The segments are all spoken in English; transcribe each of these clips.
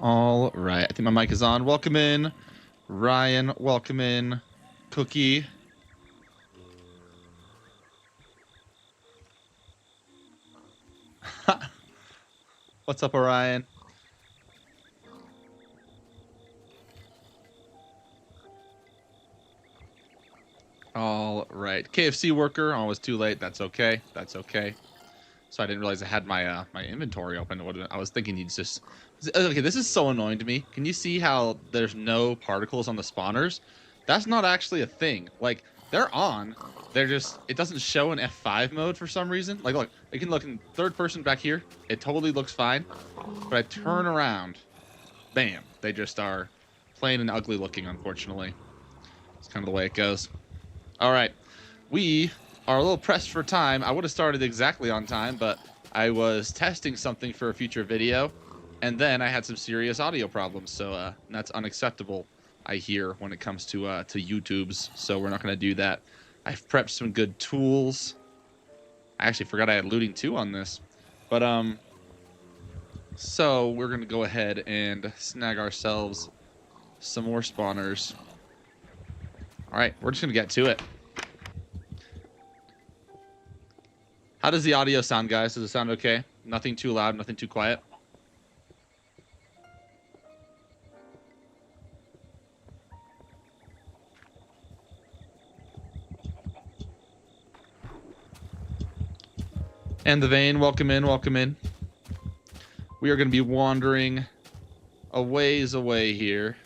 All right. I think my mic is on. Welcome in, Ryan. Welcome in, Cookie. What's up, Orion? All right. KFC worker. Oh, it was too late. That's okay. That's okay. So I didn't realize I had my my inventory open. I was thinking you'd just... Okay, this is so annoying to me. Can you see how there's no particles on the spawners? That's not actually a thing. Like, they're on. They're just... It doesn't show in F5 mode for some reason. Like, look. You can look in third person back here. It totally looks fine. But I turn around. Bam. They just are plain and ugly looking, unfortunately. It's kind of the way it goes. All right. We are a little pressed for time. I would have started exactly on time, but I was testing something for a future video, and then I had some serious audio problems, so that's unacceptable, I hear, when it comes to YouTube's, so we're not going to do that. I've prepped some good tools. I actually forgot I had looting 2 on this, but so we're going to go ahead and snag ourselves some more spawners. All right, we're just going to get to it. How does the audio sound, guys? Does it sound okay? Nothing too loud, nothing too quiet? And the vein, welcome in, welcome in. We are going to be wandering a ways away here.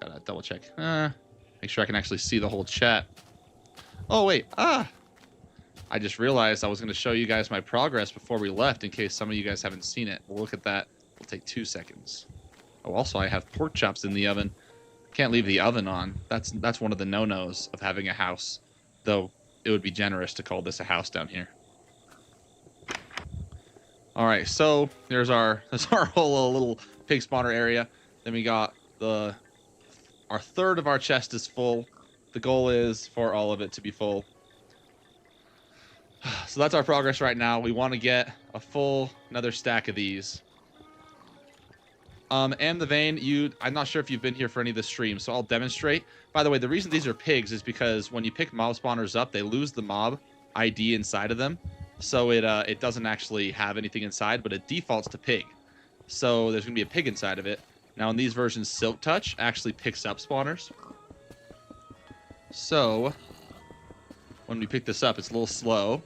Gotta double check. Make sure I can actually see the whole chat. Oh, wait. I just realized I was going to show you guys my progress before we left in case some of you guys haven't seen it. We'll look at that. It'll take 2 seconds. Oh, also, I have pork chops in the oven. Can't leave the oven on. That's one of the no-nos of having a house. Though, it would be generous to call this a house down here. All right, so there's our whole little pig spawner area. Then we got our third of our chest is full. The goal is for all of it to be full. So that's our progress right now. We want to get a full another stack of these. And the vein, I'm not sure if you've been here for any of the streams, so I'll demonstrate. By the way, the reason these are pigs is because when you pick mob spawners up, they lose the mob ID inside of them. So it doesn't actually have anything inside, but it defaults to pig. So there's going to be a pig inside of it. Now in these versions, Silk Touch actually picks up spawners. So when we pick this up, it's a little slow.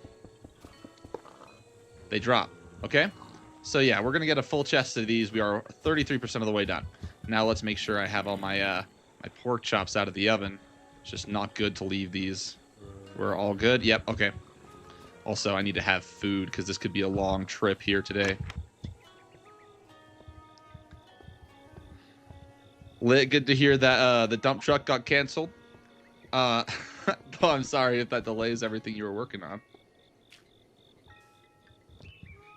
They drop, okay? So yeah, we're going to get a full chest of these. We are 33% of the way done. Now let's make sure I have all my my pork chops out of the oven. It's just not good to leave these. We're all good? Yep, okay. Also, I need to have food because this could be a long trip here today. Lit, good to hear that the dump truck got canceled. Though I'm sorry if that delays everything you were working on.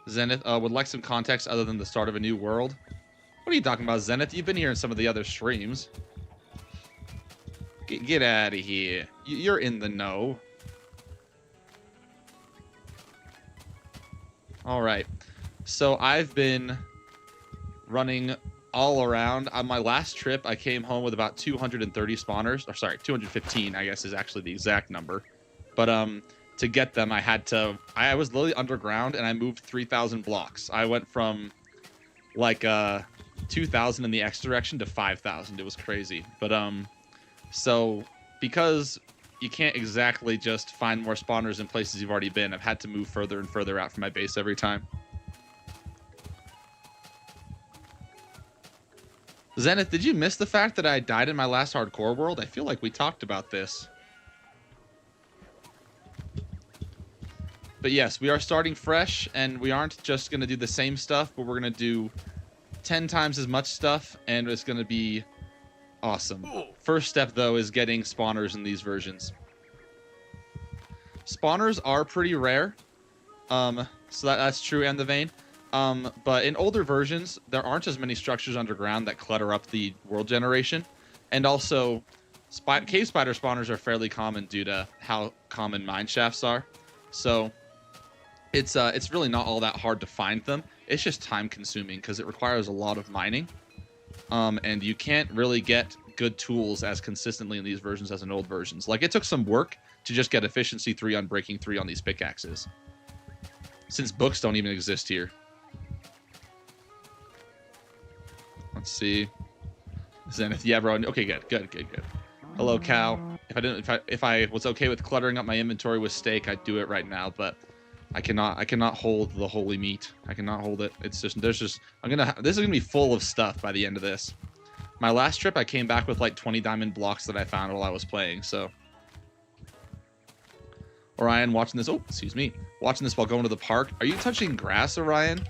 Zenith would like some context other than the start of a new world. What are you talking about, Zenith? You've been here in some of the other streams. Get out of here. You're in the know. All right. So I've been running all around. On my last trip, I came home with about 230 spawners. Or sorry, 215, I guess is actually the exact number. But to get them, I was literally underground and I moved 3,000 blocks. I went from like 2,000 in the X direction to 5,000. It was crazy. But so because you can't exactly just find more spawners in places you've already been, I've had to move further and further out from my base every time. Zenith, did you miss the fact that I died in my last hardcore world? I feel like we talked about this. But yes, we are starting fresh, and we aren't just going to do the same stuff, but we're going to do 10 times as much stuff, and it's going to be awesome. First step, though, is getting spawners in these versions. Spawners are pretty rare, so that's true, and the vein. But in older versions, there aren't as many structures underground that clutter up the world generation. And also, cave spider spawners are fairly common due to how common mine shafts are. So It's really not all that hard to find them. It's just time consuming because it requires a lot of mining. And you can't really get good tools as consistently in these versions as in old versions. Like, it took some work to just get efficiency 3 on breaking 3 on these pickaxes, since books don't even exist here. Let's see. Zenith, yeah, bro. Okay, good. Hello, cow. If I was okay with cluttering up my inventory with steak, I'd do it right now, but I cannot hold the holy meat. I cannot hold it. It's just this is gonna be full of stuff by the end of this. My last trip, I came back with like 20 diamond blocks that I found while I was playing. So, Orion, watching this. Oh, excuse me. Watching this while going to the park. Are you touching grass, Orion?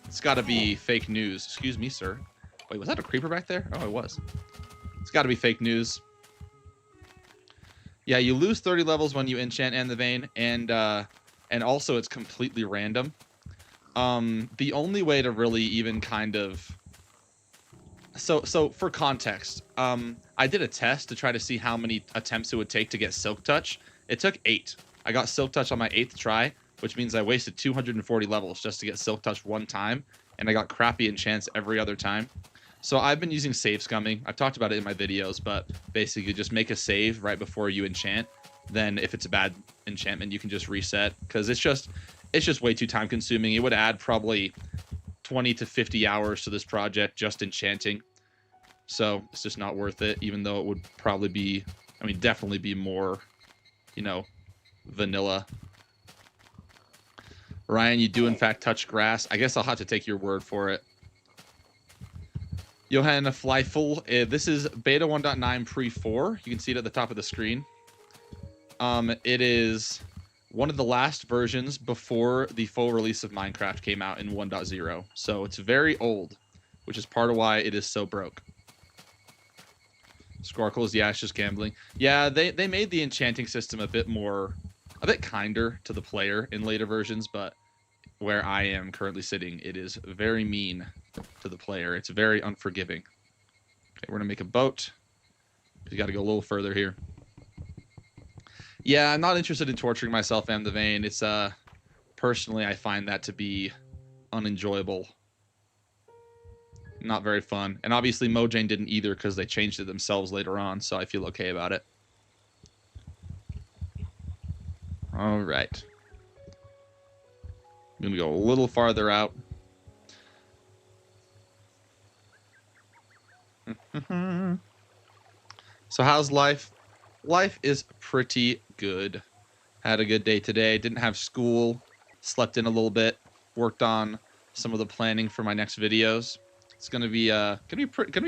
It's got to be fake news. Excuse me, sir. Wait, was that a creeper back there? Oh, it was. It's got to be fake news. Yeah, you lose 30 levels when you enchant and the vein, and also it's completely random. The only way to really even kind of so for context, I did a test to try to see how many attempts it would take to get Silk Touch. It took 8. I got Silk Touch on my 8th try, which means I wasted 240 levels just to get Silk Touch one time, and I got crappy enchants every other time. So I've been using save scumming. I've talked about it in my videos, but basically just make a save right before you enchant. Then if it's a bad enchantment, you can just reset, because it's just way too time consuming. It would add probably 20 to 50 hours to this project just enchanting. So it's just not worth it, even though it would probably be, I mean, definitely be more, you know, vanilla. Ryan, you do in fact touch grass. I guess I'll have to take your word for it. Johanna Flyful, this is beta 1.9 pre-4. You can see it at the top of the screen. It is one of the last versions before the full release of Minecraft came out in 1.0. So it's very old, which is part of why it is so broke. Squarkles, yeah, it's just gambling. Yeah, they made the enchanting system a bit kinder to the player in later versions, but where I am currently sitting, it is very mean to the player. It's very unforgiving. Okay, we're gonna make a boat. We got to go a little further here. Yeah, I'm not interested in torturing myself and the vein. It's personally, I find that to be unenjoyable. Not very fun. And obviously Mojang didn't either, because they changed it themselves later on, so I feel okay about it. All right. I'm going to go a little farther out. So how's life? Life is pretty good. Had a good day today. Didn't have school. Slept in a little bit. Worked on some of the planning for my next videos. It's gonna be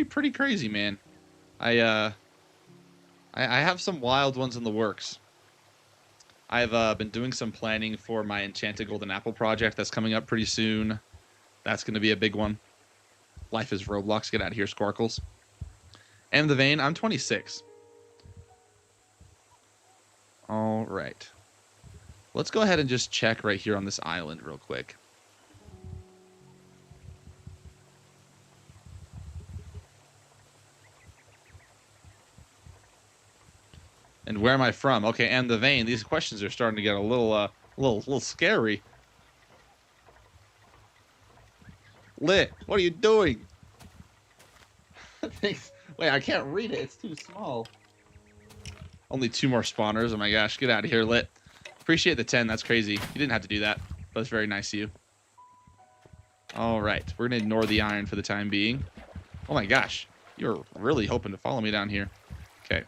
pretty crazy, man. I have some wild ones in the works. I've been doing some planning for my Enchanted Golden Apple project that's coming up pretty soon. That's gonna be a big one. Life is Roblox. Get out of here, Squarkles. And the vein, I'm 26. All right. Let's go ahead and just check right here on this island real quick. And where am I from? Okay, and the vein. These questions are starting to get a little scary. Lit, what are you doing? Thanks. Wait, I can't read it. It's too small. Only 2 more spawners. Oh my gosh, get out of here, Lit. Appreciate the 10. That's crazy. You didn't have to do that. That's very nice of you. All right, we're gonna ignore the iron for the time being. Oh my gosh, you're really hoping to follow me down here. Okay.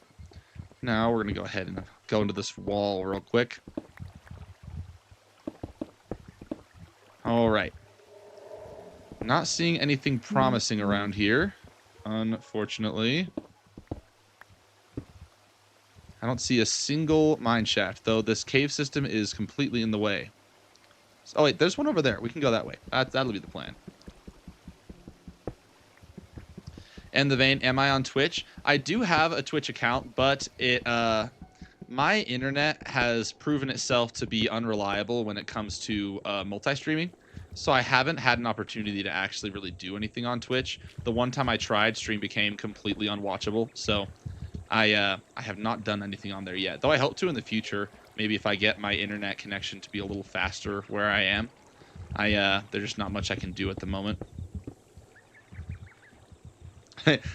Now we're gonna go ahead and go into this wall real quick. All right. Not seeing anything promising around here, unfortunately. I don't see a single mine shaft, though this cave system is completely in the way. Oh wait, there's one over there. We can go that way. That'll be the plan. And the vein, am I on Twitch? I do have a Twitch account, but my internet has proven itself to be unreliable when it comes to multi-streaming. So I haven't had an opportunity to actually really do anything on Twitch. The one time I tried, stream became completely unwatchable. So I have not done anything on there yet, though I hope to in the future. Maybe if I get my internet connection to be a little faster where I am. There's just not much I can do at the moment.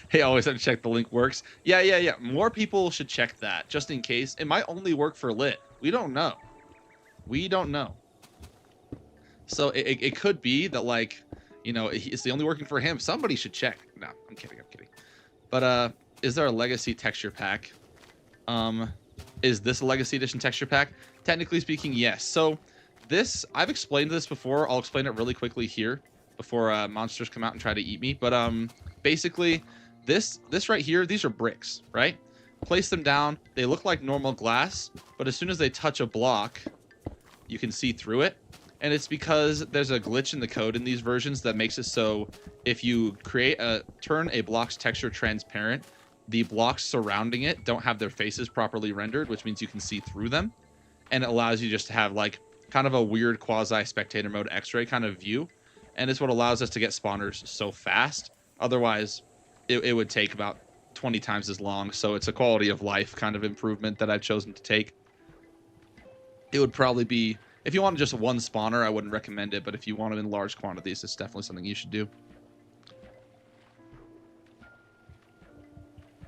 Hey, always have to check the link works. Yeah. More people should check that just in case. It might only work for lit. We don't know. We don't know. So it could be that, like, you know, it's the only working for him. Somebody should check. No, I'm kidding. But is there a legacy texture pack? Is this a legacy edition texture pack? Technically speaking, yes. So this, I've explained this before. I'll explain it really quickly here before monsters come out and try to eat me. But basically, this right here, these are bricks, right? Place them down. They look like normal glass, but as soon as they touch a block, you can see through it. And it's because there's a glitch in the code in these versions that makes it so if you turn a block's texture transparent, the blocks surrounding it don't have their faces properly rendered, which means you can see through them. And it allows you just to have like kind of a weird quasi spectator mode X-ray kind of view. And it's what allows us to get spawners so fast. Otherwise, it would take about 20 times as long. So it's a quality of life kind of improvement that I've chosen to take. It would probably be, if you want just one spawner, I wouldn't recommend it. But if you want them in large quantities, it's definitely something you should do.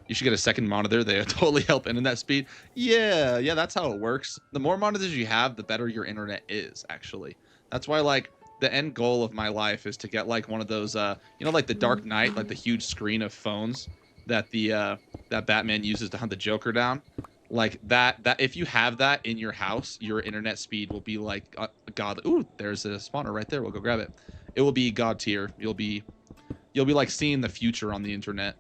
You should get a second monitor. They totally help internet speed. Yeah, that's how it works. The more monitors you have, the better your internet is, actually. That's why, like, the end goal of my life is to get, like, one of those, you know, like the Dark Knight, like the huge screen of phones that that Batman uses to hunt the Joker down. Like, that if you have that in your house, your internet speed will be like God. Ooh, there's a spawner right there. We'll go grab it. It will be God tier. You'll be like seeing the future on the internet.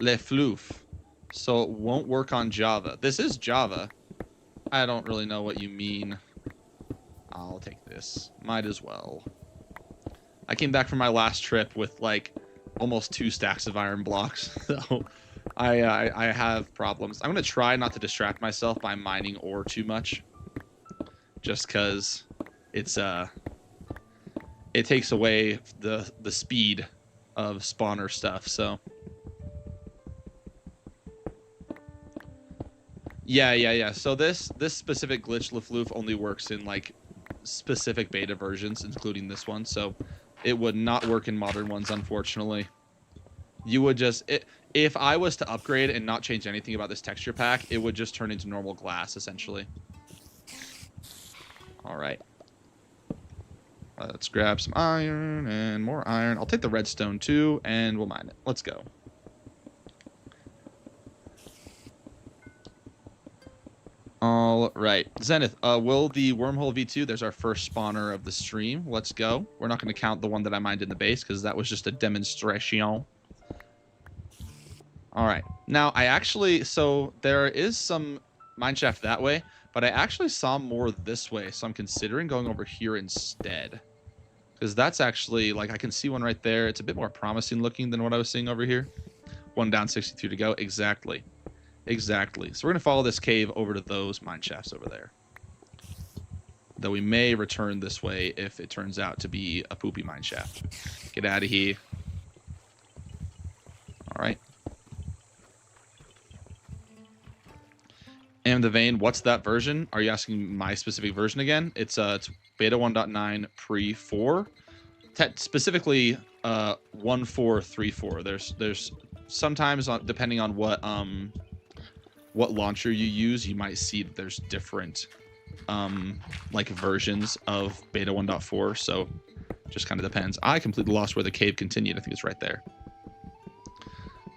Le floof. So it won't work on Java. This is Java. I don't really know what you mean. I'll take this. Might as well. I came back from my last trip with like almost 2 stacks of iron blocks. So I have problems. I'm going to try not to distract myself by mining ore too much. Just because it's it takes away the speed of spawner stuff. So yeah. So this specific glitch LaFloof only works in like specific beta versions, including this one. So it would not work in modern ones, unfortunately. You would just if I was to upgrade and not change anything about this texture pack, it would just turn into normal glass essentially. All right. Let's grab some iron and more iron. I'll take the redstone too, and we'll mine it. Let's go. All right. Zenith, will the Wormhole V2, there's our first spawner of the stream. Let's go. We're not going to count the one that I mined in the base because that was just a demonstration. All right. Now, so there is some mineshaft that way, but I actually saw more this way, so I'm considering going over here instead. Because that's actually, like, I can see one right there. It's a bit more promising looking than what I was seeing over here. 1 down, 62 to go. Exactly. Exactly. So we're going to follow this cave over to those mine shafts over there. Though we may return this way if it turns out to be a poopy mine shaft. Get out of here. All right. And the vein, what's that version? Are you asking my specific version again? It's beta 1.9 pre 4. Specifically 1434. There's sometimes depending on what launcher you use, you might see that there's different like versions of beta 1.4, so just kind of depends. I completely lost where the cave continued. I think it's right there.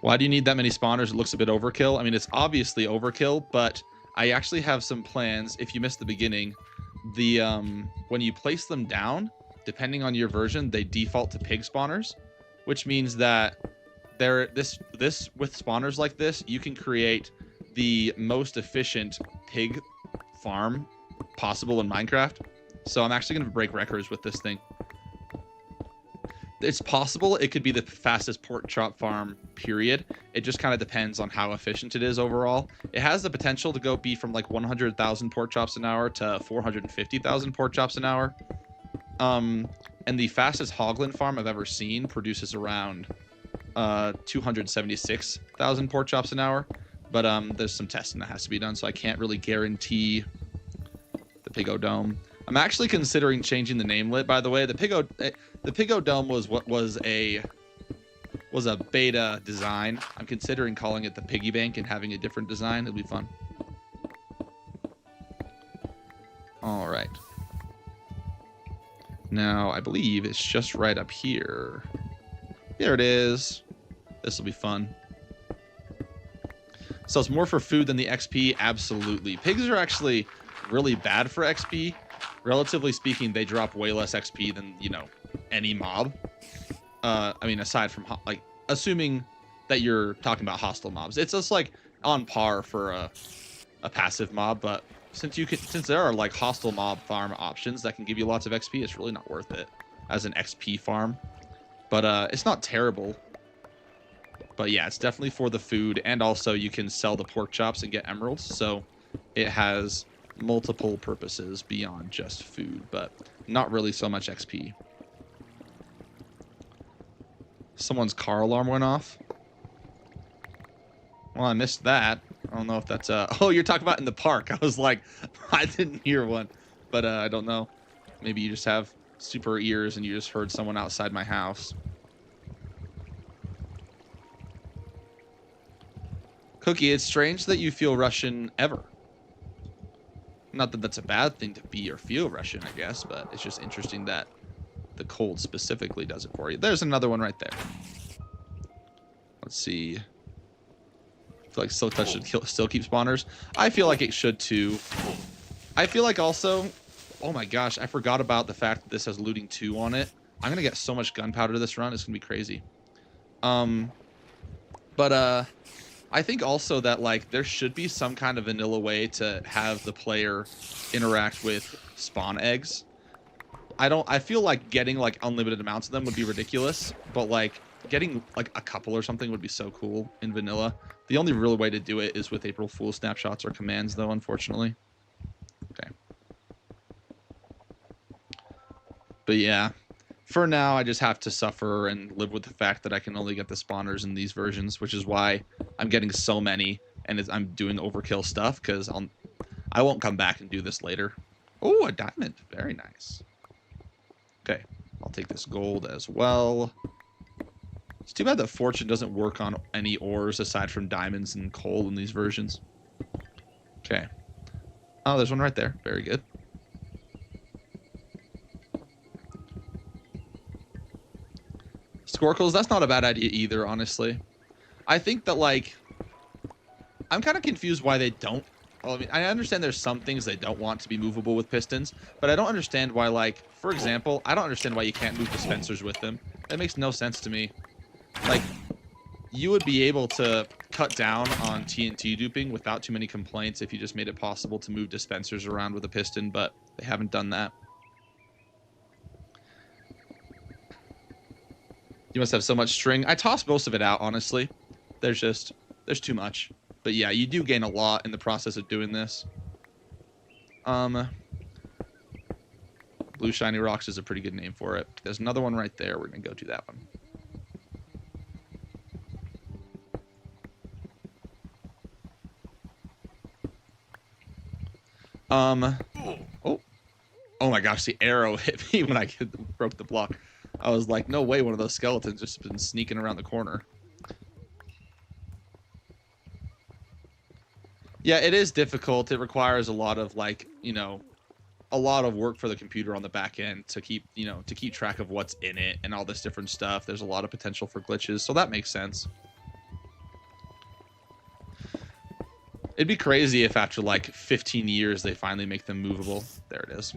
Why do you need that many spawners? It looks a bit overkill. I mean, it's obviously overkill, but I actually have some plans. If you missed the beginning, the when you place them down, depending on your version, they default to pig spawners, which means that this with spawners like this, you can create the most efficient pig farm possible in Minecraft. So I'm actually going to break records with this thing. It's possible it could be the fastest pork chop farm, period. It just kind of depends on how efficient it is overall. It has the potential to be from like 100,000 pork chops an hour to 450,000 pork chops an hour. And the fastest hoglin farm I've ever seen produces around 276,000 pork chops an hour. But there's some testing that has to be done, so I can't really guarantee the Piggo Dome. I'm actually considering changing the namelet, by the way. The Piggo Dome was what was a beta design. I'm considering calling it the Piggy Bank and having a different design. It'll be fun. All right. Now, I believe it's just right up here. There it is. This will be fun. So it's more for food than the XP? Absolutely. Pigs are actually really bad for XP. Relatively speaking, they drop way less XP than, you know, any mob. I mean, aside from, like, assuming that you're talking about hostile mobs. It's just, like, on par for a passive mob, but since there are, like, hostile mob farm options that can give you lots of XP, it's really not worth it as an XP farm. But it's not terrible. But yeah, it's definitely for the food, and also you can sell the pork chops and get emeralds, so it has multiple purposes beyond just food, but not really so much XP. Someone's car alarm went off. Well, I missed that. I don't know if that's oh, you're talking about in the park. I was like, I didn't hear one, but I don't know. Maybe you just have super ears and you just heard someone outside my house. Cookie, it's strange that you feel Russian ever. Not that that's a bad thing to be or feel Russian, I guess, but it's just interesting that the cold specifically does it for you. There's another one right there. Let's see. I feel like Silk Touch should still keep spawners. I feel like it should too. I feel like also, oh my gosh, I forgot about the fact that this has looting 2 on it. I'm gonna get so much gunpowder this run, it's gonna be crazy. I think also that, like, there should be some kind of vanilla way to have the player interact with spawn eggs. I feel like getting, like, unlimited amounts of them would be ridiculous, but, like, getting, like, a couple or something would be so cool in vanilla. The only real way to do it is with April Fool snapshots or commands, though, unfortunately. Okay. But yeah, for now, I just have to suffer and live with the fact that I can only get the spawners in these versions, which is why I'm getting so many and I'm doing overkill stuff, because I won't come back and do this later. Oh, a diamond. Very nice. Okay, I'll take this gold as well. It's too bad that fortune doesn't work on any ores aside from diamonds and coal in these versions. Okay. Oh, there's one right there. Very good. Squircles, that's not a bad idea either, honestly. I think that, like, I'm kind of confused why they don't. Well, I mean, I understand there's some things they don't want to be movable with pistons, but I don't understand why, like, for example, I don't understand why you can't move dispensers with them. That makes no sense to me. Like, you would be able to cut down on TNT duping without too many complaints if you just made it possible to move dispensers around with a piston, but they haven't done that. You must have so much string. I tossed most of it out, honestly. There's too much. But yeah, you do gain a lot in the process of doing this. Blue Shiny Rocks is a pretty good name for it. There's another one right there. We're going to go to that one. Oh my gosh, the arrow hit me when I broke the block. I was like, no way, one of those skeletons just been sneaking around the corner. Yeah, it is difficult. It requires a lot of, like, you know, a lot of work for the computer on the back end to keep, you know, to keep track of what's in it and all this different stuff. There's a lot of potential for glitches, so that makes sense. It'd be crazy if after like 15 years they finally make them movable. There it is.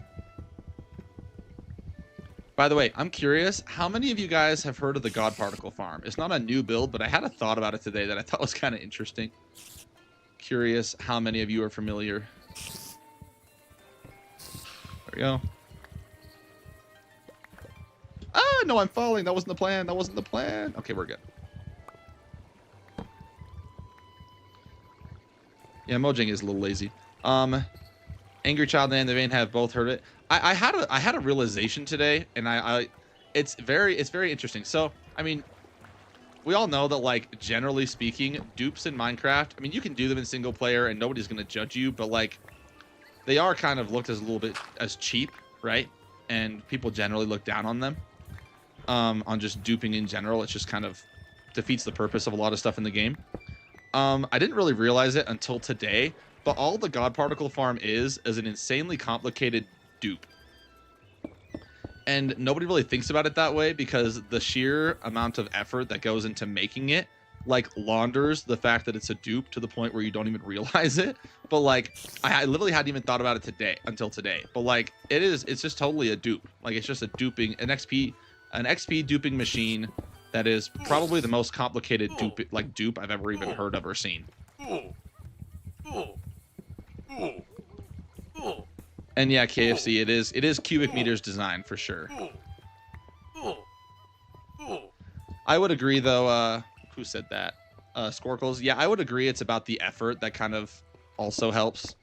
By the way, I'm curious, how many of you guys have heard of the God Particle Farm? It's not a new build, but I had a thought about it today that I thought was kind of interesting. Curious how many of you are familiar. There we go. Ah, no, I'm falling. That wasn't the plan. That wasn't the plan. Okay, we're good. Yeah, Mojang is a little lazy. Angry Child and the Vein have both heard it. I had a realization today, and I it's very interesting. So, I mean, we all know that, like, generally speaking, dupes in Minecraft, I mean, you can do them in single player and nobody's going to judge you, but, like, they are kind of looked as a little bit as cheap, right? And people generally look down on them, on just duping in general. It just kind of defeats the purpose of a lot of stuff in the game. I didn't really realize it until today, but all the God Particle Farm is an insanely complicated dupe. And nobody really thinks about it that way because the sheer amount of effort that goes into making it, like, launders the fact that it's a dupe to the point where you don't even realize it. But, like, I literally hadn't even thought about it until today. But, like, it's just totally a dupe. Like, it's just a duping, an XP duping machine that is probably the most complicated dupe I've ever even heard of or seen. And yeah, KFC, it is cubic meters design for sure. I would agree though, who said that? Squirkles. Yeah, I would agree it's about the effort that kind of also helps.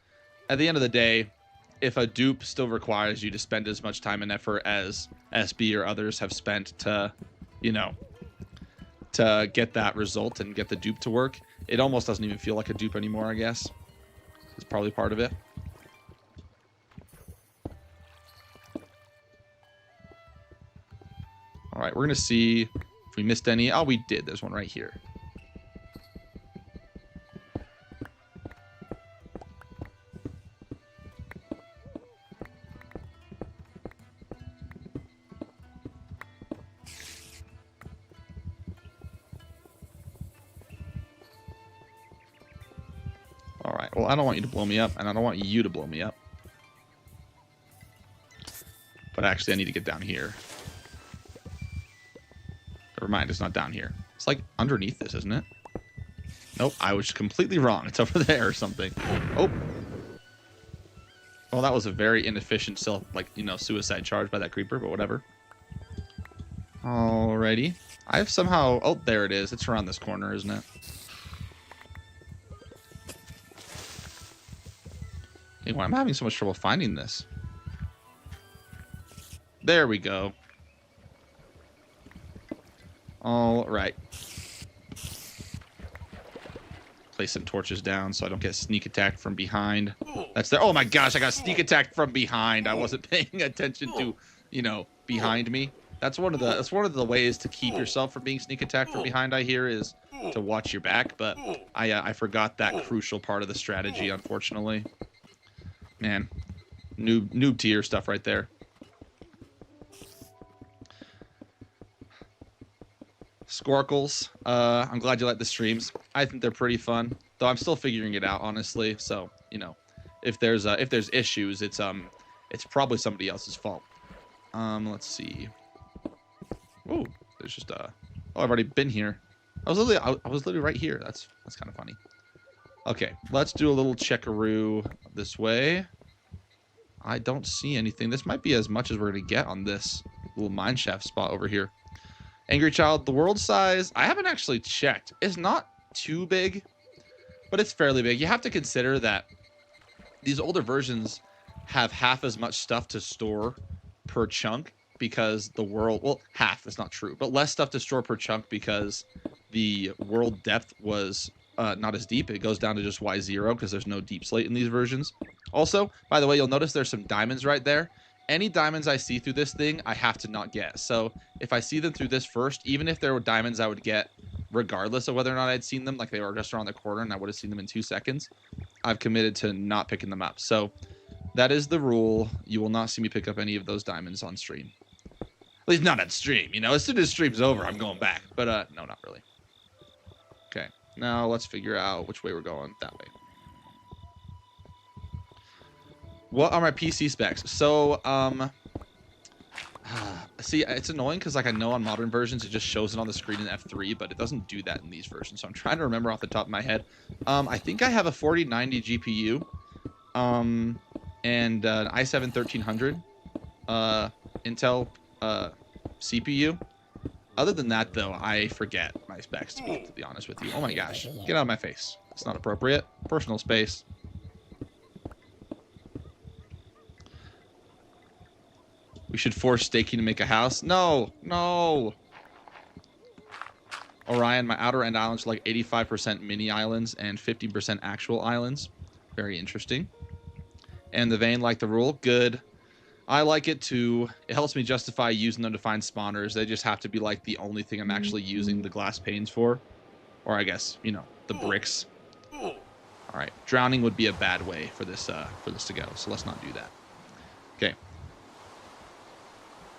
At the end of the day, if a dupe still requires you to spend as much time and effort as SB or others have spent to, you know, to get that result and get the dupe to work, it almost doesn't even feel like a dupe anymore, I guess. It's probably part of it. All right, we're going to see if we missed any. Oh, we did. There's one right here. All right, well, I don't want you to blow me up, and I don't want you to blow me up. But actually, I need to get down here. Never mind, it's not down here. It's like underneath this, isn't it? Nope, I was completely wrong. It's over there or something. Oh. Well, that was a very inefficient suicide charge by that creeper, but whatever. Alrighty. I have somehow... Oh, there it is. It's around this corner, isn't it? Hey, why am I having so much trouble finding this? There we go. All right. Place some torches down so I don't get sneak attacked from behind. That's there. Oh my gosh, I got sneak attacked from behind. I wasn't paying attention to, behind me. That's one of the ways to keep yourself from being sneak attacked from behind, I hear, is to watch your back, but I forgot that crucial part of the strategy, unfortunately. Man, noob tier stuff right there. Squirkles, I'm glad you like the streams. I think they're pretty fun, though I'm still figuring it out, honestly. So, if there's issues, it's probably somebody else's fault. Let's see. Oh, there's just oh, I've already been here. I was literally right here. That's kind of funny. Okay, let's do a little checkaroo this way. I don't see anything. This might be as much as we're gonna get on this little mineshaft spot over here. Angry Child, the world size, I haven't actually checked. It's not too big, but it's fairly big. You have to consider that these older versions have half as much stuff to store per chunk because the world, well, half, that's not true, but less stuff to store per chunk because the world depth was not as deep. It goes down to just Y0 because there's no deep slate in these versions. Also, by the way, you'll notice there's some diamonds right there. Any diamonds I see through this thing, I have to not get. So if I see them through this first, even if there were diamonds I would get regardless of whether or not I'd seen them, like they were just around the corner and I would have seen them in 2 seconds, I've committed to not picking them up. So that is the rule. You will not see me pick up any of those diamonds on stream. At least not on stream, As soon as stream's over, I'm going back. But no, not really. Okay, now let's figure out which way we're going. That way. What are my PC specs? So, see, it's annoying because, like, I know on modern versions it just shows it on the screen in F3, but it doesn't do that in these versions. So I'm trying to remember off the top of my head. I think I have a 4090 GPU, and an i7 1300 Intel CPU. Other than that, though, I forget my specs, to be honest with you. Oh my gosh, get out of my face. It's not appropriate. Personal space. We should force staking to make a house. No, no. Orion, my outer end islands are like 85% mini islands and 50% actual islands. Very interesting. And the vein like the rule. Good. I like it too. It helps me justify using them to find spawners. They just have to be like the only thing I'm actually using the glass panes for. Or I guess, you know, the bricks. All right. Drowning would be a bad way for this to go. So let's not do that. Okay.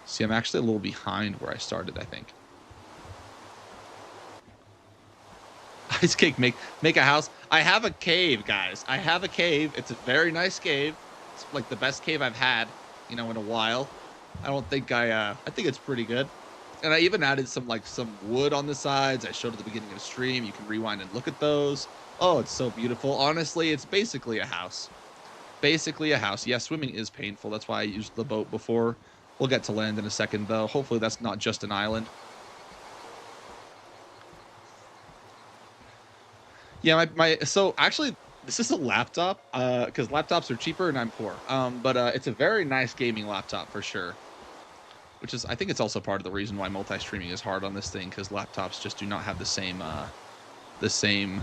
See, I'm actually a little behind where I started, I think. Ice cake, make a house. I have a cave, guys. I have a cave. It's a very nice cave. It's like the best cave I've had, you know, in a while. I don't think I think it's pretty good. And I even added some wood on the sides. I showed at the beginning of the stream. You can rewind and look at those. Oh, it's so beautiful. Honestly, it's basically a house. Basically a house. Yeah, swimming is painful. That's why I used the boat before. We'll get to land in a second, though. Hopefully that's not just an island. Yeah, so actually this is a laptop, because laptops are cheaper and I'm poor. But it's a very nice gaming laptop for sure. Which is, I think it's also part of the reason why multi-streaming is hard on this thing, because laptops just do not have the same,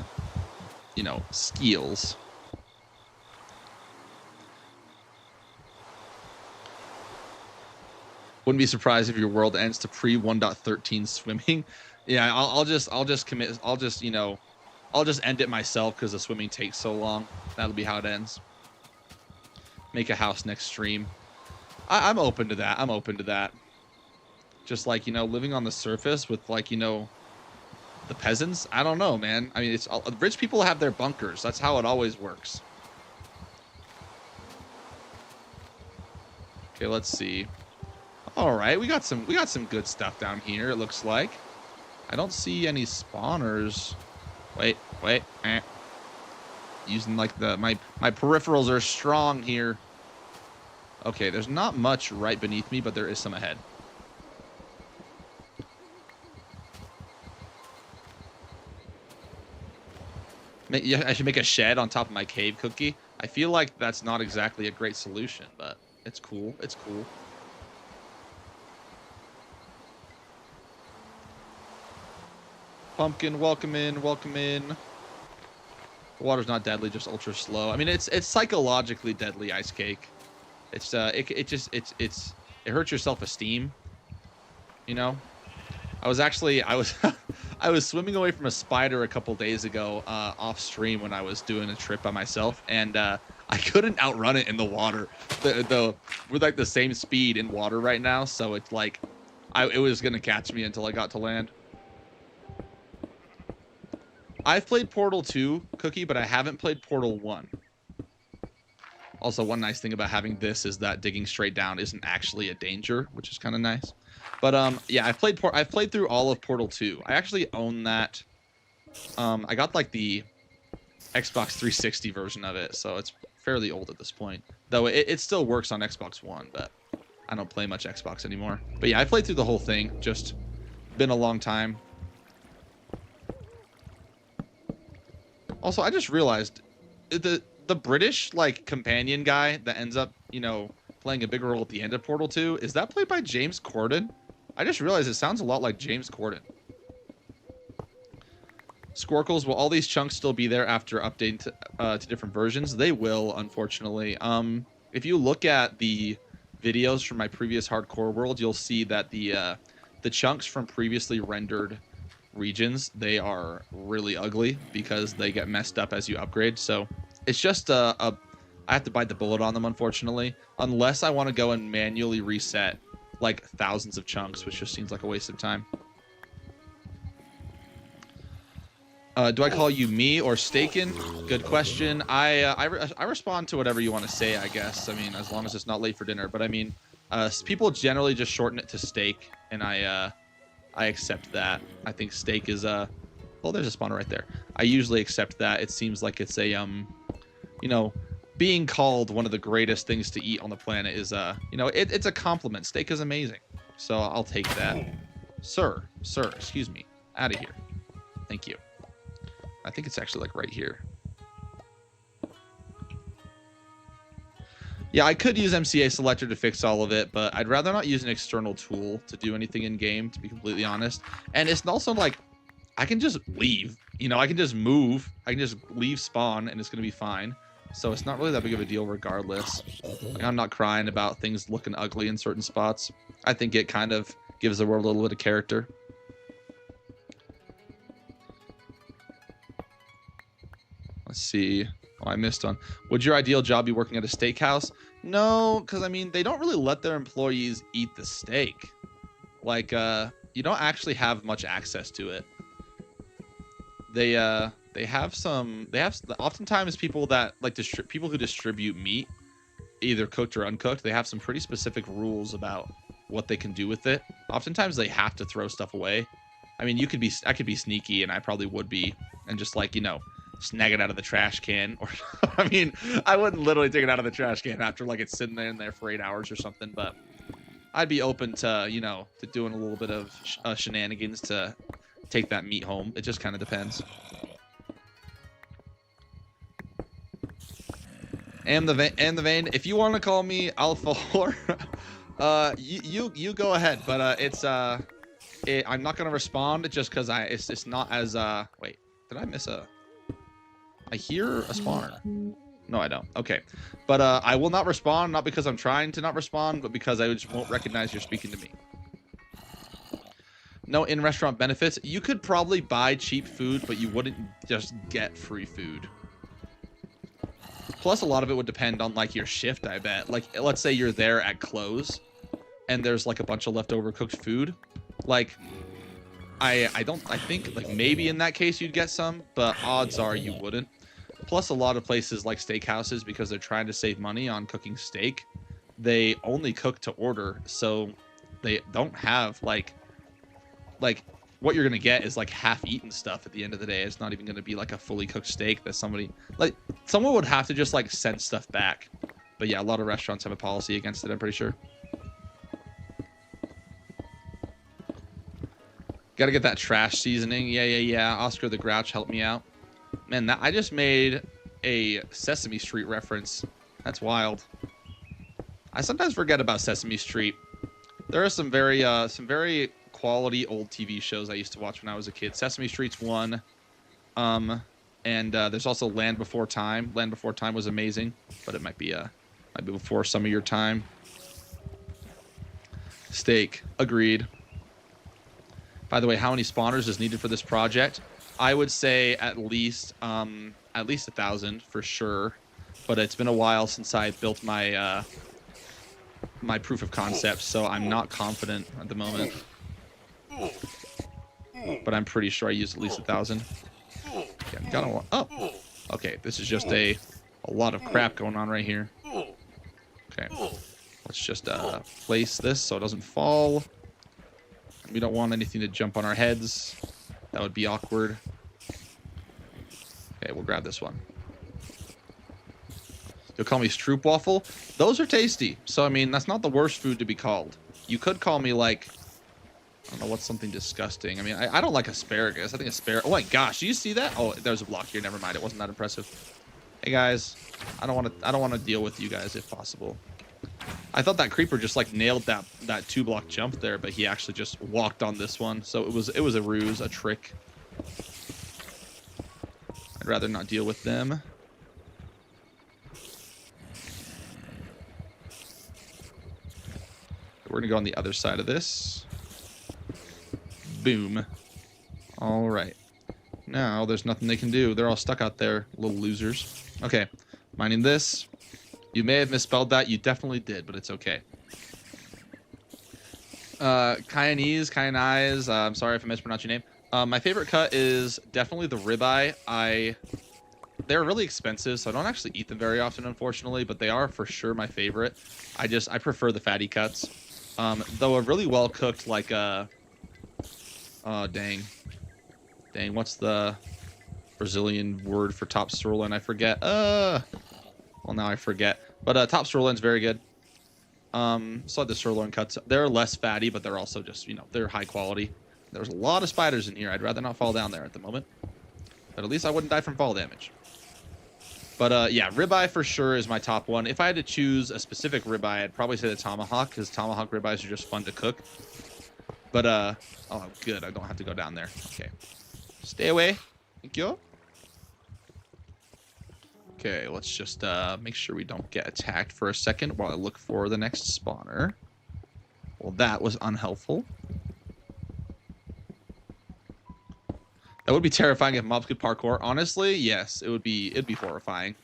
you know, skills. Wouldn't be surprised if your world ends to pre 1.13 swimming. Yeah, I'll just commit. You know, I'll just end it myself because the swimming takes so long. That'll be how it ends. Make a house next stream. I'm open to that. I'm open to that. Just like, you know, living on the surface with, like, you know, the peasants. I don't know, man. I mean, it's rich people have their bunkers. That's how it always works. Okay, let's see. All right, we got some good stuff down here. It looks like. I don't see any spawners. Wait. Using like my peripherals are strong here. Okay, there's not much right beneath me, but there is some ahead. I should make a shed on top of my cave, Cookie. I feel like that's not exactly a great solution, but it's cool. It's cool. Pumpkin, welcome in, welcome in. The water's not deadly, just ultra slow. I mean, it's psychologically deadly, Ice Cake. It's it hurts your self-esteem. You know, I was I was swimming away from a spider a couple days ago off stream when I was doing a trip by myself, and I couldn't outrun it in the water. We're like the same speed in water right now, so it's like it was gonna catch me until I got to land. I've played Portal 2, Cookie, but I haven't played Portal 1. Also, one nice thing about having this is that digging straight down isn't actually a danger, which is kind of nice. But yeah, I've played through all of Portal 2. I actually own that. I got like the Xbox 360 version of it, so it's fairly old at this point. Though it still works on Xbox One, but I don't play much Xbox anymore. But yeah, I played through the whole thing. Just been a long time. Also, I just realized the British like companion guy that ends up, you know, playing a big role at the end of Portal 2, is that played by James Corden? I just realized it sounds a lot like James Corden. Squircles, will all these chunks still be there after updating to different versions? They will, unfortunately. If you look at the videos from my previous hardcore world, you'll see that the chunks from previously rendered regions, they are really ugly because they get messed up as you upgrade. So it's just I have to bite the bullet on them, unfortunately, unless I want to go and manually reset like thousands of chunks, which just seems like a waste of time. Do I call you me or Staken? Good question. I respond to whatever you want to say, I guess. I mean, as long as it's not late for dinner. But I mean, people generally just shorten it to steak, and I accept that. I think steak is well, there's a spawner right there. I usually accept that. It seems like it's a you know, being called one of the greatest things to eat on the planet is you know, it's a compliment. Steak is amazing, so I'll take that. Sir, excuse me, out of here. Thank you. I think it's actually like right here. Yeah, I could use MCA selector to fix all of it, but I'd rather not use an external tool to do anything in game, to be completely honest. And it's also like, I can just leave, you know, I can just move, I can just leave spawn and it's going to be fine. So it's not really that big of a deal regardless. Like, I'm not crying about things looking ugly in certain spots. I think it kind of gives the world a little bit of character. Let's see. Oh, I missed one. Would your ideal job be working at a steakhouse? No, because I mean, they don't really let their employees eat the steak. Like, you don't actually have much access to it. They have oftentimes people that like people who distribute meat, either cooked or uncooked, they have some pretty specific rules about what they can do with it. Oftentimes they have to throw stuff away. I mean, I could be sneaky, and I probably would be, and just like, you know, snag it out of the trash can, or I mean, I wouldn't literally take it out of the trash can after like it's sitting there in there for 8 hours or something, but I'd be open to, you know, to doing a little bit of shenanigans to take that meat home. It just kind of depends. And the vein. If you want to call me Alpha Whore, you go ahead. But I'm not gonna respond just because it's not as Wait, did I miss a? I hear a spawner. No, I don't. Okay, but I will not respond, not because I'm trying to not respond, but because I just won't recognize you're speaking to me. No in-restaurant benefits. You could probably buy cheap food, but you wouldn't just get free food. Plus, a lot of it would depend on like your shift, I bet. Like, let's say you're there at close, and there's like a bunch of leftover cooked food. Like, I think like maybe in that case you'd get some, but odds are you wouldn't. Plus, a lot of places like steakhouses, because they're trying to save money on cooking steak, they only cook to order, so they don't have like what you're gonna get is like half-eaten stuff at the end of the day. It's not even gonna be like a fully cooked steak that someone would have to just like send stuff back. But yeah, a lot of restaurants have a policy against it, I'm pretty sure. Gotta get that trash seasoning. Yeah. Oscar the Grouch helped me out. Man, I just made a Sesame Street reference. That's wild. I sometimes forget about Sesame Street. There are some very quality old TV shows I used to watch when I was a kid. Sesame Street's one. And there's also Land Before Time. Land Before Time was amazing, but it might be before some of your time. Steak. Agreed. By the way, how many spawners is needed for this project? I would say at least 1,000 for sure. But it's been a while since I built my my proof of concept, so I'm not confident at the moment. But I'm pretty sure I used at least 1,000. Yeah, oh, okay. This is just a lot of crap going on right here. Okay, let's just place this so it doesn't fall. We don't want anything to jump on our heads. That would be awkward. Okay, we'll grab this one. You'll call me Stroopwafel? Those are tasty. So, I mean, that's not the worst food to be called. You could call me, like, I don't know, what's something disgusting. I mean, I don't like asparagus. I think asparagus... Oh, my gosh. Do you see that? Oh, there's a block here. Never mind. It wasn't that impressive. Hey, guys. I don't want to deal with you guys if possible. I thought that creeper just, like, nailed that 2-block jump there, but he actually just walked on this one. So it was a ruse, a trick. I'd rather not deal with them. We're going to go on the other side of this. Boom. All right. Now there's nothing they can do. They're all stuck out there, little losers. Okay. Mining this. You may have misspelled that. You definitely did, but it's okay. Kyanese. I'm sorry if I mispronounced your name. My favorite cut is definitely the ribeye. They're really expensive, so I don't actually eat them very often, unfortunately, but they are for sure my favorite. I prefer the fatty cuts. Though a really well cooked, like oh dang, what's the Brazilian word for top sirloin? I forget. Well, now I forget. But top sirloin's very good. So the sirloin cuts, they're less fatty, but they're also just, you know, they're high quality. There's a lot of spiders in here. I'd rather not fall down there at the moment, but at least I wouldn't die from fall damage. But yeah, ribeye for sure is my top one. If I had to choose a specific ribeye, I'd probably say the tomahawk, because tomahawk ribeyes are just fun to cook. But oh, good, I don't have to go down there. Okay, stay away. Thank you. Okay, let's just make sure we don't get attacked for a second while I look for the next spawner. Well, that was unhelpful. That would be terrifying if mobs could parkour. Honestly, yes, it'd be horrifying.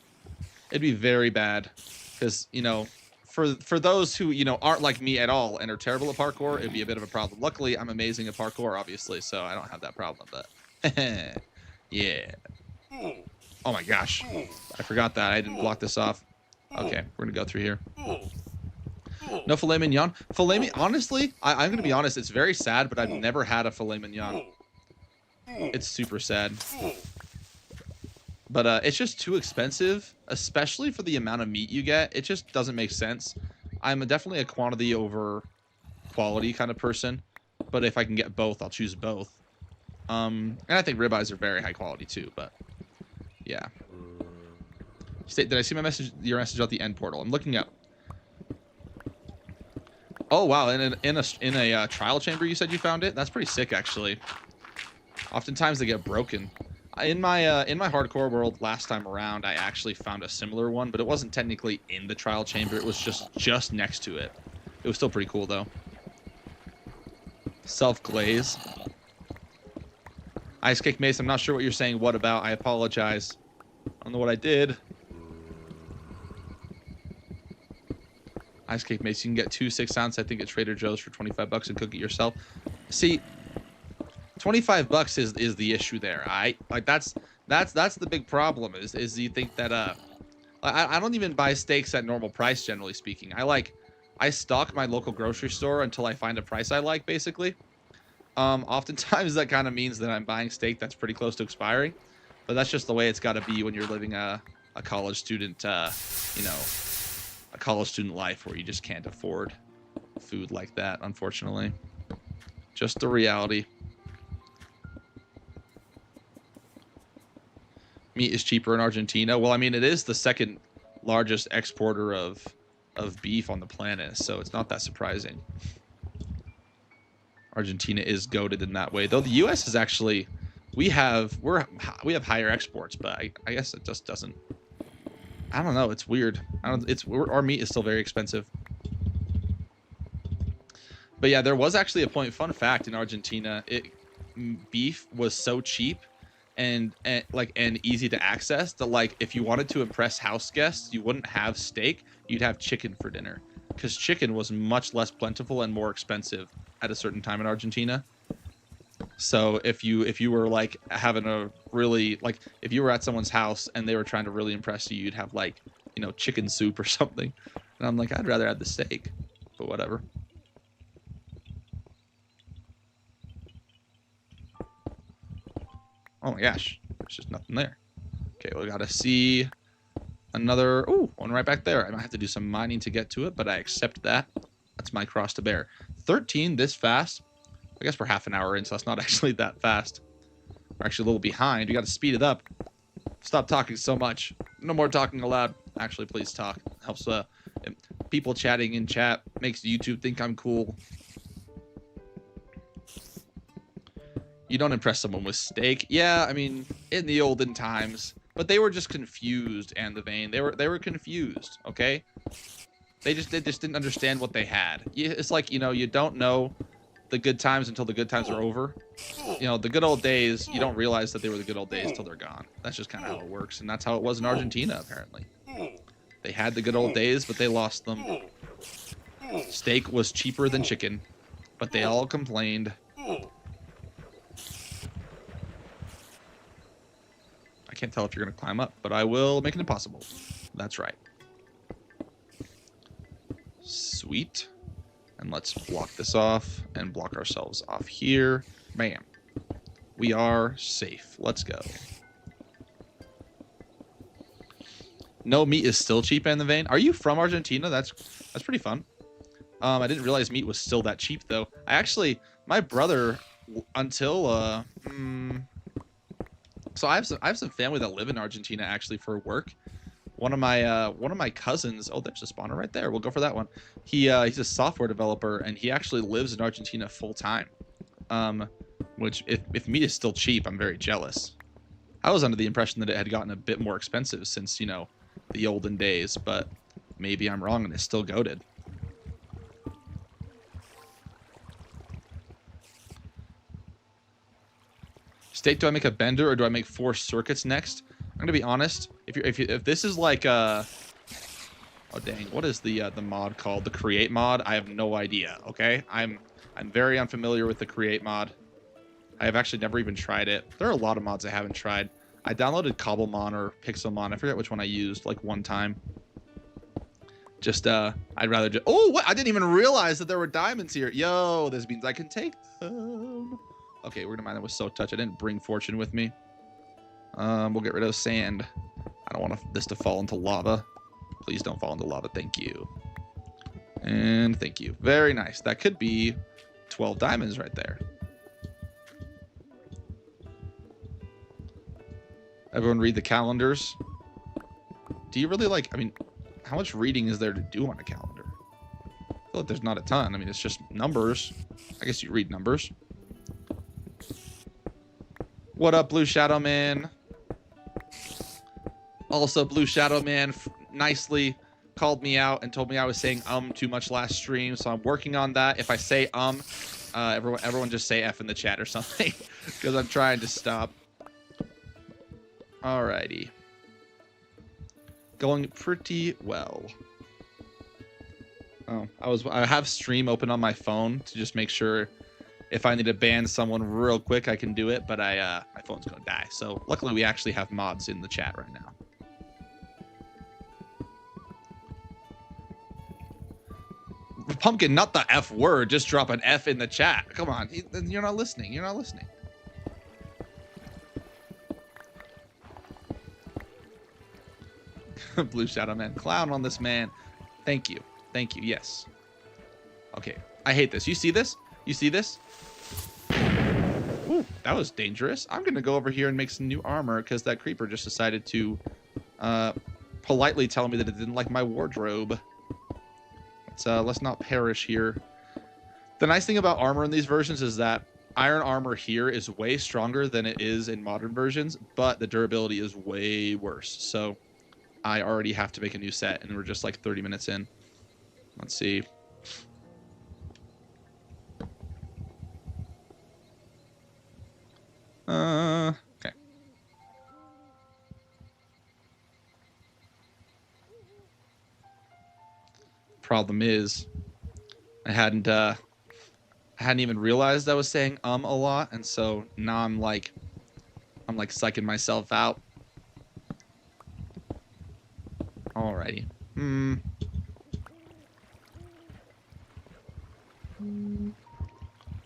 It'd be very bad, because you know, for those who aren't like me at all and are terrible at parkour, it'd be a bit of a problem. Luckily, I'm amazing at parkour, obviously, so I don't have that problem. But yeah. Oh my gosh, I forgot that I didn't block this off. Okay, we're gonna go through here. No filet mignon. Filet mignon. Honestly, I'm gonna be honest. It's very sad, but I've never had a filet mignon. It's super sad. But it's just too expensive, especially for the amount of meat you get. It just doesn't make sense. I'm definitely a quantity over quality kind of person, but if I can get both, I'll choose both. And I think ribeyes are very high quality too. But yeah. Did I see my message? Your message about the end portal? I'm looking up. Oh wow! In a trial chamber, you said you found it. That's pretty sick, actually. Oftentimes they get broken. In my hardcore world last time around, I actually found a similar one, but it wasn't technically in the trial chamber. It was just next to it. It was still pretty cool though. Self-glaze. Ice Cake Mace, I'm not sure what you're saying. What about? I apologize. I don't know what I did. Ice Cake Mace, you can get 2 6-ounce, I think, at Trader Joe's for 25 bucks and cook it yourself. See, 25 bucks is the issue there. Like that's the big problem is you think that I don't even buy steaks at normal price, generally speaking. I stock my local grocery store until I find a price I like, basically. Oftentimes that kind of means that I'm buying steak that's pretty close to expiring, but that's just the way it's got to be when you're living a college student, a college student life where you just can't afford food like that, unfortunately. Just the reality. Meat is cheaper in Argentina. Well, I mean, it is the second largest exporter of beef on the planet, so it's not that surprising. Argentina is goated in that way, though the U.S. is actually we have higher exports, but I guess it just doesn't. I don't know. It's weird. Our meat is still very expensive. But yeah, there was actually a point. Fun fact: in Argentina, beef was so cheap and easy to access that, like, if you wanted to impress house guests, you wouldn't have steak. You'd have chicken for dinner, because chicken was much less plentiful and more expensive at a certain time in Argentina. So if you were like having a really, like, if you were at someone's house and they were trying to really impress you, you'd have, like, chicken soup or something. And I'm like, I'd rather have the steak, but whatever. Oh my gosh, there's just nothing there. Okay, we gotta see another. Oh, one right back there. I might have to do some mining to get to it, but I accept that. That's my cross to bear. 13 this fast. I guess we're half an hour in, so that's not actually that fast. We're actually a little behind. We got to speed it up. Stop talking so much. No more talking aloud. Actually, please talk. Helps people chatting in chat. Makes YouTube think I'm cool. You don't impress someone with steak. Yeah, I mean, in the olden times. But they were just confused, and the vein. They were confused, okay? They just didn't understand what they had. It's like, you don't know the good times until the good times are over. The good old days, you don't realize that they were the good old days till they're gone. That's just kind of how it works, and that's how it was in Argentina, apparently. They had the good old days, but they lost them. Steak was cheaper than chicken, but they all complained. I can't tell if you're going to climb up, but I will make it impossible. That's right. Sweet. And let's block this off and block ourselves off here. Bam. We are safe. Let's go. No, meat is still cheap in the vein. Are you from Argentina? That's pretty fun. I didn't realize meat was still that cheap, though. My brother, until so I have some family that live in Argentina actually for work, One of my cousins. Oh, there's a spawner right there. We'll go for that one. He's a software developer, and he actually lives in Argentina full time. Which if meat is still cheap, I'm very jealous. I was under the impression that it had gotten a bit more expensive since, you know, the olden days, but maybe I'm wrong and it's still goated. Steak, do I make a bender or do I make 4 circuits next? I'm gonna be honest. If this is like oh dang, what is the mod called? The create mod? I have no idea. Okay, I'm very unfamiliar with the create mod. I have actually never even tried it. There are a lot of mods I haven't tried. I downloaded Cobblemon or Pixelmon. I forget which one I used, like one time. Just, I'd rather just... Oh, what? I didn't even realize that there were diamonds here. Yo, this means I can take them. Okay, we're gonna mine that with Soak Touch. I didn't bring fortune with me. We'll get rid of sand. I don't want this to fall into lava. Please don't fall into lava. Thank you. And thank you. Very nice. That could be 12 diamonds right there. Everyone read the calendars. Do you really like, I mean, how much reading is there to do on a calendar? I feel like there's not a ton. I mean, it's just numbers. I guess you read numbers. What up, Blue Shadow Man? Also, Blue Shadow Man nicely called me out and told me I was saying too much last stream, so I'm working on that. If I say everyone just say F in the chat or something, because I'm trying to stop. Alrighty. Going pretty well. Oh, I have stream open on my phone to just make sure if I need to ban someone real quick, I can do it, but my phone's gonna die. So luckily we actually have mods in the chat right now. Pumpkin, not the F word, just drop an F in the chat. Come on, you're not listening. You're not listening. Blue Shadow Man. Clown on this man. Thank you. Thank you. Yes. Okay. I hate this. You see this? You see this? Ooh, that was dangerous. I'm going to go over here and make some new armor because that creeper just decided to politely tell me that it didn't like my wardrobe. Let's not perish here. The nice thing about armor in these versions is that iron armor here is way stronger than it is in modern versions, but the durability is way worse. So I already have to make a new set, and we're just like 30 minutes in. Let's see. Okay. Problem is, I hadn't even realized I was saying a lot, and so now I'm like psyching myself out. Alrighty.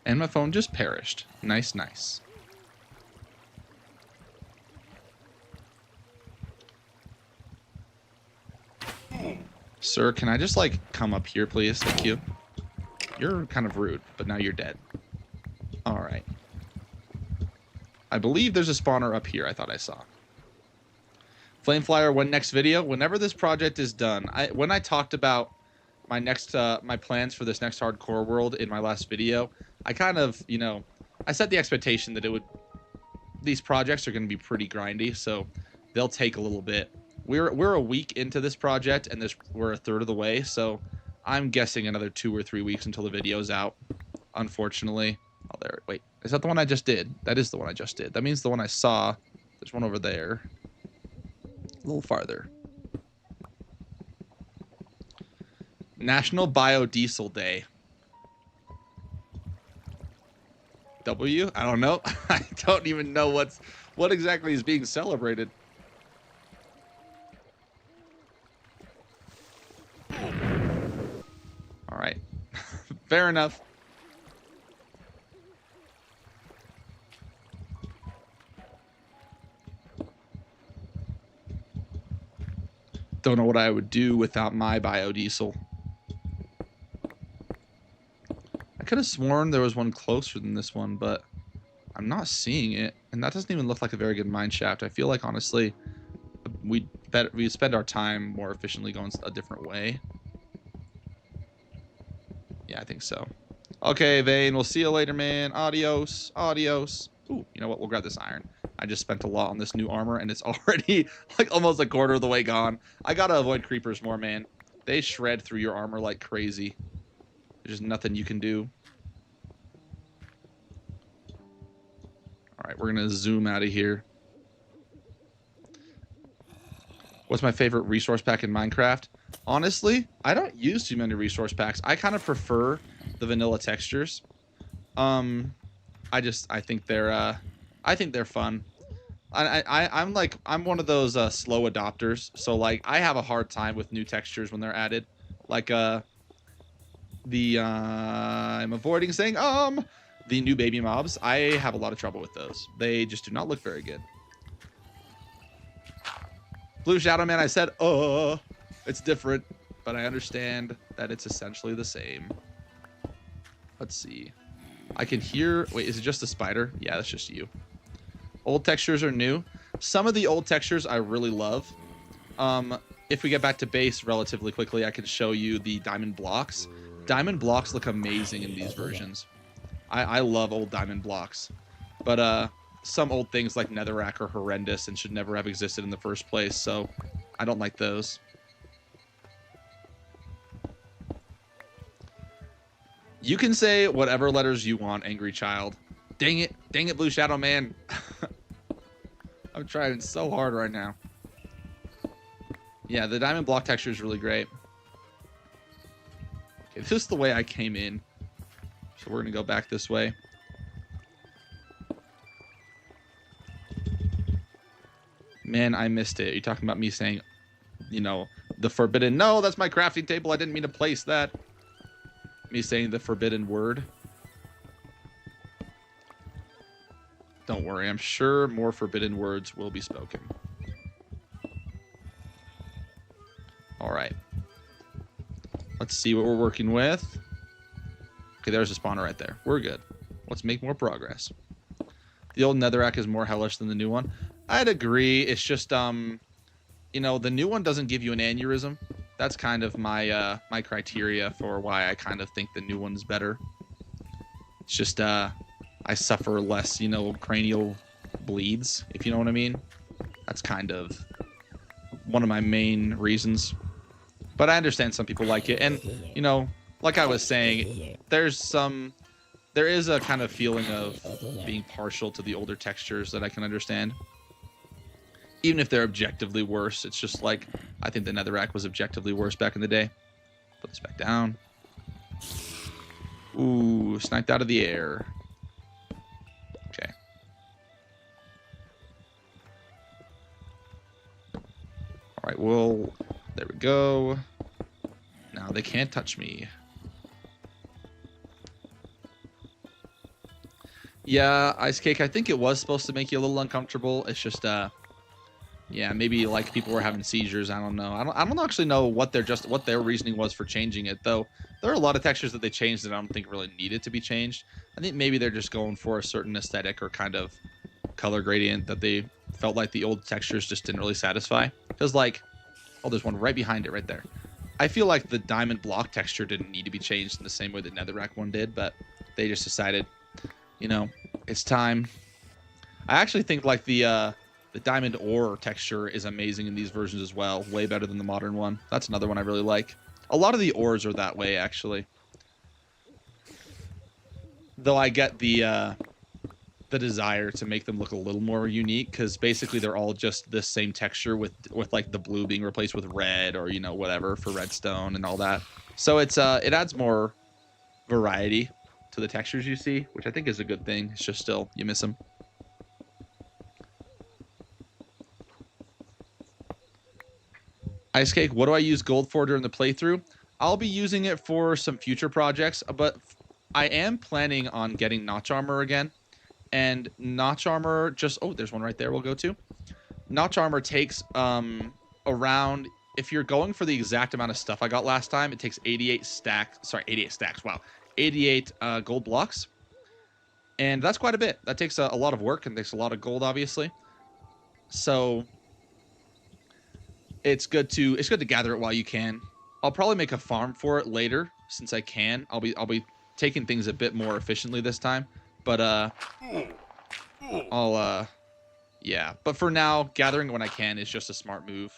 And my phone just perished. Nice, nice. Sir, can I just like come up here, please? Thank you. You're kind of rude, but now you're dead. Alright. I believe there's a spawner up here I thought I saw. Flameflyer, when next video? Whenever this project is done. When I talked about my next my plans for this next hardcore world in my last video, I kind of, you know, I set the expectation that these projects are going to be pretty grindy, so they'll take a little bit. We're a week into this project, and we're a third of the way, so I'm guessing another 2 or 3 weeks until the video's out, unfortunately. Oh, there. Wait, is that the one I just did? That is the one I just did. That means the one I saw. There's one over there. A little farther. National Biodiesel Day. W? I don't know. I don't even know what exactly is being celebrated. All right. Fair enough. Don't know what I would do without my biodiesel. I could have sworn there was one closer than this one, but I'm not seeing it. And that doesn't even look like a very good mine shaft. I feel like, honestly, we'd we spend our time more efficiently going a different way. Yeah, I think so. Okay, Vane, we'll see you later, man. Adios. Adios. Ooh, you know what? We'll grab this iron. I just spent a lot on this new armor, and it's already like almost a quarter of the way gone. I gotta avoid creepers more, man. They shred through your armor like crazy. There's just nothing you can do. All right, we're gonna zoom out of here. What's my favorite resource pack in Minecraft? Honestly, I don't use too many resource packs. I kind of prefer the vanilla textures. I think they're fun. I'm one of those slow adopters. So like I have a hard time with new textures when they're added. Like I'm avoiding saying the new baby mobs. I have a lot of trouble with those. They just do not look very good. Blue Shadow Man, I said, it's different, but I understand that it's essentially the same. Let's see. I can hear, wait, is it just a spider? Yeah, that's just you. Old textures are new. Some of the old textures I really love. If we get back to base relatively quickly, I can show you the diamond blocks. Diamond blocks look amazing in these versions. I love old diamond blocks. But some old things like netherrack are horrendous and should never have existed in the first place, so I don't like those. You can say whatever letters you want, angry child. Dang it, Blue Shadow Man. I'm trying so hard right now. Yeah, the diamond block texture is really great. Okay, this is the way I came in. So we're going to go back this way. Man, I missed it. You're talking about me saying, you know, the forbidden... No, that's my crafting table. I didn't mean to place that. Me saying the forbidden word. Don't worry. I'm sure more forbidden words will be spoken. All right. Let's see what we're working with. Okay, there's a spawner right there. We're good. Let's make more progress. The old netherrack is more hellish than the new one. I'd agree. It's just, you know, the new one doesn't give you an aneurysm. That's kind of my my criteria for why I kind of think the new one's better. It's just, I suffer less, you know, cranial bleeds, if you know what I mean. That's kind of one of my main reasons. But I understand some people like it. And, you know, like I was saying, there is a kind of feeling of being partial to the older textures that I can understand. Even if they're objectively worse, it's just like, I think the netherrack was objectively worse back in the day. Put this back down. Ooh, sniped out of the air. Okay. All right, well, there we go. Now they can't touch me. Yeah, Ice Cake, I think it was supposed to make you a little uncomfortable. It's just, yeah, maybe like people were having seizures. I don't know. I don't actually know what their reasoning was for changing it, though. There are a lot of textures that they changed that I don't think really needed to be changed. I think maybe they're just going for a certain aesthetic or kind of color gradient that they felt like the old textures just didn't really satisfy. Because like, oh, there's one right behind it right there. I feel like the diamond block texture didn't need to be changed in the same way the netherrack one did, but they just decided, you know, it's time. I actually think like the diamond ore texture is amazing in these versions as well. Way better than the modern one. That's another one I really like. A lot of the ores are that way, actually. Though I get the desire to make them look a little more unique, because basically they're all just this same texture with like the blue being replaced with red, or, you know, whatever for redstone and all that. So it's it adds more variety to the textures you see, which I think is a good thing. It's just still, you miss them. Ice Cake, what do I use gold for during the playthrough? I'll be using it for some future projects, but I am planning on getting notch armor again. And notch armor just, oh, there's one right there we'll go to. Notch armor takes around, if you're going for the exact amount of stuff I got last time, it takes 88 stacks, wow. 88 gold blocks. And that's quite a bit. That takes a lot of work and takes a lot of gold, obviously. So it's good to gather it while you can. I'll probably make a farm for it later since I can. I'll be taking things a bit more efficiently this time. But I'll yeah. But for now, gathering when I can is just a smart move.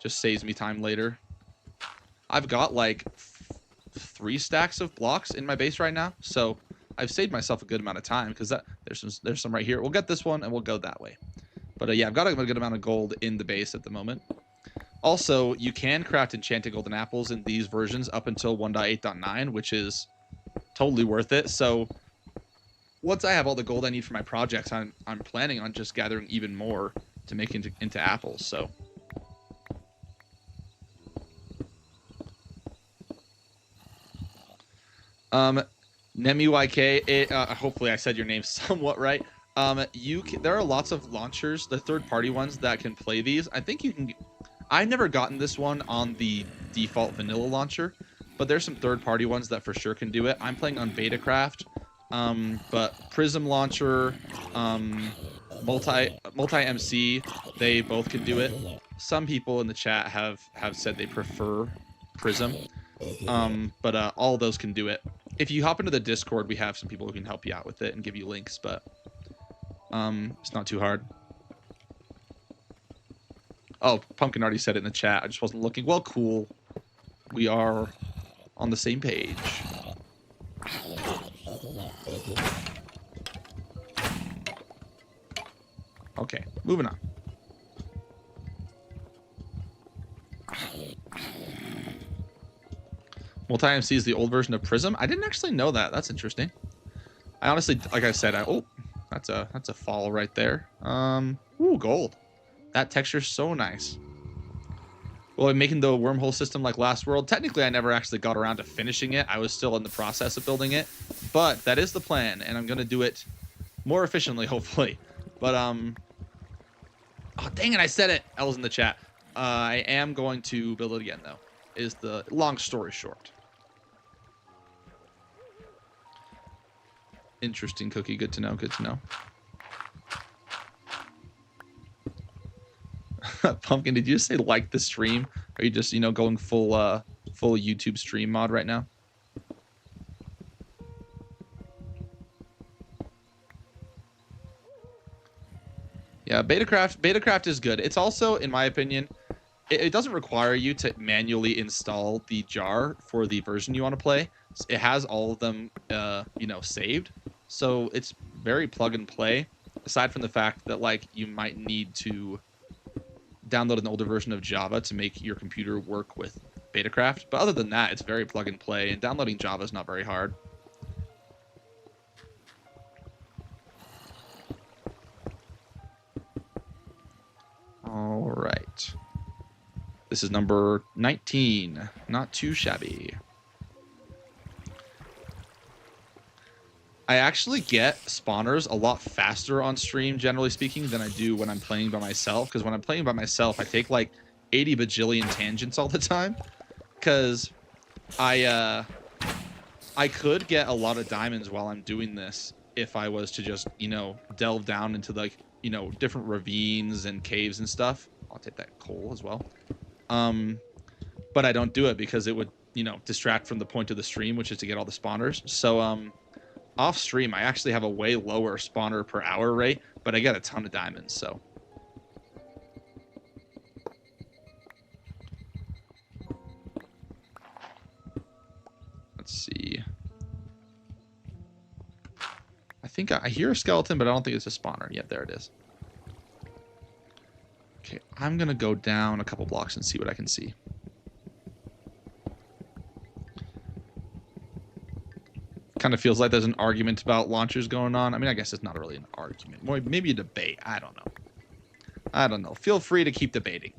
Just saves me time later. I've got like 3 stacks of blocks in my base right now, so I've saved myself a good amount of time because there's some right here. We'll get this one and we'll go that way. But yeah, I've got a good amount of gold in the base at the moment. Also, you can craft enchanted golden apples in these versions up until 1.8.9, which is totally worth it. So once I have all the gold I need for my projects, I'm planning on just gathering even more to make into apples. So NemiYK, hopefully I said your name somewhat right. There are lots of launchers, the third-party ones that can play these. I think you can. I've never gotten this one on the default vanilla launcher, but there's some third-party ones that for sure can do it. I'm playing on Betacraft, but Prism Launcher, Multi MC, they both can do it. Some people in the chat have said they prefer Prism, but all those can do it. If you hop into the Discord, we have some people who can help you out with it and give you links, but it's not too hard. Oh, Pumpkin already said it in the chat. I just wasn't looking. Well, cool. We are on the same page. Okay, moving on. Multi-MC is the old version of Prism. I didn't actually know that. That's interesting. I honestly, like I said, oh, that's a fall right there. Ooh, gold. That texture's so nice. Well, making the wormhole system like Last World, technically I never actually got around to finishing it. I was still in the process of building it, but that is the plan, and I'm gonna do it more efficiently, hopefully. But oh dang it, I said it. L's in the chat. I am going to build it again though. Is the long story short. Interesting cookie. Good to know. Good to know. Pumpkin, did you say like the stream? Are you just, going full YouTube stream mod right now? Yeah, Betacraft is good. It's also, in my opinion, it doesn't require you to manually install the jar for the version you want to play. It has all of them, saved. So it's very plug and play, aside from the fact that, like, you might need to download an older version of Java to make your computer work with Betacraft. But other than that, it's very plug and play, and downloading Java is not very hard. All right. This is number 19. Not too shabby. I actually get spawners a lot faster on stream, generally speaking, than I do when I'm playing by myself. Because when I'm playing by myself, I take like 80 bajillion tangents all the time. Because I could get a lot of diamonds while I'm doing this if I was to just, delve down into like, different ravines and caves and stuff. I'll take that coal as well. But I don't do it because it would, distract from the point of the stream, which is to get all the spawners. So, off stream, I actually have a way lower spawner per hour rate, but I get a ton of diamonds, so. Let's see. I think I hear a skeleton, but I don't think it's a spawner. Yep, there it is. Okay, I'm going to go down a couple blocks and see what I can see. Kind of feels like there's an argument about launchers going on. I mean, I guess it's not really an argument. More, maybe a debate. I don't know. Feel free to keep debating.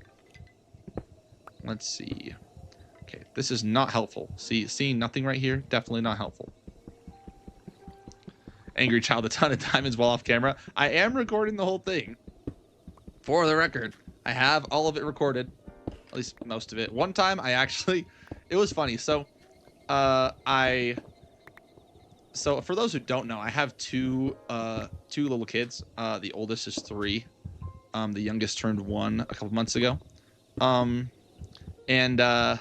Let's see. Okay, this is not helpful. Seeing nothing right here? Definitely not helpful. Angry Child, a ton of diamonds while off camera. I am recording the whole thing. For the record, I have all of it recorded. At least most of it. One time, it was funny. So, So for those who don't know, I have two little kids. The oldest is 3. The youngest turned 1 a couple months ago. And the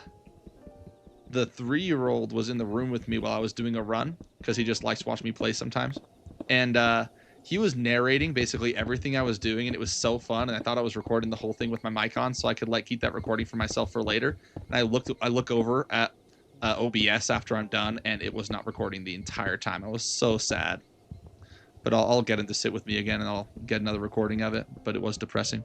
3-year-old was in the room with me while I was doing a run because he just likes watching me play sometimes. And he was narrating basically everything I was doing, and it was so fun. And I thought I was recording the whole thing with my mic on, so I could like keep that recording for myself for later. And I look over at OBS after I'm done, and it was not recording the entire time. I was so sad. But I'll get him to sit with me again, and I'll get another recording of it. But it was depressing.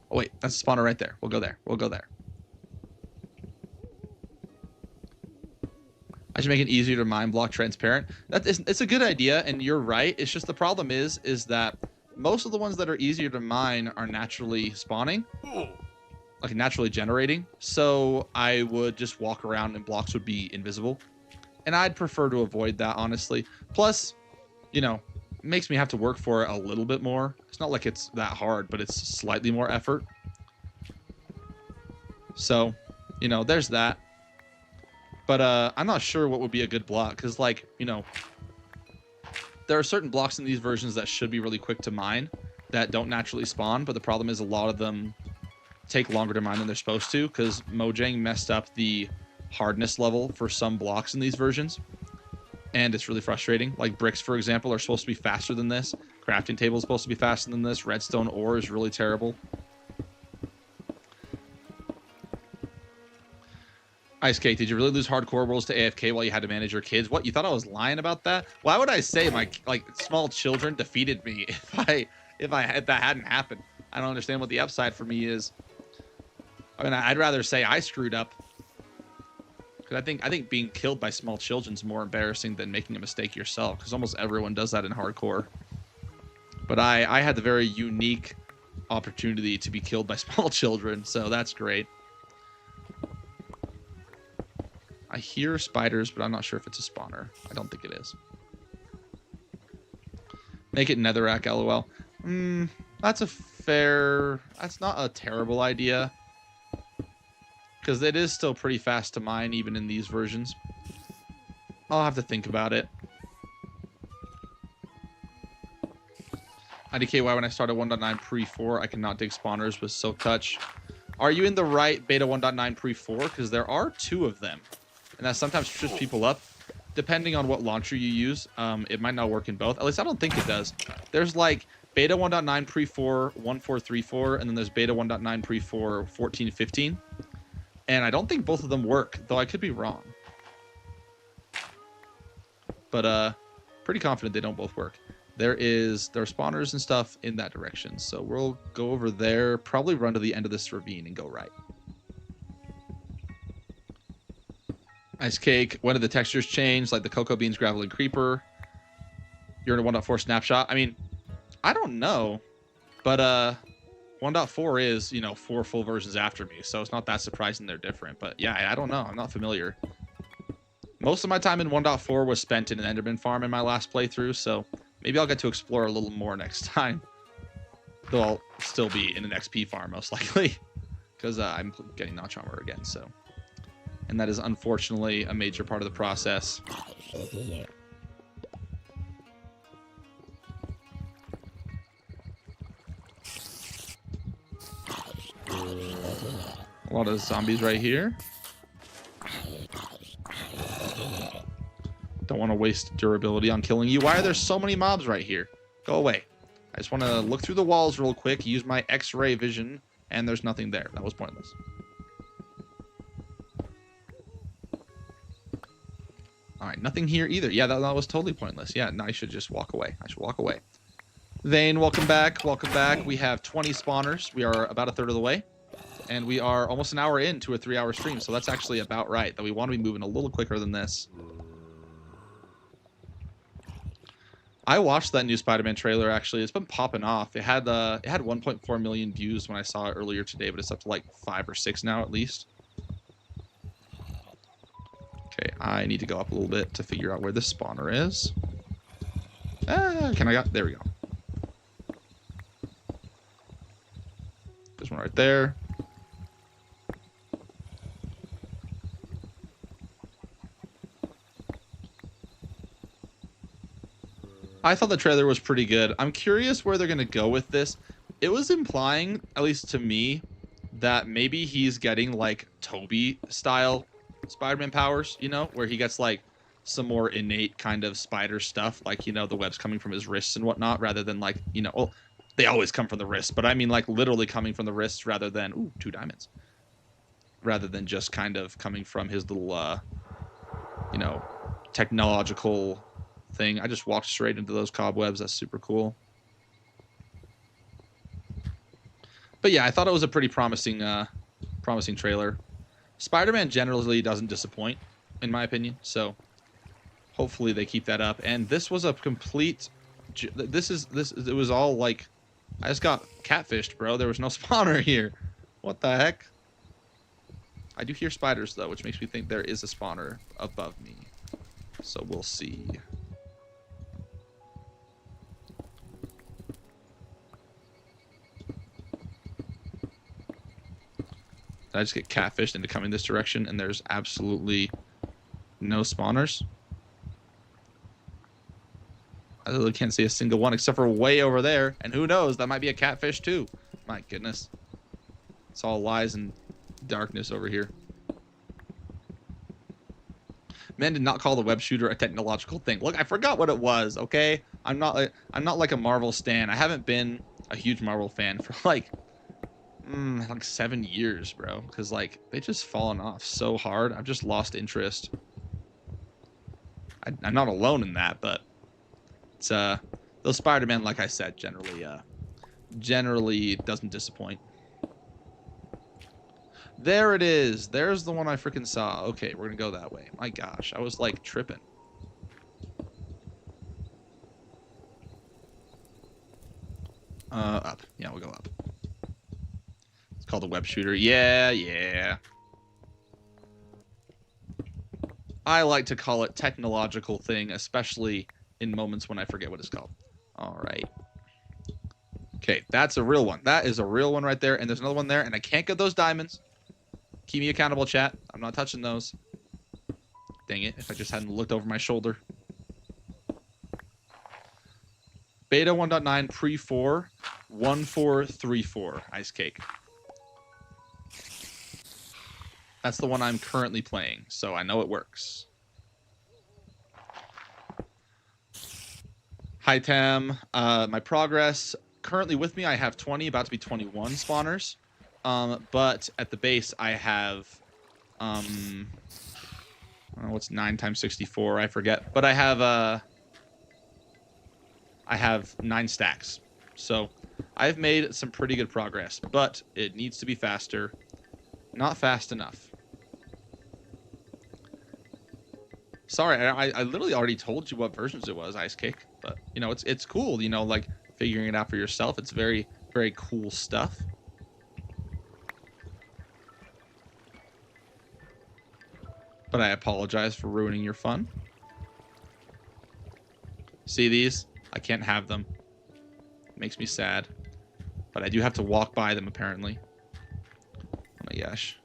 Oh wait, that's a spawner right there. We'll go there. We'll go there. I should make it easier to mine block transparent. It's a good idea, and you're right. It's just the problem is that most of the ones that are easier to mine are naturally spawning, like naturally generating. So I would just walk around and blocks would be invisible. And I'd prefer to avoid that, honestly. Plus, you know, it makes me have to work for it a little bit more. It's not like it's that hard, but it's slightly more effort. So, you know, there's that. But I'm not sure what would be a good block because, like, you know, there are certain blocks in these versions that should be really quick to mine that don't naturally spawn. But the problem is a lot of them take longer to mine than they're supposed to because Mojang messed up the hardness level for some blocks in these versions. And it's really frustrating. Like bricks, for example, are supposed to be faster than this. Crafting table is supposed to be faster than this. Redstone ore is really terrible. Ice Cake, did you really lose hardcore worlds to AFK while you had to manage your kids? What, you thought I was lying about that? Why would I say my like small children defeated me if that hadn't happened? I don't understand what the upside for me is. I mean, I'd rather say I screwed up. Because I think being killed by small children is more embarrassing than making a mistake yourself. Because almost everyone does that in hardcore. But I had the very unique opportunity to be killed by small children, so that's great. I hear spiders, but I'm not sure if it's a spawner. I don't think it is. Make it netherrack, lol. That's not a terrible idea. Because it is still pretty fast to mine, even in these versions. I'll have to think about it. IDKY, when I started 1.9 pre-4, I cannot dig spawners with Silk Touch. Are you in the right beta 1.9 pre-4? Because there are 2 of them. And that sometimes trips people up. Depending on what launcher you use, it might not work in both. At least I don't think it does. There's like beta 1.9 pre-4, 1.4.3.4, and then there's beta 1.9 pre-4, 14.15. And I don't think both of them work, though I could be wrong. But pretty confident they don't both work. There are spawners and stuff in that direction. So we'll go over there, probably run to the end of this ravine and go right. Ice Cake, when did the textures change? Like the cocoa beans, gravel, and creeper. You're in a 1.4 snapshot. I mean, I don't know. But 1.4 is, you know, 4 full versions after me. So it's not that surprising they're different. But yeah, I don't know. I'm not familiar. Most of my time in 1.4 was spent in an Enderman farm in my last playthrough. So maybe I'll get to explore a little more next time. Though I'll still be in an XP farm most likely. Because I'm getting notch armor again, so... And that is unfortunately a major part of the process. A lot of zombies right here. Don't want to waste durability on killing you. Why are there so many mobs right here? Go away. I just want to look through the walls real quick, use my X-ray vision, and there's nothing there. That was pointless. All right, nothing here either. Yeah, that was totally pointless. Yeah, no, I should just walk away. I should walk away. Vane, welcome back. Welcome back. We have 20 spawners. We are about a third of the way. And we are almost an hour into a 3-hour stream, so that's actually about right. That we want to be moving a little quicker than this. I watched that new Spider-Man trailer, actually. It's been popping off. It had 1.4 million views when I saw it earlier today, but it's up to like 5 or 6 now at least. Okay, I need to go up a little bit to figure out where this spawner is. There we go. There's one right there. I thought the trailer was pretty good. I'm curious where they're going to go with this. it was implying, at least to me, that maybe he's getting like Toby style Spider-Man powers, you know, where he gets like some more innate kind of spider stuff, like, you know, the webs coming from his wrists and whatnot, rather than like, you know, well, they always come from the wrists, but I mean like literally coming from the wrists rather than, ooh, 2 diamonds, rather than just kind of coming from his little, you know, technological thing. I just walked straight into those cobwebs. That's super cool. But yeah, I thought it was a pretty promising trailer. Spider-Man generally doesn't disappoint, in my opinion, so hopefully they keep that up. And this was a complete... it was all like... I just got catfished, bro. There was no spawner here. What the heck? I do hear spiders, though, which makes me think there is a spawner above me. So we'll see. Did I just get catfished into coming this direction and there's absolutely no spawners? I literally can't see a single one except for way over there. And who knows, that might be a catfish too. My goodness. It's all lies and darkness over here. Man did not call the web shooter a technological thing. Look, I forgot what it was, okay? I'm not like a Marvel stan. I haven't been a huge Marvel fan for like 7 years, bro, because like they just fallen off so hard. I've just lost interest. I'm not alone in that, but it's those Spider-Man, like I said, generally doesn't disappoint. There it is. There's the one I freaking saw. Okay, we're gonna go that way. My gosh, I was like tripping. Up. Yeah, we'll go up. Called a web shooter. Yeah. I like to call it technological thing, especially in moments when I forget what it's called. All right. Okay, that's a real one. That is a real one right there. And there's another one there, and I can't get those diamonds. Keep me accountable, chat. I'm not touching those. Dang it, if I just hadn't looked over my shoulder. Beta 1.9 pre-4 1434 Ice Cake. That's the one I'm currently playing, so I know it works. Hi, Tam. My progress. Currently with me, I have 20, about to be 21 spawners. But at the base, I have... I don't know what's 9 times 64, I forget. But I have 9 stacks. So I've made some pretty good progress, but it needs to be faster. Not fast enough. Sorry, I literally already told you what versions it was, Ice Cake. But, you know, it's cool, you know, like, figuring it out for yourself. It's very, very cool stuff. But I apologize for ruining your fun. See these? I can't have them. It makes me sad. But I do have to walk by them, apparently. Oh my gosh.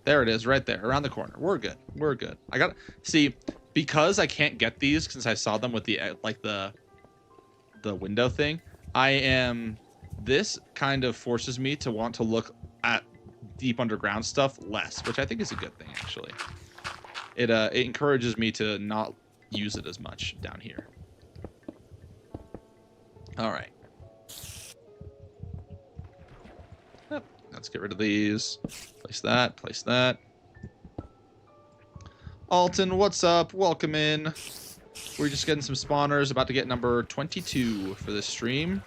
There it is, right there, around the corner. We're good. We're good. I got... See, because I can't get these, since I saw them with the, like, the window thing, I am... This kind of forces me to want to look at deep underground stuff less, which I think is a good thing, actually. It encourages me to not use it as much down here. All right. Yep. Let's get rid of these. Place that. Place that. Alton, what's up? Welcome in. We're just getting some spawners. About to get number 22 for this stream.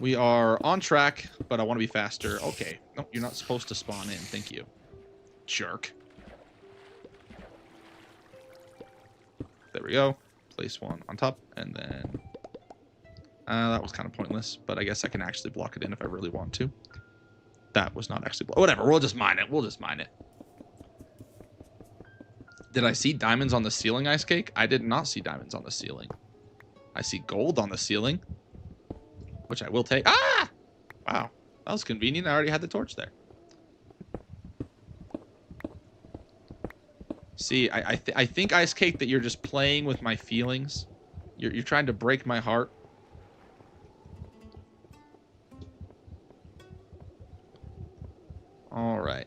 We are on track, but I want to be faster. Okay. No, you're not supposed to spawn in. Thank you. Jerk. There we go. Place one on top, and then... that was kind of pointless, but I guess I can actually block it in if I really want to. That was not actually... Whatever, we'll just mine it. We'll just mine it. Did I see diamonds on the ceiling, Ice Cake? I did not see diamonds on the ceiling. I see gold on the ceiling, which I will take. Ah! Wow, that was convenient. I already had the torch there. See, I think, Ice Cake, that you're just playing with my feelings. You're trying to break my heart. All right.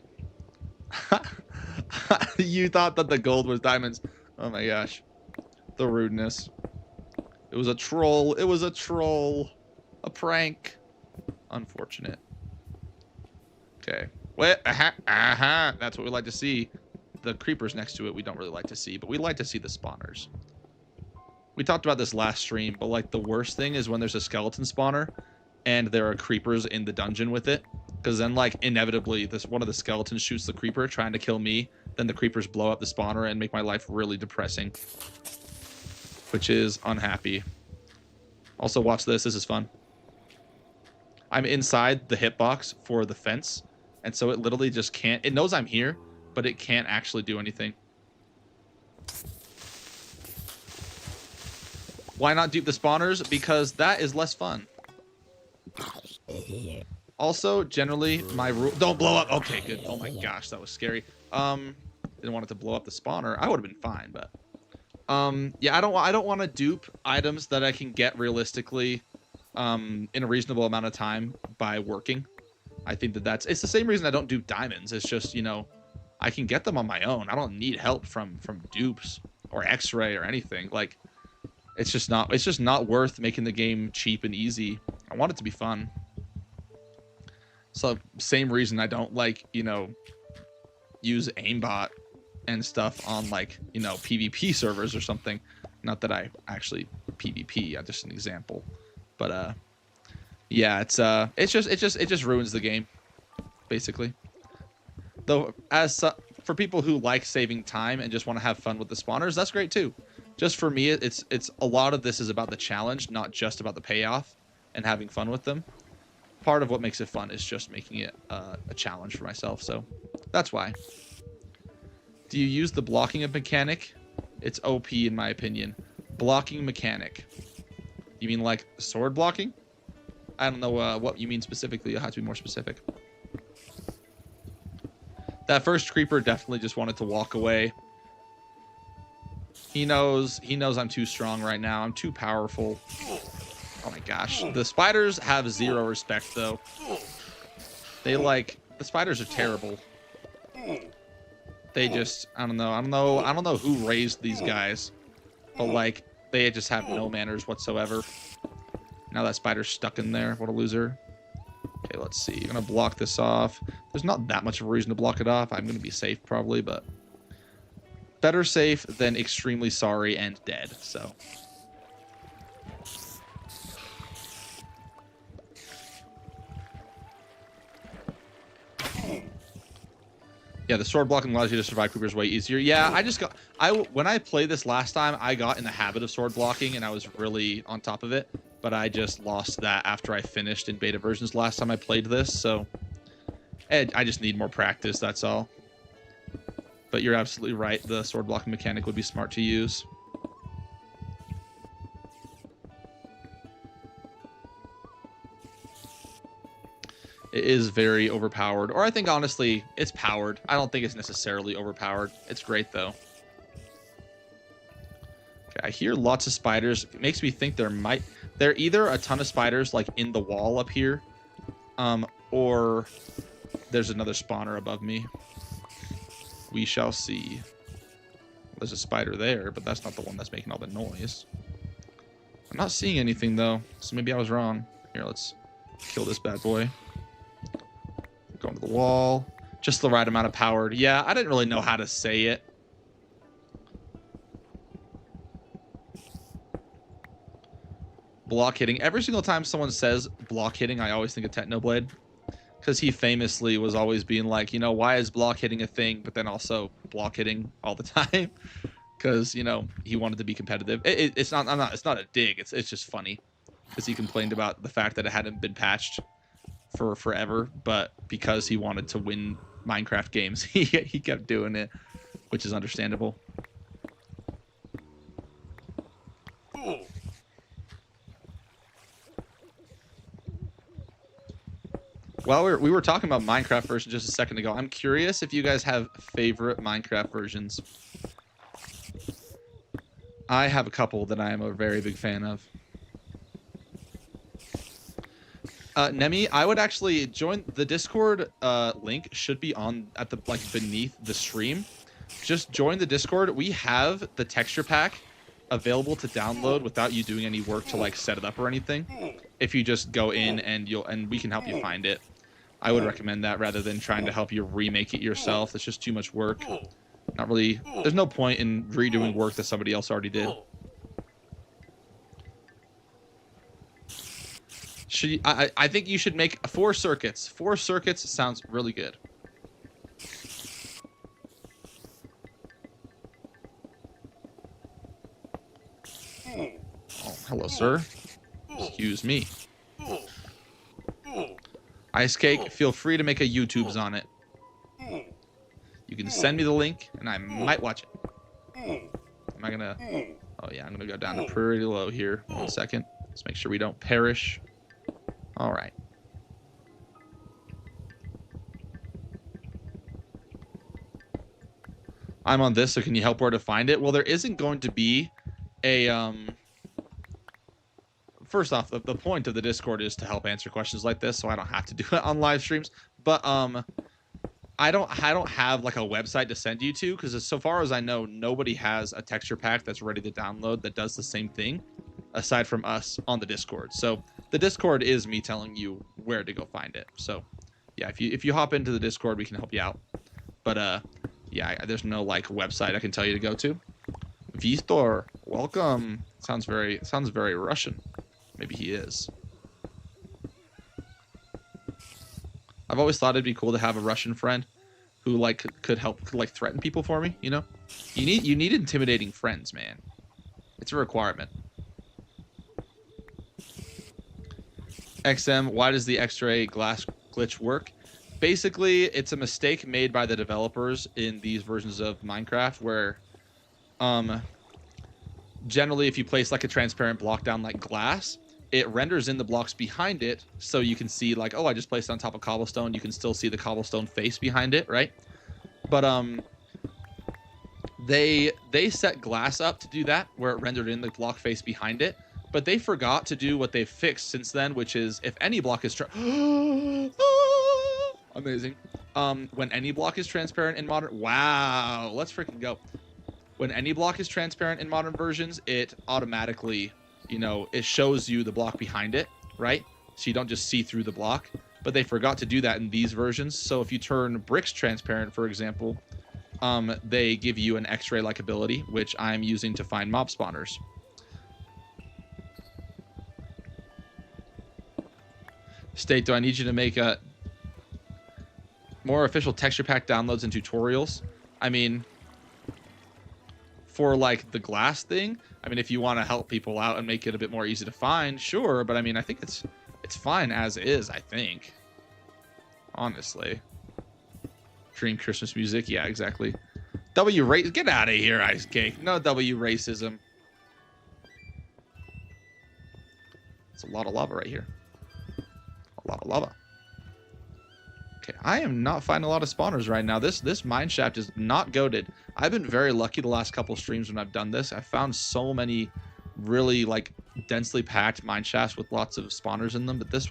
You thought that the gold was diamonds. Oh my gosh. The rudeness. It was a troll. It was a troll. A prank. Unfortunate. Okay. Wait. That's what we like to see. The creepers next to it we don't really like to see, but we like to see the spawners. We talked about this last stream, but like the worst thing is when there's a skeleton spawner and there are creepers in the dungeon with it, because then like inevitably this one of the skeletons shoots the creeper trying to kill me, then the creepers blow up the spawner and make my life really depressing, which is unhappy. Also, watch this. This is fun. I'm inside the hitbox for the fence, and so it literally just can't. It knows I'm here, but it can't actually do anything. Why not dupe the spawners? Because that is less fun. Also, generally, my rule... Don't blow up! Okay, good. Oh my gosh, that was scary. Didn't want it to blow up the spawner. I would have been fine, but... yeah, I don't want to dupe items that I can get realistically in a reasonable amount of time by working. I think that it's the same reason I don't dupe diamonds. It's just, you know, I can get them on my own. I don't need help from dupes or X-ray or anything. Like... It's just not worth making the game cheap and easy. I want it to be fun. So same reason I don't like, you know, use aimbot and stuff on like, you know, PvP servers or something. Not that I actually PvP, just an example. But yeah, it just ruins the game basically. Though for people who like saving time and just want to have fun with the spawners, that's great too. Just for me, it's a lot of this is about the challenge, not just about the payoff and having fun with them. Part of what makes it fun is just making it a challenge for myself. So that's why. Do you use the blocking mechanic? It's OP in my opinion. Blocking mechanic. You mean like sword blocking? I don't know what you mean specifically. You'll have to be more specific. That first creeper definitely just wanted to walk away. He knows I'm too strong right now. I'm too powerful. Oh my gosh. The spiders have zero respect though. The spiders are terrible. They just, I don't know who raised these guys. But like, they just have no manners whatsoever. Now that spider's stuck in there. What a loser. Okay, let's see. I'm gonna block this off. There's not that much of a reason to block it off. I'm gonna be safe probably, but better safe than extremely sorry and dead, so. Yeah, the sword blocking allows you to survive creepers way easier. Yeah, when I played this last time, I got in the habit of sword blocking and I was really on top of it, but I just lost that after I finished in beta versions last time I played this, so I just need more practice, that's all. But you're absolutely right, the sword blocking mechanic would be smart to use. It is very overpowered. Or I think, honestly, it's powered. I don't think it's necessarily overpowered. It's great, though. Okay, I hear lots of spiders. It makes me think they're either a ton of spiders, like, in the wall up here, or there's another spawner above me. We shall see. There's a spider there, but that's not the one that's making all the noise. I'm not seeing anything, though, so maybe I was wrong. Here, let's kill this bad boy. Going to the wall. Just the right amount of powered. Yeah, I didn't really know how to say it. Block hitting. Every single time someone says block hitting, I always think of Technoblade. Because he famously was always being like, you know, why is block hitting a thing, but then also block hitting all the time? Because, you know, he wanted to be competitive. It's not a dig. It's just funny. Because he complained about the fact that it hadn't been patched for forever, but because he wanted to win Minecraft games, he kept doing it, which is understandable. Well, we were talking about Minecraft version just a second ago. I'm curious if you guys have favorite Minecraft versions. I have a couple that I am a very big fan of. Nemi, I would actually join the Discord. Link should be on at the like beneath the stream. Just join the Discord. We have the texture pack available to download without you doing any work to like set it up or anything. If you just go in and we can help you find it. I would recommend that rather than trying to help you remake it yourself. It's just too much work. Not really. There's no point in redoing work that somebody else already did. I think you should make 4 circuits. 4 circuits sounds really good. Oh, hello, sir. Excuse me. Ice Cake, feel free to make a YouTube's on it. You can send me the link, and I might watch it. Am I gonna... Oh, yeah, I'm gonna go down to pretty low here. 1 second. Let's make sure we don't perish. All right. I'm on this, so can you help where to find it? Well, there isn't going to be a... First off, the point of the Discord is to help answer questions like this, so I don't have to do it on live streams. But I don't have like a website to send you to, because so far as I know, nobody has a texture pack that's ready to download that does the same thing, aside from us on the Discord. So the Discord is me telling you where to go find it. So yeah, if you hop into the Discord, we can help you out. But yeah, there's no like website I can tell you to go to. Vistor, welcome. Sounds very Russian. Maybe he is. I've always thought it'd be cool to have a Russian friend who like could help like threaten people for me, you know? You need intimidating friends, man. It's a requirement. XM, why does the X-ray glass glitch work? Basically, it's a mistake made by the developers in these versions of Minecraft where generally if you place like a transparent block down like glass, it renders in the blocks behind it, so you can see like, oh, I just placed it on top of cobblestone. You can still see the cobblestone face behind it, right? But they set glass up to do that, where it rendered in the block face behind it. But they forgot to do what they've fixed since then, which is if any block is amazing. When any block is transparent in modern, wow, let's freaking go. When any block is transparent in modern versions, it automatically, you know, it shows you the block behind it, right? So you don't just see through the block. But they forgot to do that in these versions. So if you turn bricks transparent, for example, they give you an X-ray-like ability, which I'm using to find mob spawners. State, do I need you to make a more official texture pack downloads and tutorials? I mean, for like the glass thing, I mean, if you want to help people out and make it a bit more easy to find, sure. But I mean, I think it's fine as is, I think. Honestly. Dream Christmas music. Yeah, exactly. W race. Get out of here, Ice Cake. No W racism. It's a lot of lava right here. A lot of lava. Okay, I am not finding a lot of spawners right now. This mine shaft is not goated. I've been very lucky the last couple streams when I've done this. I found so many really like densely packed mine shafts with lots of spawners in them, but this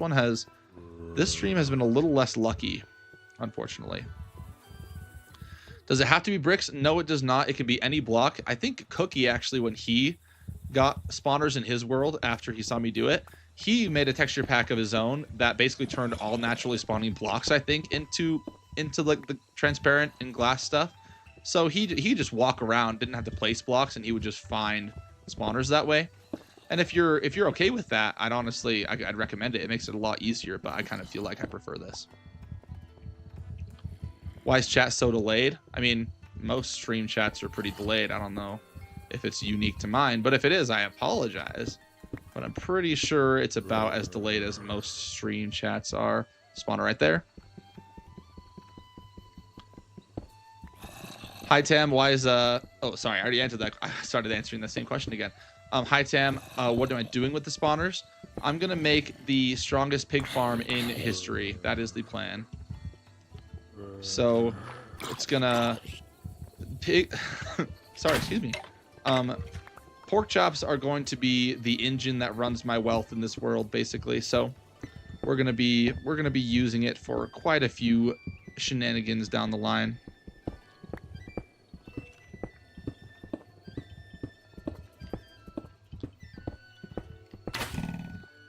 stream has been a little less lucky, unfortunately. Does it have to be bricks? No, it does not. It can be any block. I think Cookie actually, when he got spawners in his world after he saw me do it, he made a texture pack of his own that basically turned all naturally spawning blocks, I think, into like the transparent and glass stuff. So he just walk around, didn't have to place blocks, and he would just find spawners that way. And if you're okay with that, I'd recommend it. It makes it a lot easier, but I kind of feel like I prefer this. Why is chat so delayed? I mean, most stream chats are pretty delayed. I don't know if it's unique to mine, but if it is, I apologize. But I'm pretty sure it's about as delayed as most stream chats are. Spawner right there. Hi Tam, why is oh sorry, I already answered that. I started answering the same question again. Hi Tam, what am I doing with the spawners? I'm gonna make the strongest pig farm in history. That is the plan. So it's gonna sorry, excuse me. Pork chops are going to be the engine that runs my wealth in this world, basically. So we're gonna be using it for quite a few shenanigans down the line.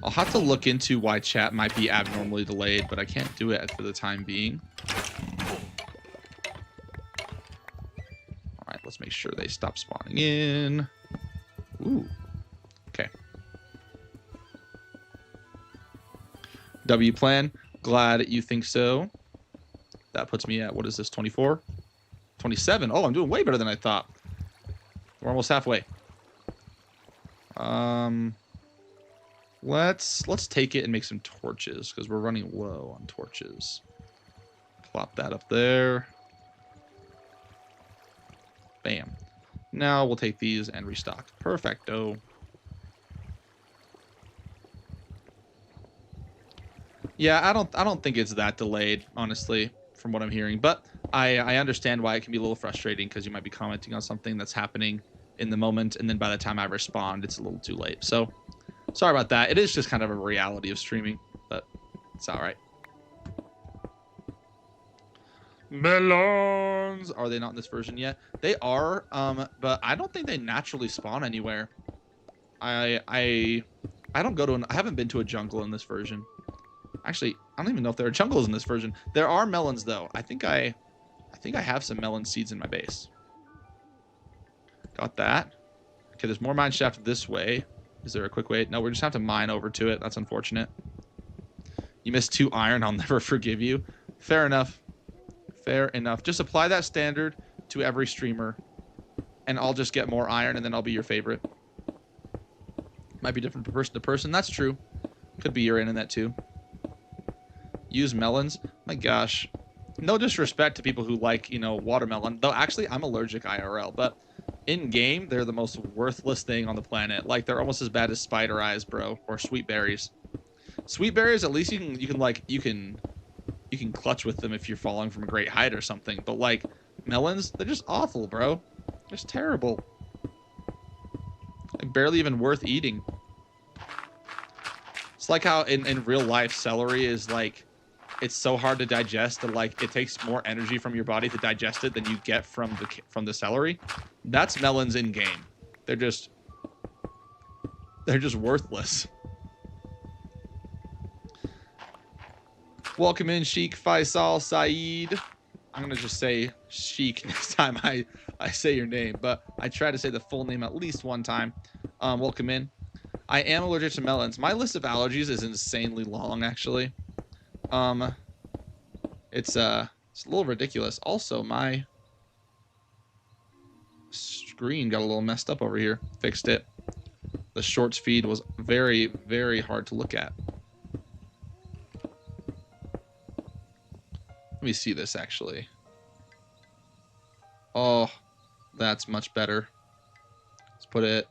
I'll have to look into why chat might be abnormally delayed, but I can't do it for the time being. All right, let's make sure they stop spawning in. Ooh. Okay. W plan. Glad you think so. That puts me at, what is this, 24? 27. Oh, I'm doing way better than I thought. We're almost halfway. Let's take it and make some torches because we're running low on torches. Plop that up there. Bam. Now we'll take these and restock. Perfecto. Yeah, I don't think it's that delayed, honestly, from what I'm hearing. But I understand why it can be a little frustrating because you might be commenting on something that's happening in the moment, and then by the time I respond, it's a little too late. So sorry about that. It is just kind of a reality of streaming, but it's all right. Melons. Are they not in this version yet? They are, but I don't think they naturally spawn anywhere. I don't go to I haven't been to a jungle in this version. Actually, I don't even know if there are jungles in this version. There are melons though. I think I have some melon seeds in my base. Got that. Okay, there's more mine shaft this way. Is there a quick way? No, we just have to mine over to it. That's unfortunate. You missed 2 iron. I'll never forgive you. Fair enough. Fair enough. Just apply that standard to every streamer, and I'll just get more iron, and then I'll be your favorite. Might be different from person to person. That's true. Could be your internet too. Use melons. My gosh. No disrespect to people who like, you know, watermelon. Though actually, I'm allergic IRL, but in game, they're the most worthless thing on the planet. Like, they're almost as bad as spider eyes, bro, or sweet berries. Sweet berries, at least you can clutch with them if you're falling from a great height or something. But like melons, they're just awful, bro. Just terrible. Like, barely even worth eating. It's like how in real life, celery is like, it's so hard to digest that like it takes more energy from your body to digest it than you get from the celery. That's melons in game. They're just worthless. Welcome in, Sheik Faisal Saeed. I'm gonna just say Sheik next time I say your name, but I try to say the full name at least one time. Welcome in. I am allergic to melons. My list of allergies is insanely long, actually. It's a little ridiculous. Also, my screen got a little messed up over here. Fixed it. The shorts feed was very, very hard to look at. Let me see this, actually. Oh, that's much better. Let's put it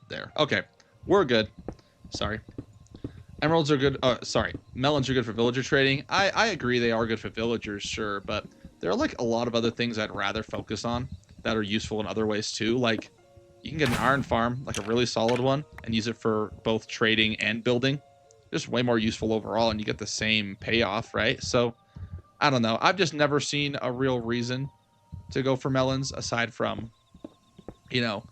there. Okay, we're good. Sorry. Emeralds are good. Sorry. Melons are good for villager trading. I agree they are good for villagers, sure, but there are like a lot of other things I'd rather focus on that are useful in other ways too. Like, you can get an iron farm, like a really solid one, and use it for both trading and building. Just way more useful overall, and you get the same payoff, right? So, I don't know. I've just never seen a real reason to go for melons aside from, you know,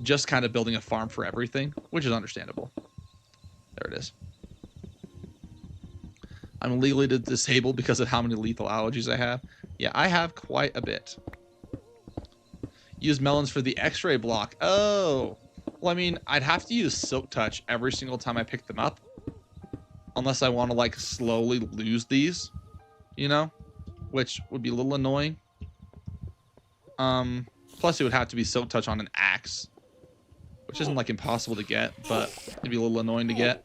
just kind of building a farm for everything, which is understandable. There it is. I'm legally disabled because of how many lethal allergies I have. Yeah, I have quite a bit. Use melons for the x-ray block. Oh. Well, I mean, I'd have to use Silk Touch every single time I pick them up. Unless I want to, like, slowly lose these. You know? Which would be a little annoying. Plus, it would have to be Silk Touch on an axe. Which isn't, like, impossible to get, but it'd be a little annoying to get.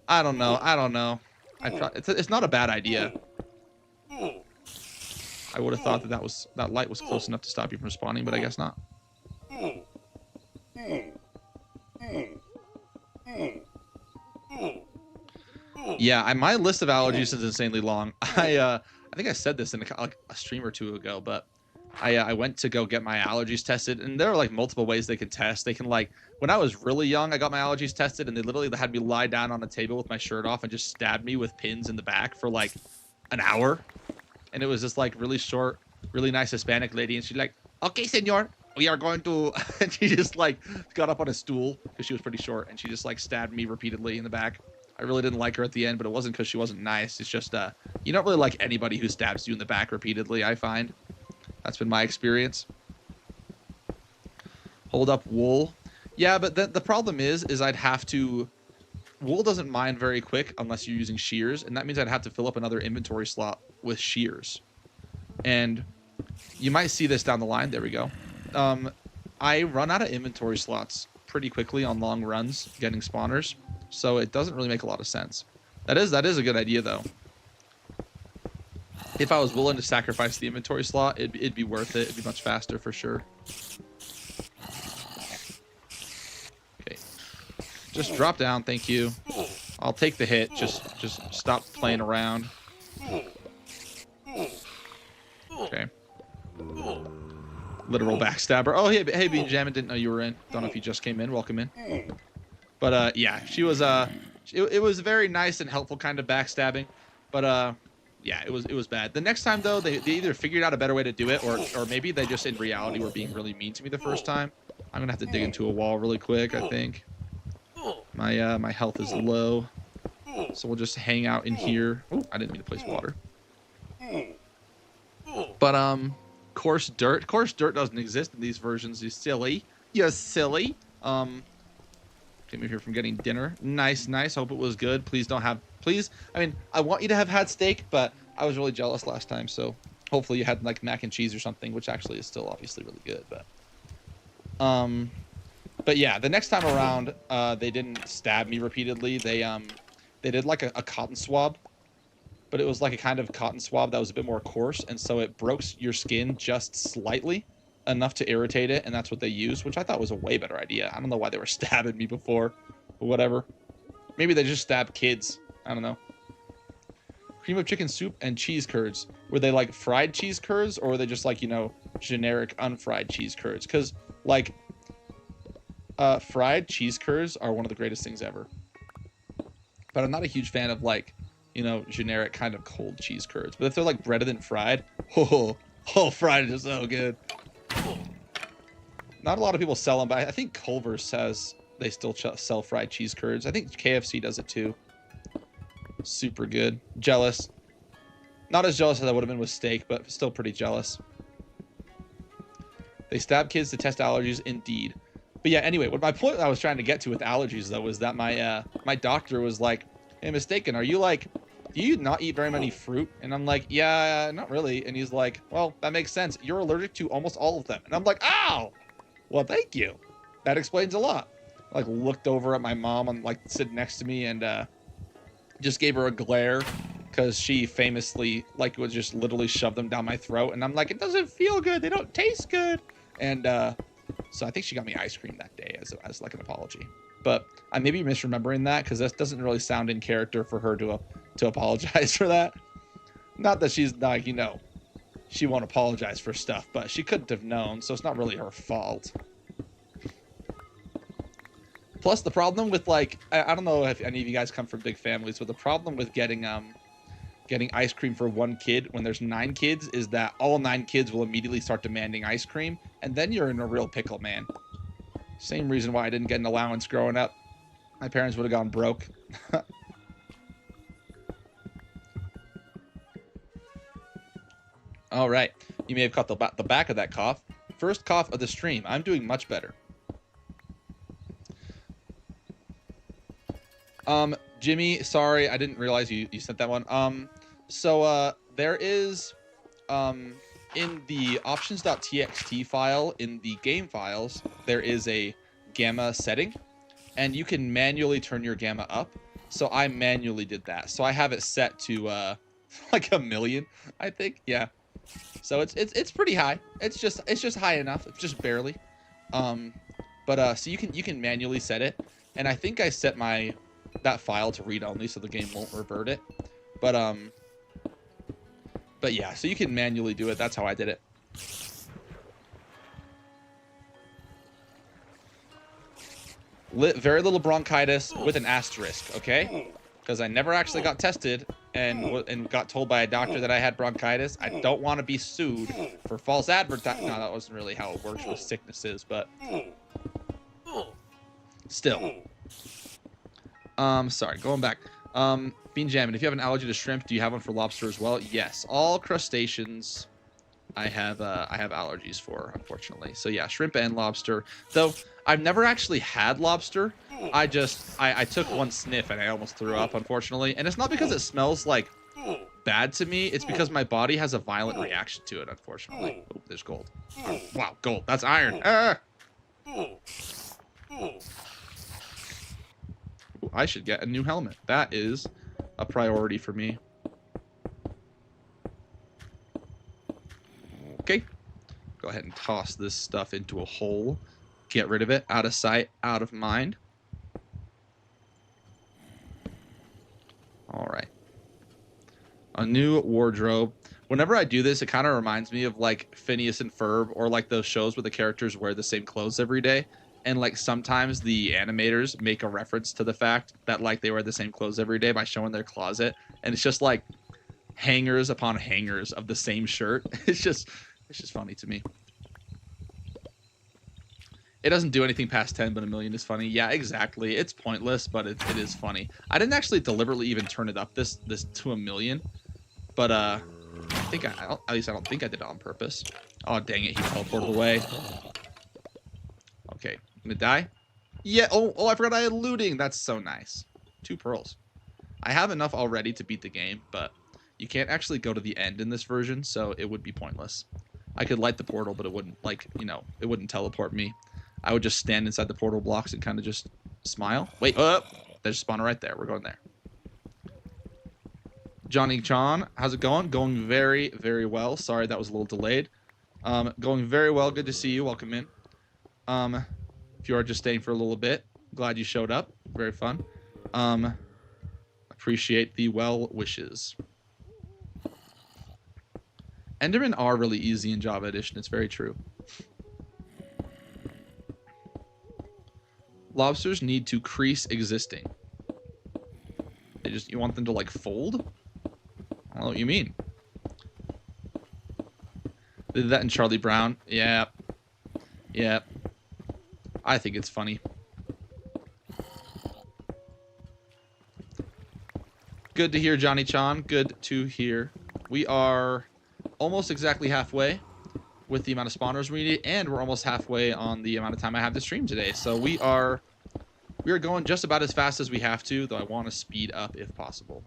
I don't know. I don't know. It's not a bad idea. I would have thought that light was close enough to stop you from spawning, but I guess not. Yeah, my list of allergies is insanely long. I think I said this in a stream or two ago, but I went to go get my allergies tested, and there are like multiple ways they can test. They can like when I was really young, I got my allergies tested, and they literally had me lie down on a table with my shirt off and just stabbed me with pins in the back for like an hour. And it was just like really short, really nice Hispanic lady, and she's like, "Okay, senor, we are going to," and she just like got up on a stool because she was pretty short, and she just like stabbed me repeatedly in the back. I really didn't like her at the end, but it wasn't because she wasn't nice. It's just you don't really like anybody who stabs you in the back repeatedly, I find. That's been my experience. Hold up wool. Yeah, but the problem is I'd have to... Wool doesn't mine very quick unless you're using shears, and that means I'd have to fill up another inventory slot with shears. And you might see this down the line. There we go. I run out of inventory slots pretty quickly on long runs getting spawners, so it doesn't really make a lot of sense. That is a good idea, though. If I was willing to sacrifice the inventory slot, it'd be worth it. It'd be much faster for sure. Okay. Just drop down, thank you. I'll take the hit. Just stop playing around. Okay. Literal backstabber. Oh, hey, Bean Jammin, didn't know you were in. Don't know if you just came in. Welcome in. But yeah, she was it was very nice and helpful kind of backstabbing, but yeah, it was bad. The next time though, they either figured out a better way to do it, or maybe they just in reality were being really mean to me the first time. I'm gonna have to dig into a wall really quick, I think. My health is low, so we'll just hang out in here. Oh, I didn't mean to place water. But coarse dirt doesn't exist in these versions. You silly. You're silly. Came here from getting dinner. Nice. Hope it was good. Please don't have... Please. I mean, I want you to have had steak, but I was really jealous last time, so hopefully you had like mac and cheese or something, which actually is still obviously really good, but yeah, the next time around, they didn't stab me repeatedly. They did like a cotton swab, but it was like a kind of cotton swab that was a bit more coarse, and so it broke your skin just slightly, enough to irritate it, and that's what they used, which I thought was a way better idea. I don't know why they were stabbing me before, but whatever. Maybe they just stabbed kids. I don't know. Cream of chicken soup and cheese curds. Were they like fried cheese curds, or were they just like, you know, generic unfried cheese curds? Because like fried cheese curds are one of the greatest things ever, but I'm not a huge fan of like, you know, generic kind of cold cheese curds. But if they're like breaded and fried, fried is so good. Not a lot of people sell them, but I think Culver's says they still sell fried cheese curds. I think KFC does it too. Super good. Jealous. Not as jealous as I would have been with steak, but still pretty jealous. They stab kids to test allergies, indeed. But yeah, anyway, what my point I was trying to get to with allergies though was that my doctor was like, "Hey, mistaken, are you like, do you not eat very many fruit?" And I'm like, "Yeah, not really." And he's like, "Well, that makes sense. You're allergic to almost all of them." And I'm like, "Ow! Well, thank you. That explains a lot." I, like, looked over at my mom and like sitting next to me and just gave her a glare because she famously like would just literally shove them down my throat. And I'm like, "It doesn't feel good. They don't taste good." And so I think she got me ice cream that day as like an apology. But I may be misremembering that because that doesn't really sound in character for her to apologize for that. Not that she's like, you know, she won't apologize for stuff, but she couldn't have known, so it's not really her fault. Plus, the problem with like, I don't know if any of you guys come from big families, but the problem with getting ice cream for one kid when there's 9 kids is that all 9 kids will immediately start demanding ice cream, and then you're in a real pickle, man. Same reason why I didn't get an allowance growing up. My parents would have gone broke. All right. You may have caught the back of that cough. First cough of the stream. I'm doing much better. Jimmy, sorry, I didn't realize you sent that one. So there is in the options.txt file in the game files, there is a gamma setting, and you can manually turn your gamma up. So I manually did that. So I have it set to like 1,000,000, I think. Yeah. So it's pretty high. It's just high enough. It's just barely. But so you can manually set it, and I think I set that file to read only, so the game won't revert it. But yeah, so you can manually do it. That's how I did it. Very little bronchitis with an asterisk, okay? Because I never actually got tested and got told by a doctor that I had bronchitis. I don't want to be sued for false advertising. No, that wasn't really how it works with sicknesses, but still. Sorry, going back. Bean Jammin, if you have an allergy to shrimp, do you have one for lobster as well? Yes, all crustaceans I have allergies for, unfortunately. So yeah, shrimp and lobster. Though I've never actually had lobster. I took one sniff and I almost threw up, unfortunately. And it's not because it smells like bad to me. It's because my body has a violent reaction to it, unfortunately. Oh, there's gold. Oh, wow, gold. That's iron. Ah! Ooh, I should get a new helmet. That is a priority for me. Okay. Go ahead and toss this stuff into a hole. Get rid of it. Out of sight, out of mind. All right. A new wardrobe. Whenever I do this, it kind of reminds me of like Phineas and Ferb, or like those shows where the characters wear the same clothes every day. And like sometimes the animators make a reference to the fact that like they wear the same clothes every day by showing their closet. And it's just like hangers upon hangers of the same shirt. It's just funny to me. It doesn't do anything past 10, but a million is funny. Yeah, exactly. It's pointless, but it is funny. I didn't actually deliberately even turn it up this to a million, but I think at least I don't think I did it on purpose. Oh dang it, he teleported away. Okay, I'm gonna die. Yeah. Oh, I forgot I had looting. That's so nice. 2 pearls. I have enough already to beat the game, but you can't actually go to the end in this version, so it would be pointless. I could light the portal, but it wouldn't, like, you know, it wouldn't teleport me. I would just stand inside the portal blocks and kind of just smile. Wait, there's a spawner right there. We're going there. Johnny Chan, how's it going? Going very, very well. Sorry, that was a little delayed. Going very well. Good to see you. Welcome in. If you are just staying for a little bit, glad you showed up. Very fun. Appreciate the well wishes. Endermen are really easy in Java Edition. It's very true. Lobsters need to crease existing. You want them to like fold? I don't know what you mean. They did that in Charlie Brown. Yeah. Yeah. I think it's funny. Good to hear, Johnny Chan. Good to hear. We are almost exactly halfway with the amount of spawners we need, and we're almost halfway on the amount of time I have to stream today. So we are going just about as fast as we have to, though I want to speed up if possible.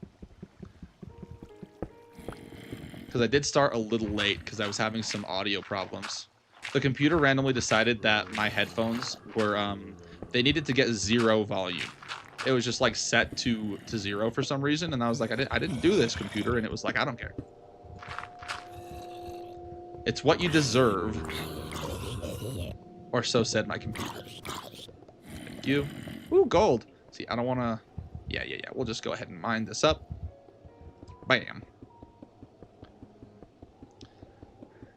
Because I did start a little late because I was having some audio problems. The computer randomly decided that my headphones were, they needed to get 0 volume. It was just like set to 0 for some reason, and I was like, I didn't do this, computer, and it was like, I don't care. It's what you deserve. Or so said my computer. Thank you. Ooh, gold. See, I don't want to... Yeah. We'll just go ahead and mine this up. Bam.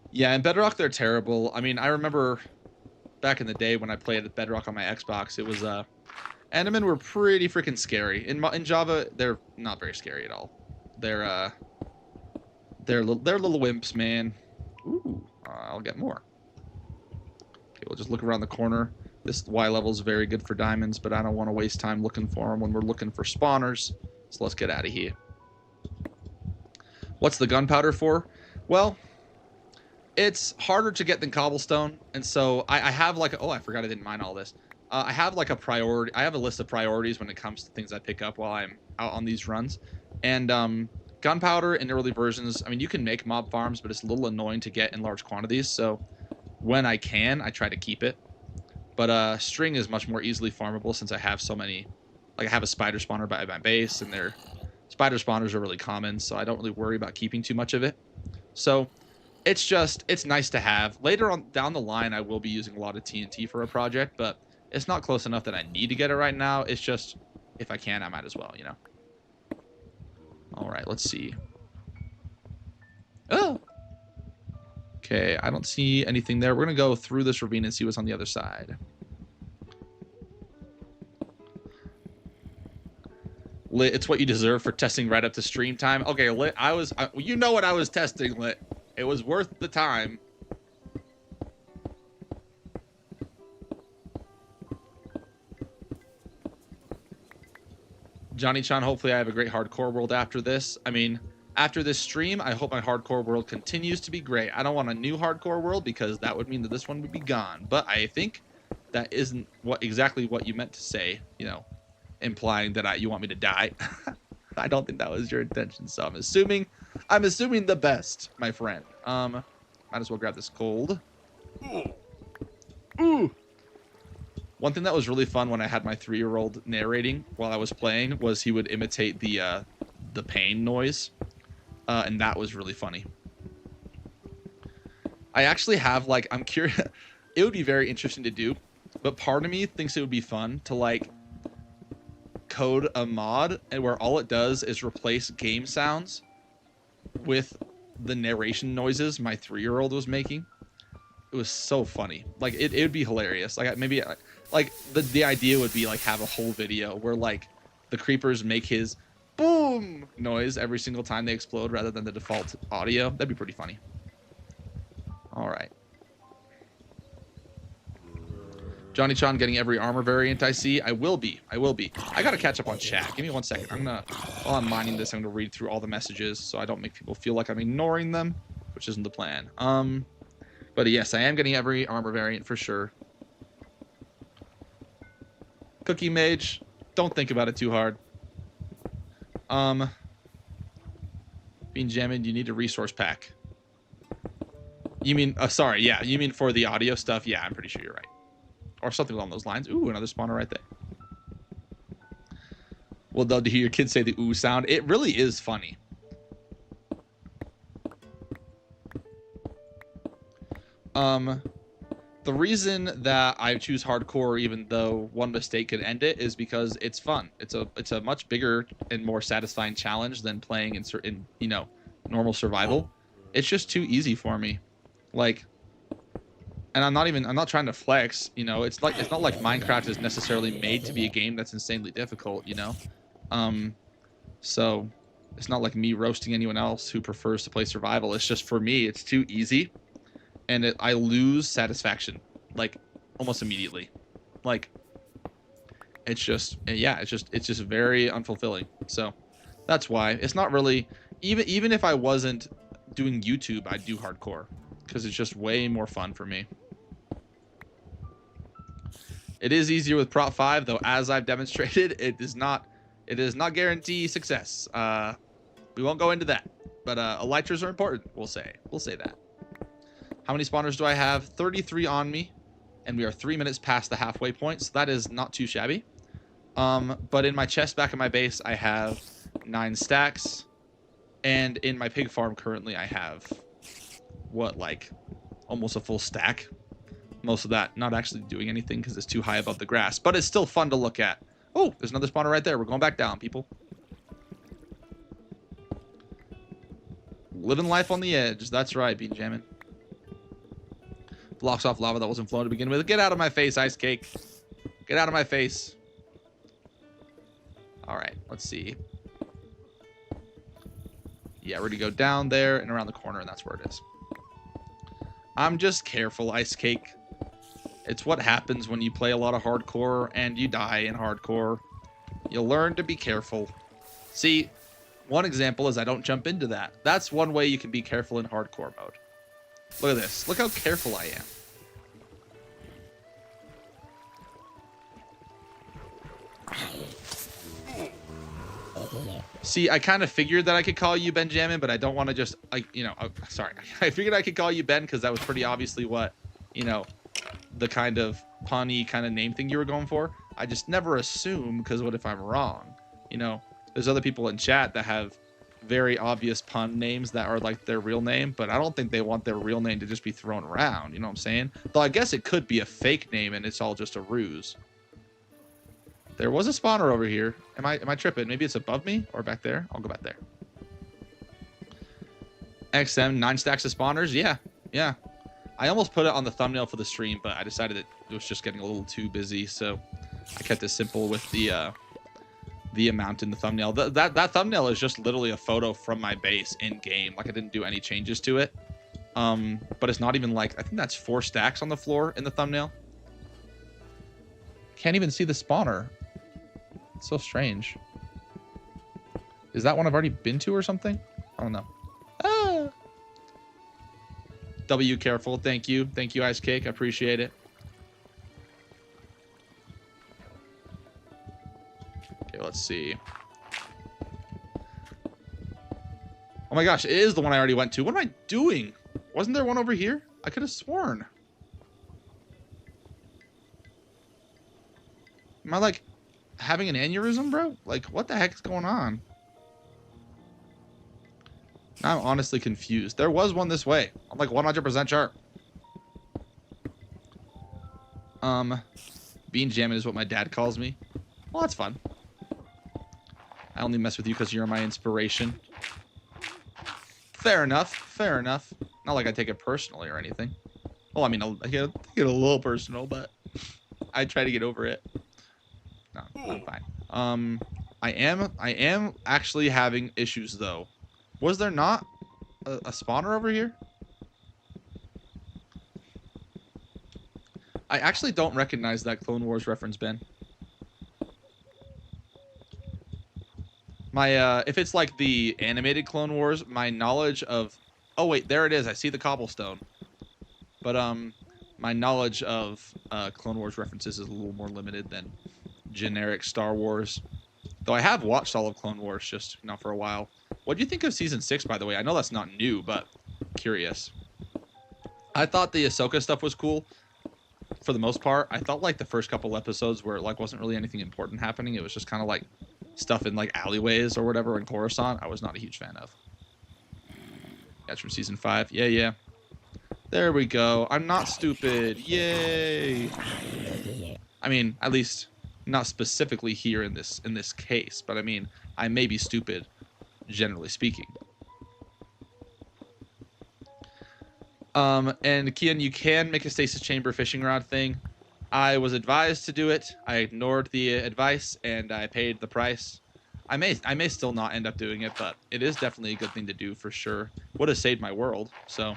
Yeah, in Bedrock, they're terrible. I mean, I remember back in the day when I played Bedrock on my Xbox, it was... Endermen were pretty freaking scary. In Java, they're not very scary at all. They're little wimps, man. Ooh, I'll get more. Okay, we'll just look around the corner. This Y level is very good for diamonds, but I don't want to waste time looking for them when we're looking for spawners. So let's get out of here. What's the gunpowder for? Well, it's harder to get than cobblestone, and so I have like oh, I forgot I didn't mine all this. I have like a priority. I have a list of priorities when it comes to things I pick up while I'm out on these runs, and gunpowder in early versions. I mean, you can make mob farms, but it's a little annoying to get in large quantities. So when I can, I try to keep it. But string is much more easily farmable since I have so many. Like I have a spider spawner by my base, and their spider spawners are really common, so I don't really worry about keeping too much of it. So it's nice to have. Later on down the line, I will be using a lot of TNT for a project, but it's not close enough that I need to get it right now. It's just if I can, I might as well, you know. All right, let's see. Oh. Okay, I don't see anything there. We're going to go through this ravine and see what's on the other side. Lit, it's what you deserve for testing right up to stream time. Okay, Lit, you know what I was testing, Lit. It was worth the time. Johnny-chan, hopefully I have a great hardcore world after this. I mean, after this stream, I hope my hardcore world continues to be great. I don't want a new hardcore world because that would mean that this one would be gone. But I think that isn't exactly what you meant to say, you know, implying that you want me to die. I don't think that was your intention, so I'm assuming the best, my friend. Might as well grab this cold. Ooh. One thing that was really fun when I had my 3-year-old narrating while I was playing was he would imitate the pain noise, and that was really funny. I actually have, like, I'm curious. It would be very interesting to do, but part of me thinks it would be fun to, like, code a mod and where all it does is replace game sounds with the narration noises my 3-year-old was making. It was so funny. Like, it would be hilarious. Like, maybe, like, the idea would be, like, have a whole video where, like, the creepers make his boom noise every single time they explode rather than the default audio. That'd be pretty funny. All right. Johnny-chan getting every armor variant I see. I will be. I gotta catch up on chat. Give me 1 second. While I'm mining this, I'm gonna read through all the messages so I don't make people feel like I'm ignoring them, which isn't the plan. But yes, I am getting every armor variant for sure. Cookie Mage, don't think about it too hard. Bean Jammin', you need a resource pack. You mean, sorry, yeah, you mean for the audio stuff? Yeah, I'm pretty sure you're right. Or something along those lines. Ooh, another spawner right there. Well, love to hear your kids say the ooh sound. It really is funny. The reason that I choose hardcore, even though one mistake could end it, is because it's fun. It's a much bigger and more satisfying challenge than playing in you know, normal survival. It's just too easy for me. Like, and I'm not trying to flex, you know. It's not like Minecraft is necessarily made to be a game that's insanely difficult, you know. So it's not like me roasting anyone else who prefers to play survival. It's just, for me, it's too easy, and I lose satisfaction, like, almost immediately. Like, it's just, yeah, it's just very unfulfilling. So that's why it's not really, even if I wasn't doing YouTube, I'd do hardcore because it's just way more fun for me. It is easier with Prop 5, though, as I've demonstrated. It does not guarantee success. We won't go into that, but elytras are important. We'll say that. How many spawners do I have? 33 on me, and we are 3 minutes past the halfway point, so that is not too shabby. But in my chest back in my base, I have 9 stacks, and in my pig farm currently, I have what, like, almost a full stack. Most of that not actually doing anything because it's too high above the grass, but it's still fun to look at. Oh, there's another spawner right there. We're going back down, people. Living life on the edge. That's right, Bean Jammin'. Blocks off lava that wasn't flowing to begin with. Get out of my face, Ice Cake. Get out of my face. All right, let's see. Yeah, we're going to go down there and around the corner, and that's where it is. I'm just careful, Ice Cake. It's what happens when you play a lot of hardcore and you die in hardcore. You learn to be careful. See, one example is I don't jump into that. That's one way you can be careful in hardcore mode. Look at this. Look how careful I am. See, I kind of figured that I could call you Benjamin, but I don't want to just, like, you know, sorry. I figured I could call you Ben because that was pretty obviously what, you know, the kind of punny kind of name thing you were going for. I just never assume, because what if I'm wrong? You know, there's other people in chat that have very obvious pun names that are like their real name, but I don't think they want their real name to just be thrown around. You know what I'm saying? Though I guess it could be a fake name and it's all just a ruse. There was a spawner over here. Am I tripping? Maybe it's above me or back there. I'll go back there. XM, 9 stacks of spawners. Yeah. I almost put it on the thumbnail for the stream, but I decided it was just getting a little too busy, so I kept it simple with the the amount in the thumbnail. That thumbnail is just literally a photo from my base in game. Like I didn't do any changes to it. But it's not even like, I think that's 4 stacks on the floor in the thumbnail. Can't even see the spawner. It's so strange. Is that one I've already been to or something? I don't know. Ah. W, careful. Thank you. Thank you, Ice Cake. I appreciate it. Okay, let's see. Oh my gosh, it is the one I already went to. What am I doing? Wasn't there one over here? I could have sworn. Am I like having an aneurysm, bro? Like, what the heck is going on? Now I'm honestly confused. There was one this way. I'm like 100% sure. Bean jamming is what my dad calls me. Well, that's fun. I only mess with you because you're my inspiration. Fair enough. Fair enough. Not like I take it personally or anything. Well, I mean, I get a little personal, but I try to get over it. No, I'm fine. I am actually having issues though. Was there not a spawner over here? I actually don't recognize that Clone Wars reference, Ben. My if it's like the animated Clone Wars, my knowledge of, oh wait, there it is. I see the cobblestone. But my knowledge of Clone Wars references is a little more limited than generic Star Wars. Though I have watched all of Clone Wars just not for a while. What do you think of season 6, by the way? I know that's not new, but curious. I thought the Ahsoka stuff was cool for the most part. I felt like the first couple episodes where it like wasn't really anything important happening. It was just kind of like stuff in like alleyways or whatever in Coruscant. I was not a huge fan of. That's from season 5. Yeah, yeah. There we go. I'm not stupid. Yay. I mean, at least not specifically here in this case, but I mean, I may be stupid, generally speaking. And Kian, you can make a stasis chamber fishing rod thing. I was advised to do it. I ignored the advice and I paid the price. I may still not end up doing it, but it is definitely a good thing to do for sure. Would have saved my world, so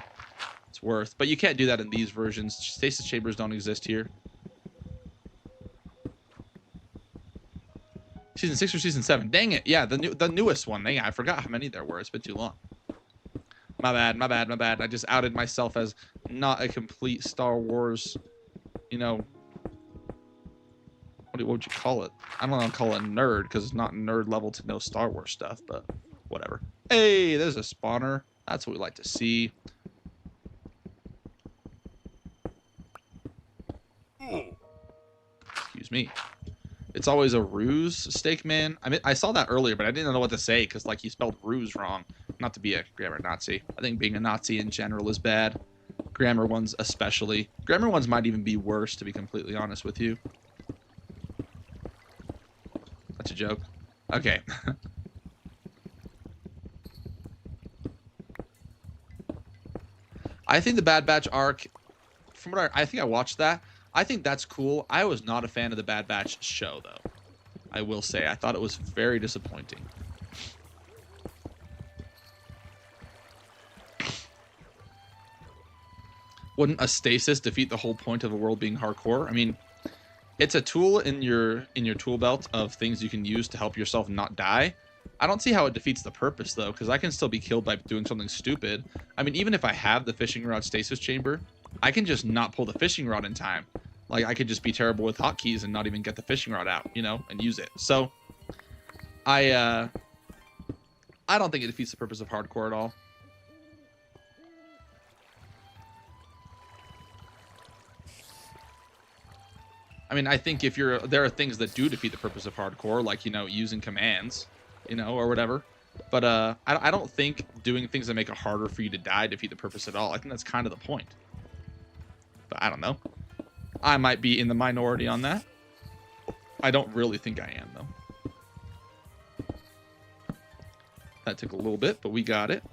it's worth. But you can't do that in these versions. Stasis chambers don't exist here. Season 6 or season 7? Dang it! Yeah, the newest one. Dang it, I forgot how many there were. It's been too long. My bad, my bad, my bad. I just outed myself as not a complete Star Wars, you know, what would you call it? I don't want to call it a nerd because it's not nerd level to know Star Wars stuff, but whatever. Hey, there's a spawner. That's what we like to see. Excuse me. It's always a ruse, Steak Man. I mean, I saw that earlier, but I didn't know what to say because, like, he spelled ruse wrong. Not to be a grammar Nazi. I think being a Nazi in general is bad. Grammar ones especially. Grammar ones might even be worse, to be completely honest with you. That's a joke. Okay. I think the Bad Batch arc, from what I think I watched that. I think that's cool. I was not a fan of the Bad Batch show, though. I will say. I thought it was very disappointing. Wouldn't a stasis defeat the whole point of a world being hardcore? I mean, it's a tool in your tool belt of things you can use to help yourself not die. I don't see how it defeats the purpose, though, because I can still be killed by doing something stupid. I mean, even if I have the fishing rod stasis chamber, I can just not pull the fishing rod in time. Like, I could just be terrible with hotkeys and not even get the fishing rod out, you know, and use it. So, I don't think it defeats the purpose of hardcore at all. I mean, I think if there are things that do defeat the purpose of hardcore, like, you know, using commands, you know, or whatever. But I don't think doing things that make it harder for you to die defeat the purpose at all. I think that's kind of the point. But I don't know. I might be in the minority on that. I don't really think I am, though. That took a little bit, but we got it.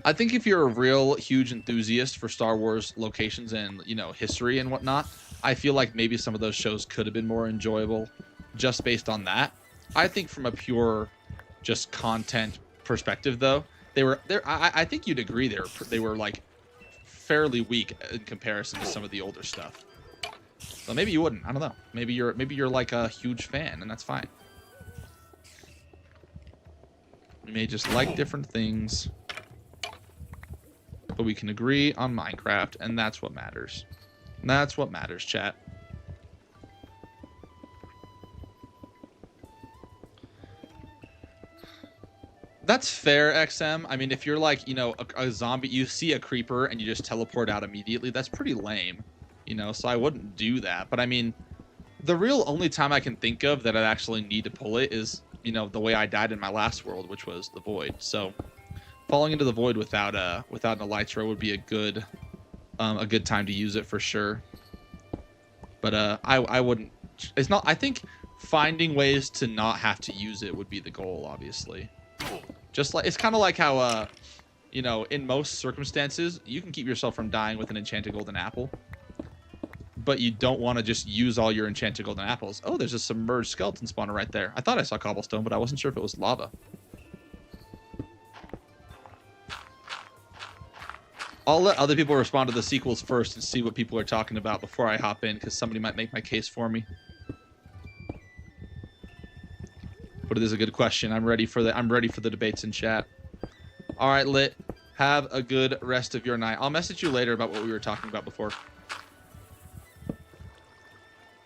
I think if you're a real huge enthusiast for Star Wars locations and, you know, history and whatnot, I feel like maybe some of those shows could have been more enjoyable just based on that. I think from a pure just content perspective, though, they were there. I think you'd agree they were like fairly weak in comparison to some of the older stuff. Well, maybe you wouldn't. I don't know. Maybe you're like a huge fan, and that's fine. We may just like different things, but we can agree on Minecraft, and that's what matters. That's what matters, chat. That's fair, XM. I mean, if you're like, you know, a zombie, you see a creeper and you just teleport out immediately, that's pretty lame, you know, so I wouldn't do that. But I mean, the real only time I can think of that I'd actually need to pull it is, you know, the way I died in my last world, which was the void. So falling into the void without an elytra would be a good time to use it for sure. But I wouldn't. It's not. I think finding ways to not have to use it would be the goal, obviously. Just like it's kind of like how you know, in most circumstances you can keep yourself from dying with an enchanted golden apple, but you don't want to just use all your enchanted golden apples. Oh, there's a submerged skeleton spawner right there. I thought I saw cobblestone, but I wasn't sure if it was lava. I'll let other people respond to the sequels first and see what people are talking about before I hop in, because somebody might make my case for me. But it is a good question. I'm ready for the debates in chat. All right, Lit. Have a good rest of your night. I'll message you later about what we were talking about before.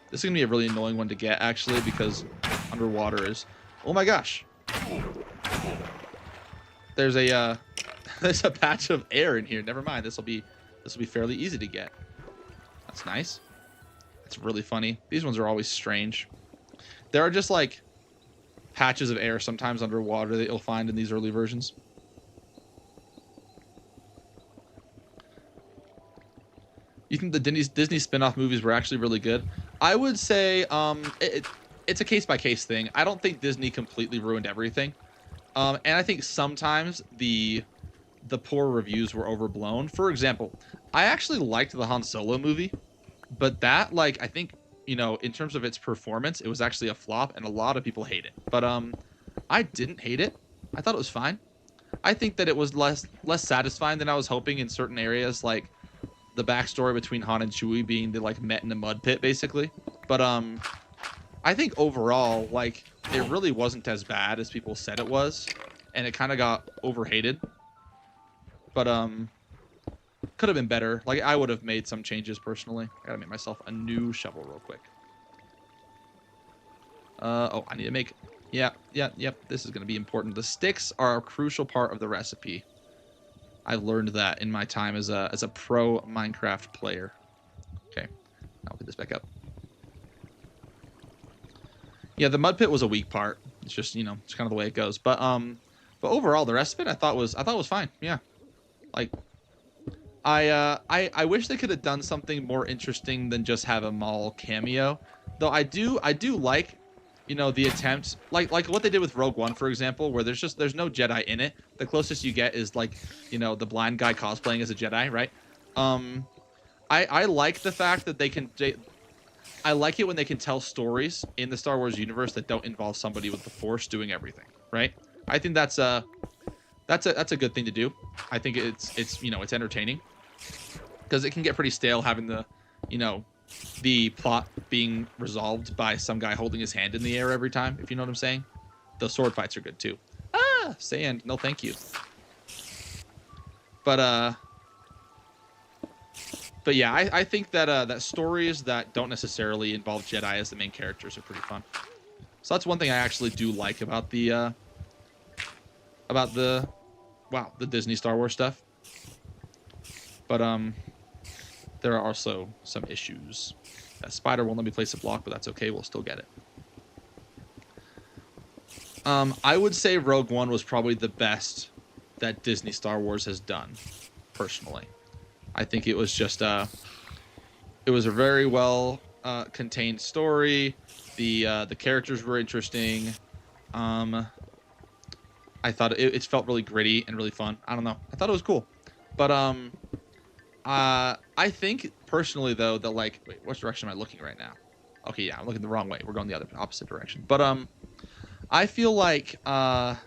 This is gonna be a really annoying one to get, actually, because underwater is. Oh my gosh. There's a there's a patch of air in here. Never mind. This will be fairly easy to get. That's nice. That's really funny. These ones are always strange. There are just like patches of air sometimes underwater that you'll find in these early versions. You think the Disney spin-off movies were actually really good? I would say it's a case-by-case thing. I don't think Disney completely ruined everything. And I think sometimes the poor reviews were overblown. For example, I actually liked the Han Solo movie, but that, like, I think, you know, in terms of its performance, it was actually a flop, and a lot of people hate it. But I didn't hate it. I thought it was fine. I think that it was less satisfying than I was hoping in certain areas, like the backstory between Han and Chewie being they like met in a mud pit, basically. But I think overall, like, it really wasn't as bad as people said it was, and it kind of got overhated. But could have been better. Like, I would have made some changes personally. I gotta make myself a new shovel real quick. Oh, I need to make. Yep. This is gonna be important. The sticks are a crucial part of the recipe. I've learned that in my time as a pro Minecraft player. Okay, I'll put this back up. Yeah, the mud pit was a weak part. It's just, you know, it's kind of the way it goes. But overall, the rest of it I thought was fine. Yeah, like I wish they could have done something more interesting than just have a Maul cameo. Though I do like, you know, the attempt, like what they did with Rogue One, for example, where there's no Jedi in it. The closest you get is, like, you know, the blind guy cosplaying as a Jedi, right? I like the fact that they can. I like it when they can tell stories in the Star Wars universe that don't involve somebody with the Force doing everything, right? I think that's a good thing to do. I think it's you know, it's entertaining, because it can get pretty stale having the, you know, the plot being resolved by some guy holding his hand in the air every time, if you know what I'm saying. The sword fights are good too. Ah, sand. No, thank you. But yeah, I think that that stories that don't necessarily involve Jedi as the main characters are pretty fun. So that's one thing I actually do like about the Disney Star Wars stuff. But there are also some issues. That spider won't let me place a block, but that's okay. We'll still get it. I would say Rogue One was probably the best that Disney Star Wars has done, personally. I think it was just it was a very well contained story. The characters were interesting. I thought it felt really gritty and really fun. I don't know. I thought it was cool, but I think personally though that like, wait, which direction am I looking right now? Okay, yeah, I'm looking the wrong way. We're going the other opposite direction. But I feel like one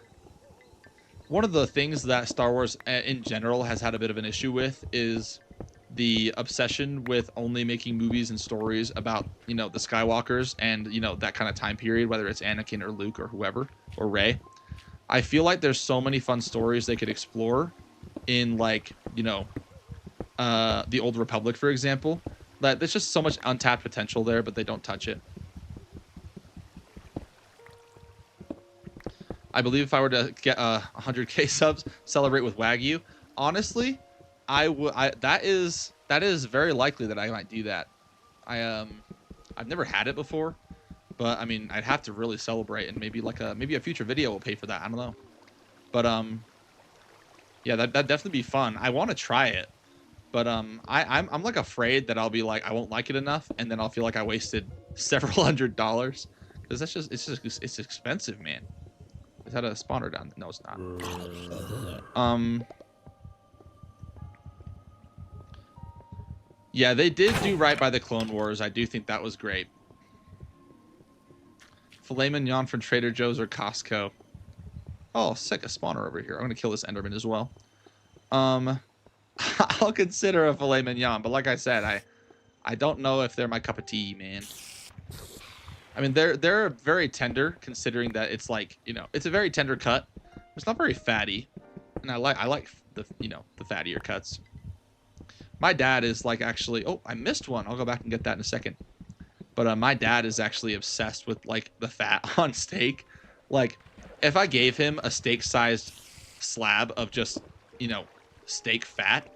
of the things that Star Wars in general has had a bit of an issue with is the obsession with only making movies and stories about, you know, the Skywalkers and, you know, that kind of time period, whether it's Anakin or Luke or whoever or Rey. I feel like there's so many fun stories they could explore in, like, you know, the Old Republic, for example, that there's just so much untapped potential there, but they don't touch it. I believe if I were to get 100K subs, celebrate with Wagyu. Honestly, I would. That is very likely that I might do that. I've never had it before, but I mean, I'd have to really celebrate, and maybe like maybe a future video will pay for that. I don't know, but yeah, that'd definitely be fun. I want to try it, but I'm like afraid that I'll be like I won't like it enough, and then I'll feel like I wasted several $100s because that's just it's expensive, man. Is that a spawner down there? No, it's not. Yeah, they did do right by the Clone Wars. I do think that was great. Filet mignon from Trader Joe's or Costco. Oh, sick, a spawner over here. I'm gonna kill this Enderman as well. I'll consider a filet mignon, but like I said, I don't know if they're my cup of tea, man. I mean, they're very tender, considering that it's like, you know, it's a very tender cut. It's not very fatty, and I like the, you know, the fattier cuts. My dad is like actually, oh, I missed one. I'll go back and get that in a second. But my dad is actually obsessed with like the fat on steak. Like, if I gave him a steak-sized slab of just, you know, steak fat,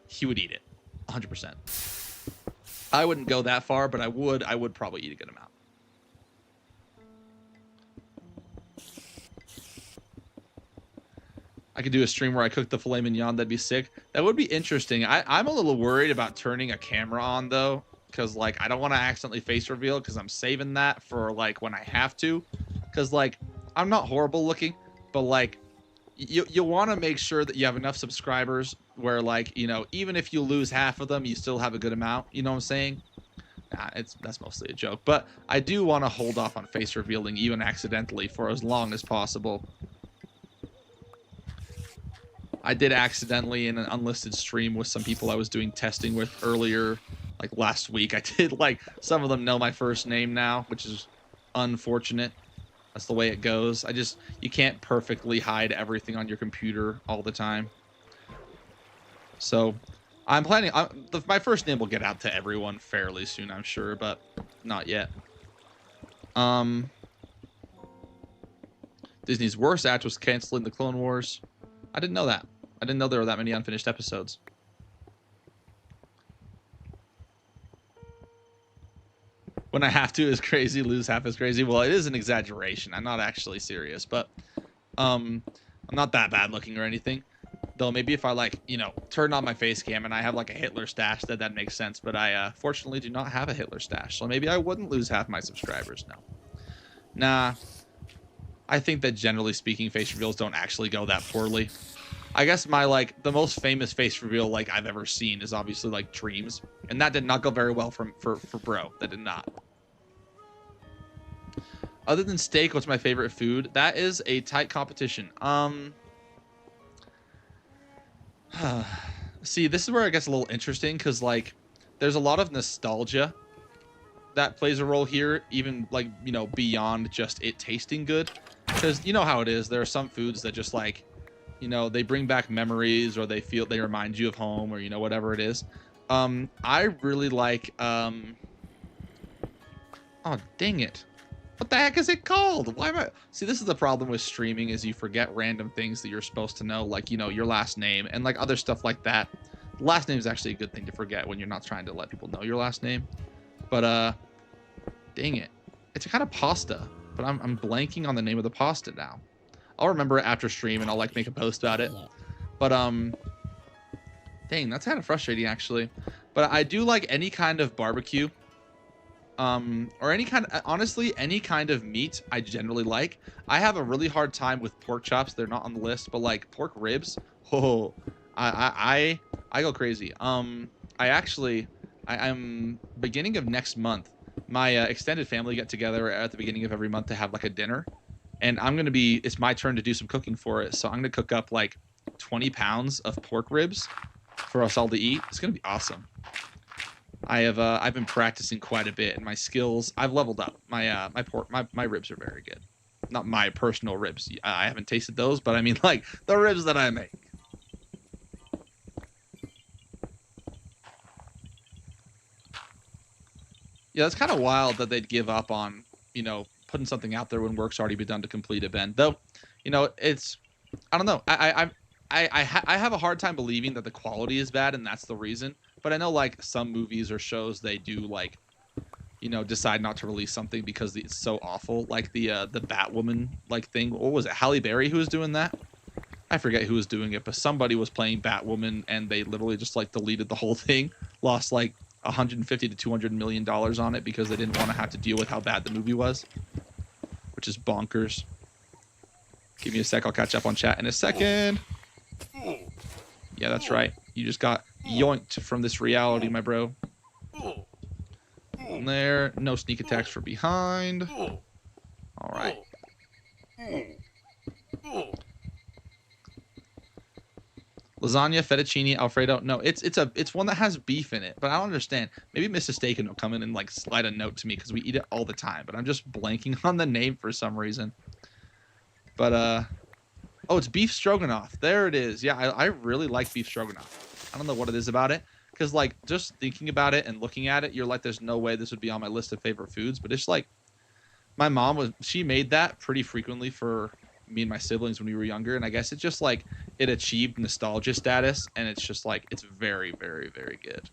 he would eat it, 100%. I wouldn't go that far, but I would probably eat a good amount. I could do a stream where I cook the filet mignon. That'd be sick. That would be interesting. I'm a little worried about turning a camera on though, because like I don't want to accidentally face reveal, because I'm saving that for like when I have to. Because like I'm not horrible looking, but like you want to make sure that you have enough subscribers where like, you know, even if you lose half of them, you still have a good amount. You know what I'm saying? Nah, that's mostly a joke. But I do want to hold off on face revealing even accidentally for as long as possible. I did accidentally in an unlisted stream with some people I was doing testing with earlier, like last week. I did, like, some of them know my first name now, which is unfortunate. That's the way it goes. You can't perfectly hide everything on your computer all the time. So I'm planning, my first name will get out to everyone fairly soon, I'm sure, but not yet. Disney's worst act was canceling the Clone Wars. I didn't know that. I didn't know there were that many unfinished episodes. When I have to is crazy, lose half is crazy. Well, it is an exaggeration. I'm not actually serious, but I'm not that bad looking or anything. Though maybe if I, like, you know, turn on my face cam and I have like a Hitler stash, that makes sense. But I fortunately do not have a Hitler stash, so maybe I wouldn't lose half my subscribers. No. Nah. I think that generally speaking, face reveals don't actually go that poorly. I guess my, like, the most famous face reveal, like, I've ever seen is obviously, like, Dreams. And that did not go very well for Bro. That did not. Other than steak, what's my favorite food? That is a tight competition. See, this is where it gets a little interesting, because, like, there's a lot of nostalgia that plays a role here, even, like, you know, beyond just it tasting good. Because you know how it is. There are some foods that just, like, you know, they bring back memories, or they remind you of home, or, you know, whatever it is. I really like, oh, dang it. What the heck is it called? Why am I... See, this is the problem with streaming, is you forget random things that you're supposed to know, like, you know, your last name and, like, other stuff like that. Last name is actually a good thing to forget when you're not trying to let people know your last name. But, dang it. It's a kind of pasta, but I'm blanking on the name of the pasta now. I'll remember it after stream, and I'll, like, make a post about it. But, dang, that's kind of frustrating, actually. But I do like any kind of barbecue. Or any kind of, honestly, any kind of meat I generally like. I have a really hard time with pork chops. They're not on the list, but, like, pork ribs. Oh, I go crazy. I'm beginning of next month. My extended family get together at the beginning of every month to have like a dinner, and it's my turn to do some cooking for it. So I'm gonna cook up like 20 pounds of pork ribs for us all to eat. It's gonna be awesome. I've been practicing quite a bit, and my skills I've leveled up. My ribs are very good. Not my personal ribs. I haven't tasted those, but I mean like the ribs that I make. Yeah, it's kind of wild that they'd give up on, putting something out there when work's already been done to complete it, Ben. Though, it's I don't know. I have a hard time believing that the quality is bad and that's the reason. But I know like some movies or shows they do like, decide not to release something because it's so awful. Like the Batwoman like thing. What was it? Halle Berry who was doing that? I forget who was doing it, but somebody was playing Batwoman and they literally just like deleted the whole thing, lost like 150 to 200 million dollars on it because they didn't want to have to deal with how bad the movie was, which is bonkers. Give me a sec, I'll catch up on chat in a second. Yeah, that's right. You just got yoinked from this reality, my bro. There, no sneak attacks from behind. All right. Lasagna, fettuccine, Alfredo. No, it's one that has beef in it, but I don't understand. Maybe Mrs. Staken will come in and like slide a note to me because we eat it all the time, but I'm just blanking on the name for some reason. But oh, it's beef stroganoff. There it is. Yeah, I really like beef stroganoff. I don't know what it is about it, because like just thinking about it and looking at it, you're like, there's no way this would be on my list of favorite foods. But it's like my mom she made that pretty frequently for me and my siblings when we were younger, and I guess it just like it achieved nostalgia status, and it's just like it's very, very, very good.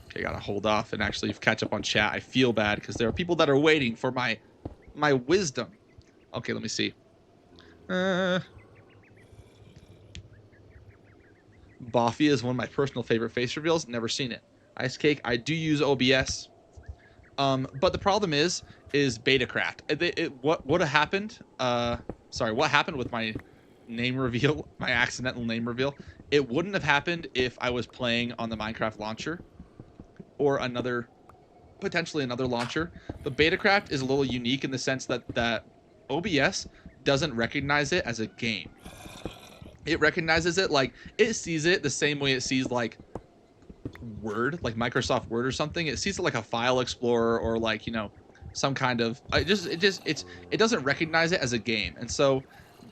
Okay, gotta hold off and actually catch up on chat. I feel bad because there are people that are waiting for my wisdom. Okay, let me see. Boffy is one of my personal favorite face reveals. Never seen it. Ice Cake, I do use OBS. But the problem is Betacraft. What happened? What happened with my name reveal, my accidental name reveal? It wouldn't have happened if I was playing on the Minecraft launcher or potentially another launcher. But Betacraft is a little unique in the sense that OBS doesn't recognize it as a game. It recognizes it like it sees it the same way it sees like Word, like Microsoft Word or something. It sees it like a file explorer or like, some kind of it doesn't recognize it as a game. And so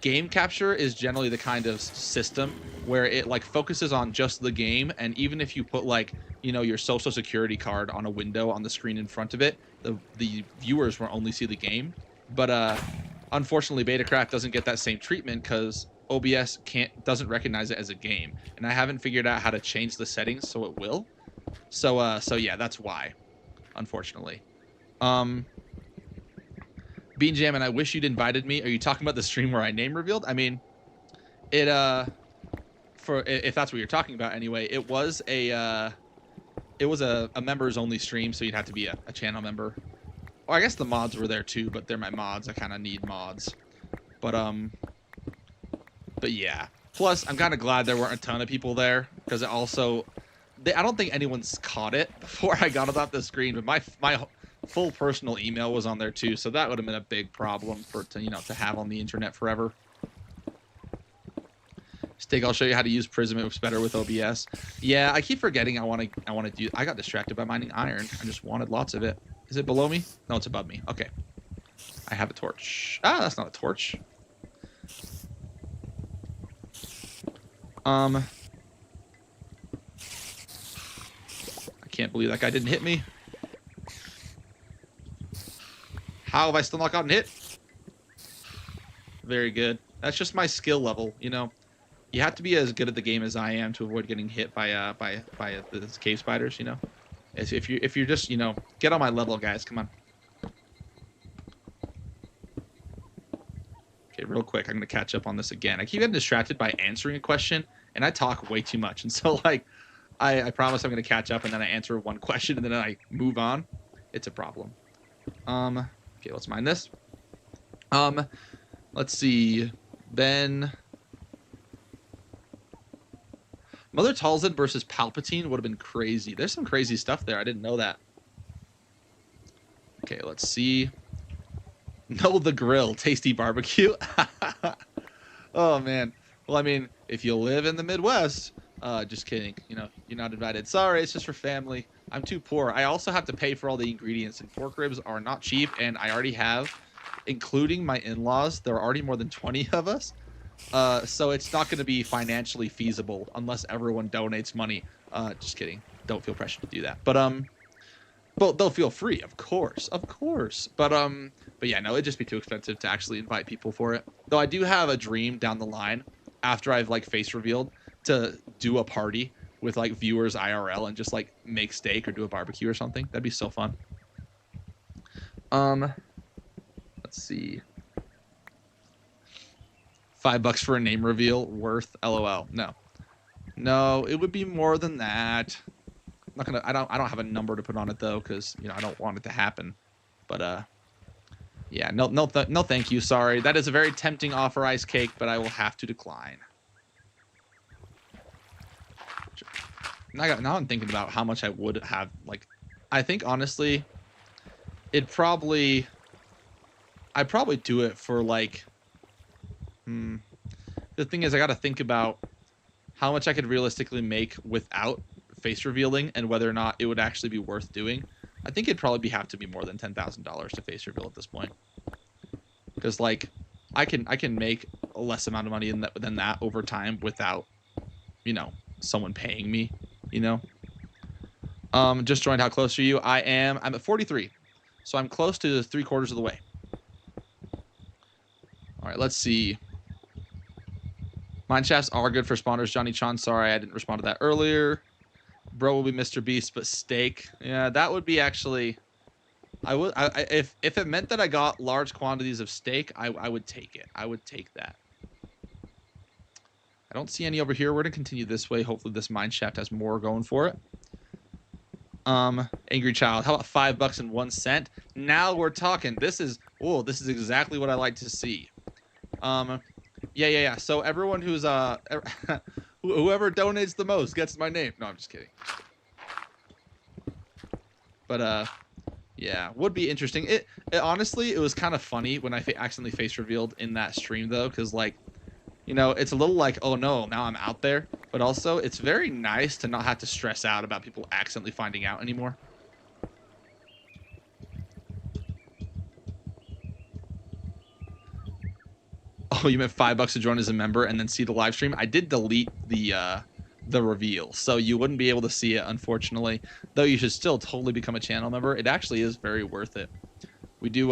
game capture is generally the kind of system where it like focuses on just the game, and even if you put like, your social security card on a window on the screen in front of it, the viewers will only see the game. But unfortunately Betacraft doesn't get that same treatment because OBS doesn't recognize it as a game, and I haven't figured out how to change the settings so it will. So yeah, that's why, unfortunately. Bean Jam, and I wish you'd invited me. Are you talking about the stream where I name revealed? I mean, it if that's what you're talking about anyway, it was a members only stream, so you'd have to be a channel member. Or I guess the mods were there too, but they're my mods. I kind of need mods. But yeah. Plus, I'm kind of glad there weren't a ton of people there, because it also, I don't think anyone's caught it before I got it off the screen, but my full personal email was on there too, so that would have been a big problem to have on the internet forever. Steak, I'll show you how to use Prism. It works better with OBS. Yeah, I keep forgetting I want to do. I got distracted by mining iron. I just wanted lots of it. Is it below me? No, it's above me. Okay. I have a torch. Ah, that's not a torch. I can't believe that guy didn't hit me. How have I still not gotten hit? Very good. That's just my skill level, You have to be as good at the game as I am to avoid getting hit by the cave spiders, If you're just, get on my level, guys. Come on. Okay, real quick, I'm going to catch up on this again. I keep getting distracted by answering a question, and I talk way too much. And so, like, I promise I'm going to catch up, and then I answer one question, and then I move on. It's a problem. Okay, let's mine this. Let's see. Then Mother Talzin versus Palpatine would have been crazy. There's some crazy stuff there. I didn't know that. Okay, let's see. No, the grill, tasty barbecue. Oh man. Well, I mean, if you live in the Midwest, just kidding. You know, you're not invited. Sorry, it's just for family. I'm too poor. I also have to pay for all the ingredients, and pork ribs are not cheap. And I already have, including my in-laws, there are already more than 20 of us. So it's not going to be financially feasible unless everyone donates money. Just kidding. Don't feel pressure to do that. But they'll feel free, of course, of course. But yeah, no, it'd just be too expensive to actually invite people for it. Though I do have a dream down the line, after I've like face revealed, to do a party with like viewers IRL and just like make steak or do a barbecue or something. That'd be so fun. Let's see. $5 for a name reveal, worth LOL. No, it would be more than that. I'm not gonna. I don't have a number to put on it though, because you know I don't want it to happen. But yeah, no, thank you. Sorry, that is a very tempting offer, ice cake, but I will have to decline. Now I'm thinking about how much I would have. Like, I think honestly, I'd probably do it for like. The thing is, I got to think about how much I could realistically make without face revealing and whether or not it would actually be worth doing. I think it'd probably have to be more than $10,000 to face reveal at this point. Because like, I can make a less amount of money than that over time without, you know, someone paying me. You know. Just joined. How close are you? I'm at 43, so I'm close to 3/4 of the way. All right, let's see. Mine shafts are good for spawners. Johnny Chan, sorry I didn't respond to that earlier. Bro will be Mr. Beast, but steak. Yeah, that would be actually. If it meant that I got large quantities of steak, I would take it. I would take that. I don't see any over here. We're gonna continue this way. Hopefully this mine shaft has more going for it. Angry Child. How about $5.01? Now we're talking. This is exactly what I like to see. Yeah. So everyone who's whoever donates the most gets my name. No, I'm just kidding. But yeah, would be interesting. It honestly, it was kind of funny when I accidentally face revealed in that stream though, because like, you know, it's a little like, oh no, now I'm out there. But also, it's very nice to not have to stress out about people accidentally finding out anymore. Oh, you meant $5 to join as a member and then see the live stream? I did delete the reveal, so you wouldn't be able to see it, unfortunately. Though you should still totally become a channel member. It actually is very worth it. We do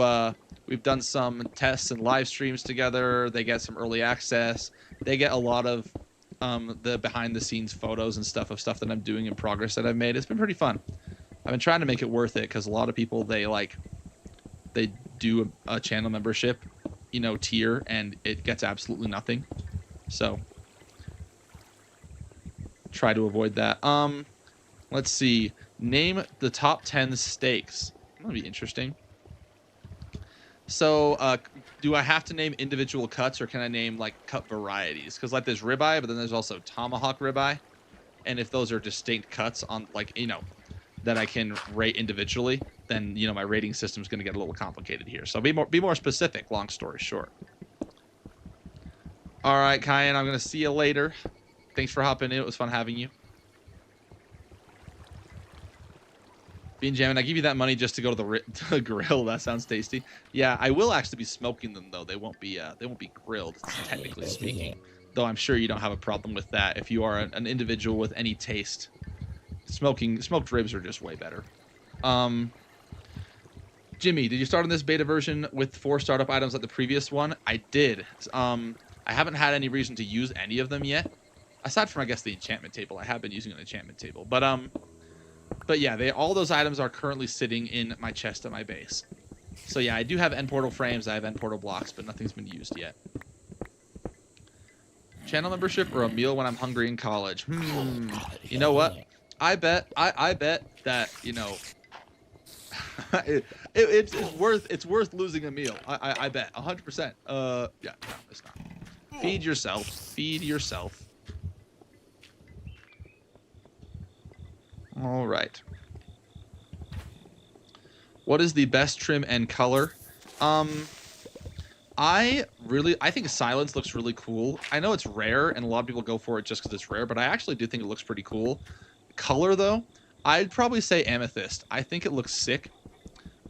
we've done some tests and live streams together. They get some early access. They get a lot of the behind the scenes photos and stuff that I'm doing in progress that I've made. It's been pretty fun. I've been trying to make it worth it because a lot of people they do a channel membership, you know, tier, and it gets absolutely nothing. So try to avoid that. Let's see. Name the top 10 steaks. That'll be interesting. So, do I have to name individual cuts, or can I name like cut varieties? Because like there's ribeye, but then there's also tomahawk ribeye, and if those are distinct cuts on like, you know, that I can rate individually, then you know my rating system is going to get a little complicated here. So be more specific. Long story short. All right, Kyan, I'm going to see you later. Thanks for hopping in. It was fun having you. Bean Jammin', I give you that money just to go to the grill. That sounds tasty. Yeah, I will actually be smoking them though. They won't be grilled, technically speaking. Though I'm sure you don't have a problem with that if you are an individual with any taste. Smoked ribs are just way better. Jimmy, did you start on this beta version with 4 startup items like the previous one? I did. I haven't had any reason to use any of them yet, aside from I guess the enchantment table. I have been using an enchantment table, but yeah, all those items are currently sitting in my chest at my base. So yeah, I do have end portal frames, I have end portal blocks, but nothing's been used yet. Channel membership or a meal when I'm hungry in college? You know what? I bet that, you know, it's worth losing a meal. I bet 100%. Yeah, no, it's not. Feed yourself. Feed yourself. All right. What is the best trim and color? I think silence looks really cool. I know it's rare and a lot of people go for it just because it's rare, but I actually do think it looks pretty cool. Color though, I'd probably say amethyst. I think it looks sick.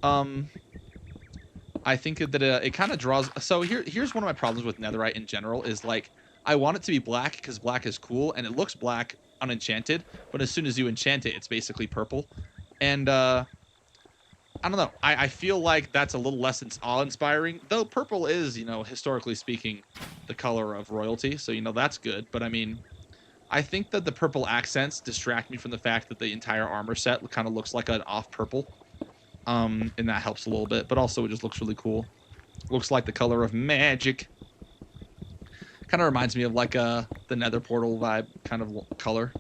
I think that it kind of draws. So here's one of my problems with netherite in general is like I want it to be black because black is cool and it looks black unenchanted, but as soon as you enchant it, it's basically purple. And I don't know. I feel like that's a little less awe-inspiring, though purple is, you know, historically speaking, the color of royalty. So, you know, that's good. But I mean, I think that the purple accents distract me from the fact that the entire armor set kind of looks like an off purple. And that helps a little bit. But also it just looks really cool. Looks like the color of magic. Kind of reminds me of like the nether portal vibe kind of color.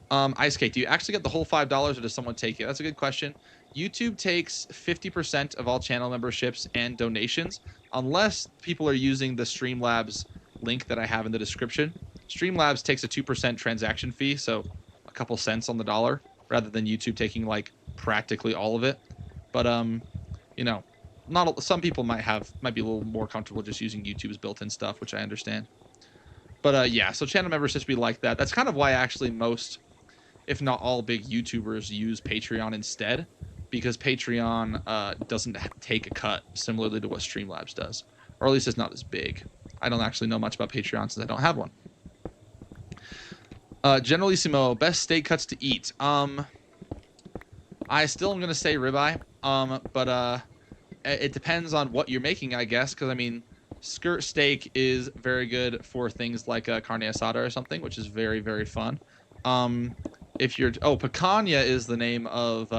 Ice Cake, do you actually get the whole $5 or does someone take it? That's a good question. YouTube takes 50% of all channel memberships and donations, unless people are using the Streamlabs link that I have in the description. Streamlabs takes a 2% transaction fee, so a couple cents on the dollar, rather than YouTube taking like practically all of it. But you know, not some people might be a little more comfortable just using YouTube's built-in stuff, which I understand. But yeah, so channel memberships be like that. That's kind of why actually most, if not all, big YouTubers use Patreon instead, because Patreon doesn't take a cut similarly to what Streamlabs does, or at least it's not as big. I don't actually know much about Patreon since I don't have one. Generalissimo, best steak cuts to eat. I still am gonna say ribeye. But it depends on what you're making, I guess, because I mean, skirt steak is very good for things like carne asada or something, which is very, very fun. If you're picanha is the name of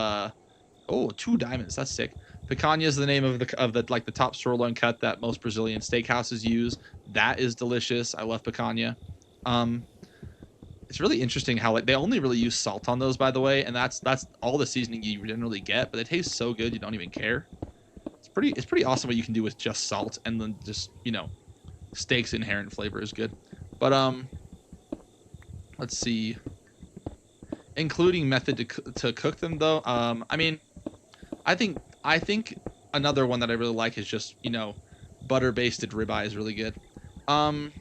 2 diamonds, that's sick. Picanha is the name of the like the top sirloin cut that most Brazilian steakhouses use. That is delicious. I love picanha. It's really interesting how like they only really use salt on those, by the way, and that's all the seasoning you generally get, but it tastes so good you don't even care. It's pretty awesome what you can do with just salt, and then just, you know, steak's inherent flavor is good. But let's see. Including method to cook them though. I mean, I think another one that I really like is just, you know, butter basted ribeye is really good. Going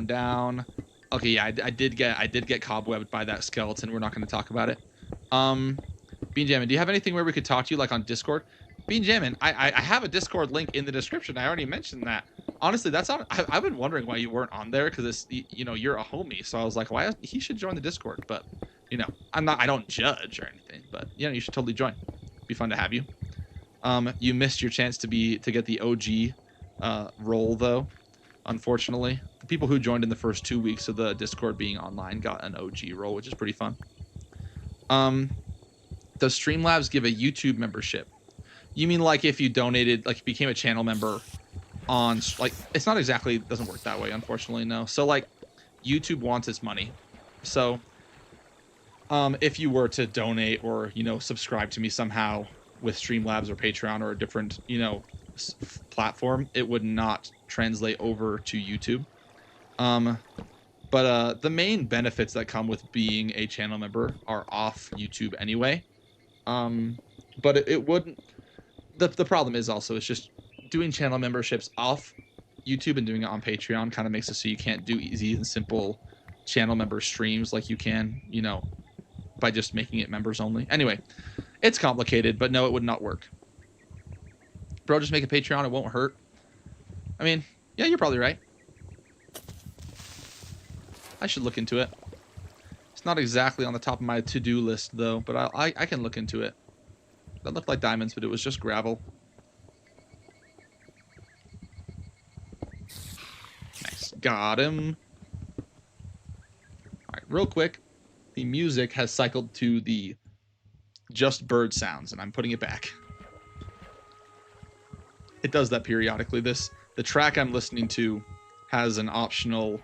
down. Okay, yeah, I did get cobwebbed by that skeleton. We're not going to talk about it. Bean Jammin, do you have anything where we could talk to you, like on Discord? Bean Jammin, I have a Discord link in the description. I already mentioned that. Honestly, that's on. I've been wondering why you weren't on there, because it's, you know, you're a homie. So I was like, why he should join the Discord. But you know, I don't judge or anything. But you know, you should totally join. Be fun to have you. You missed your chance to get the OG role though. Unfortunately, the people who joined in the first 2 weeks of the Discord being online got an OG role, which is pretty fun. Does Streamlabs give a YouTube membership? You mean like if you donated, like became a channel member on, like, it's not exactly, it doesn't work that way, unfortunately, no. So like YouTube wants its money. So if you were to donate or, you know, subscribe to me somehow with Streamlabs or Patreon or a different, you know, platform, it would not translate over to YouTube. But the main benefits that come with being a channel member are off YouTube anyway. But it wouldn't. The problem is also it's just doing channel memberships off YouTube and doing it on Patreon kind of makes it so you can't do easy and simple channel member streams like you can, you know, by just making it members only. Anyway, it's complicated, but no, it would not work. Bro, just make a Patreon. It won't hurt. I mean, yeah, you're probably right. I should look into it. It's not exactly on the top of my to-do list, though, but I can look into it. That looked like diamonds, but it was just gravel. Nice. Got him. All right, real quick. The music has cycled to the just bird sounds, and I'm putting it back. It does that periodically. The track I'm listening to has an optional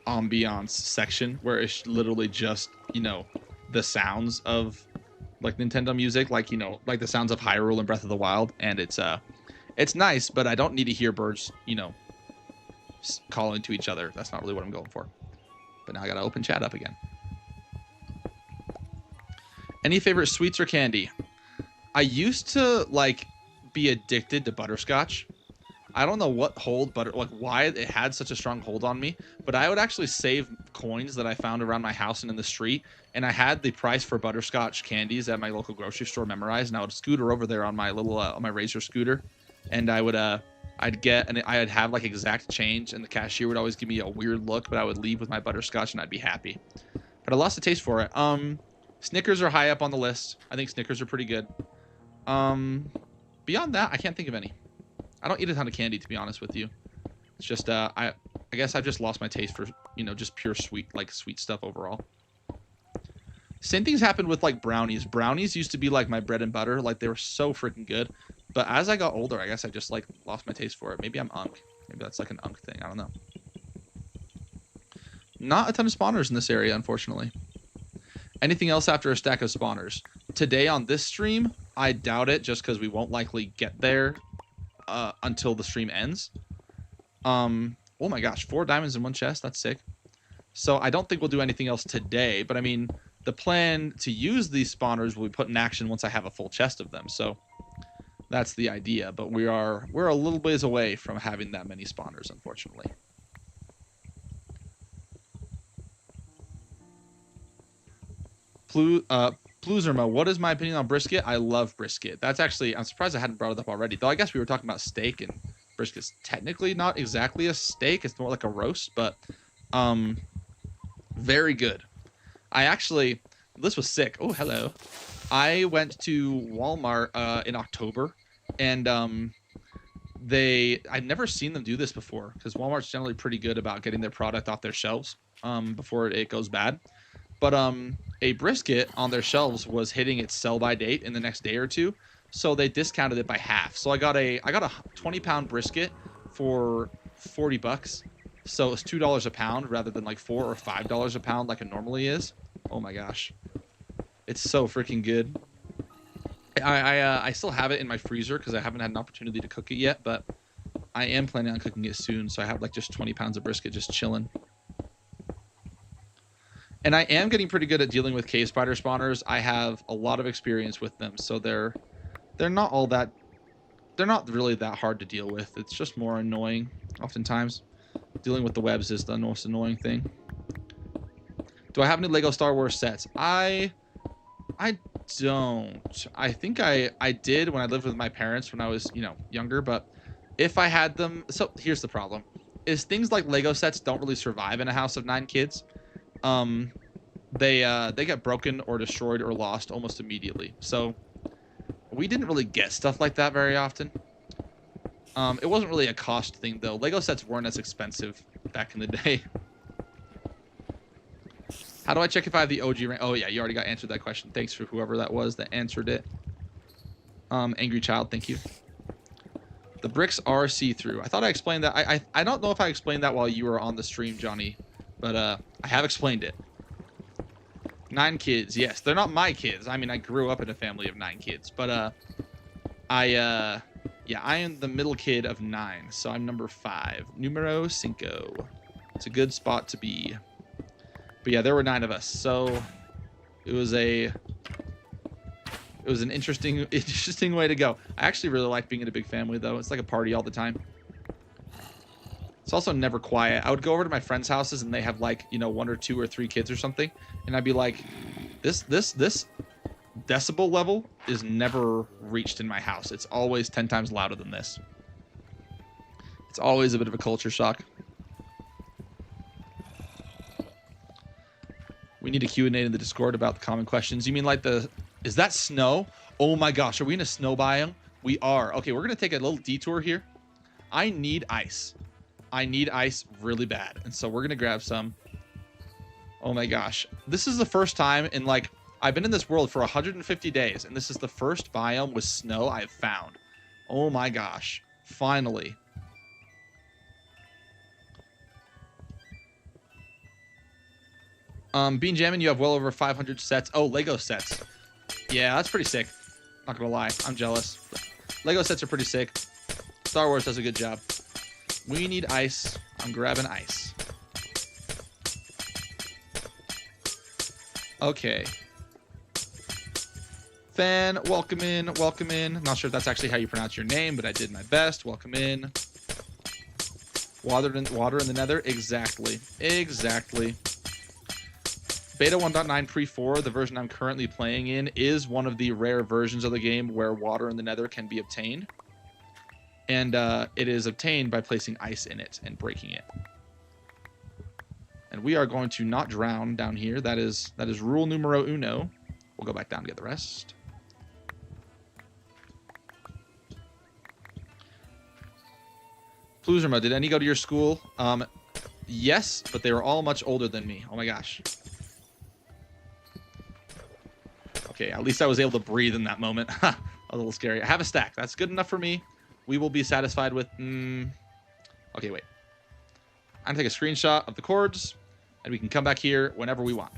ambiance section where it's literally just, you know, the sounds of like Nintendo music, like, you know, like the sounds of Hyrule and Breath of the Wild, and it's nice, but I don't need to hear birds, you know, calling to each other. That's not really what I'm going for. But now I gotta open chat up again. Any favorite sweets or candy? I used to like be addicted to butterscotch. I don't know what hold like why it had such a strong hold on me, but I would actually save coins that I found around my house and in the street, and I had the price for butterscotch candies at my local grocery store memorized, and I would scooter over there on my little on my Razor scooter, and I would I'd have like exact change, and the cashier would always give me a weird look, but I would leave with my butterscotch and I'd be happy. But I lost the taste for it. Snickers are high up on the list. I think Snickers are pretty good. Beyond that, I can't think of any. I don't eat a ton of candy, to be honest with you. It's just I guess I've just lost my taste for, you know, just pure sweet, like sweet stuff overall. Same things happened with like brownies. Brownies used to be like my bread and butter. Like they were so freaking good. But as I got older, I guess I just like lost my taste for it. Maybe I'm unk. Maybe that's like an unk thing. I don't know. Not a ton of spawners in this area, unfortunately. Anything else after a stack of spawners? Today on this stream, I doubt it, just because we won't likely get there until the stream ends. Oh my gosh, 4 diamonds in 1 chest. That's sick. So I don't think we'll do anything else today, but I mean, the plan to use these spawners will be put in action once I have a full chest of them. So that's the idea, but we're a little ways away from having that many spawners, unfortunately. Pluzerma, what is my opinion on brisket? I love brisket. That's actually, I'm surprised I hadn't brought it up already. Though I guess we were talking about steak, and brisket's technically not exactly a steak. It's more like a roast, but very good. I actually, this was sick. Oh, hello. I went to Walmart in October, and I'd never seen them do this before, because Walmart's generally pretty good about getting their product off their shelves before it goes bad. But a brisket on their shelves was hitting its sell by date in the next day or two, so they discounted it by half. So I got a 20-pound brisket for $40. So it's $2 a pound rather than like $4 or $5 a pound like it normally is. Oh my gosh, it's so freaking good. I still have it in my freezer because I haven't had an opportunity to cook it yet, but I am planning on cooking it soon. So I have like just 20 pounds of brisket just chilling. And I am getting pretty good at dealing with cave spider spawners. I have a lot of experience with them, so they're not really that hard to deal with. It's just more annoying oftentimes. Dealing with the webs is the most annoying thing. Do I have any Lego Star Wars sets? I don't. I think I did when I lived with my parents when I was, you know, younger, but if I had them, so here's the problem. Is things like Lego sets don't really survive in a house of 9 kids. They get broken or destroyed or lost almost immediately. So we didn't really get stuff like that very often. It wasn't really a cost thing though. Lego sets weren't as expensive back in the day. How do I check if I have the OG rank? Oh yeah, you already got answered that question. Thanks for whoever that was that answered it. Angry Child, thank you. The bricks are see-through. I thought I explained that. I don't know if I explained that while you were on the stream, Johnny, but I have explained it. 9 kids, yes. They're not my kids. I mean, I grew up in a family of 9 kids, but yeah, I am the middle kid of 9, so I'm number 5. Numero 5. It's a good spot to be. But yeah, there were 9 of us, so it was an interesting way to go. I actually really like being in a big family, though. It's like a party all the time. It's also never quiet. I would go over to my friends' houses and they have like, you know, 1 or 2 or 3 kids or something, and I'd be like, this decibel level is never reached in my house. It's always 10 times louder than this. It's always a bit of a culture shock. We need a Q&A in the Discord about the common questions. You mean like is that snow? Oh my gosh, are we in a snow biome? We are. Okay, we're gonna take a little detour here. I need ice. I need ice really bad, and so we're gonna grab some. Oh my gosh, this is the first time in like, I've been in this world for 150 days, and this is the first biome with snow I've found. Oh my gosh, finally. Bean Jammin', you have well over 500 sets. Oh, Lego sets. Yeah, that's pretty sick. Not gonna lie, I'm jealous. Lego sets are pretty sick. Star Wars does a good job. We need ice. I'm grabbing ice. Okay. Fan, welcome in, welcome in. Not sure if that's actually how you pronounce your name, but I did my best. Welcome in. Water in the nether? Exactly. Exactly. Beta 1.9 pre-4, the version I'm currently playing in, is one of the rare versions of the game where water in the nether can be obtained. And it is obtained by placing ice in it and breaking it. And we are going to not drown down here. That is rule numero uno. We'll go back down to get the rest. Pluzerma, did any go to your school? Yes, but they were all much older than me. Oh my gosh. Okay, at least I was able to breathe in that moment. A little scary. I have a stack. That's good enough for me. We will be satisfied with... Okay, wait. I'm going to take a screenshot of the cords, and we can come back here whenever we want.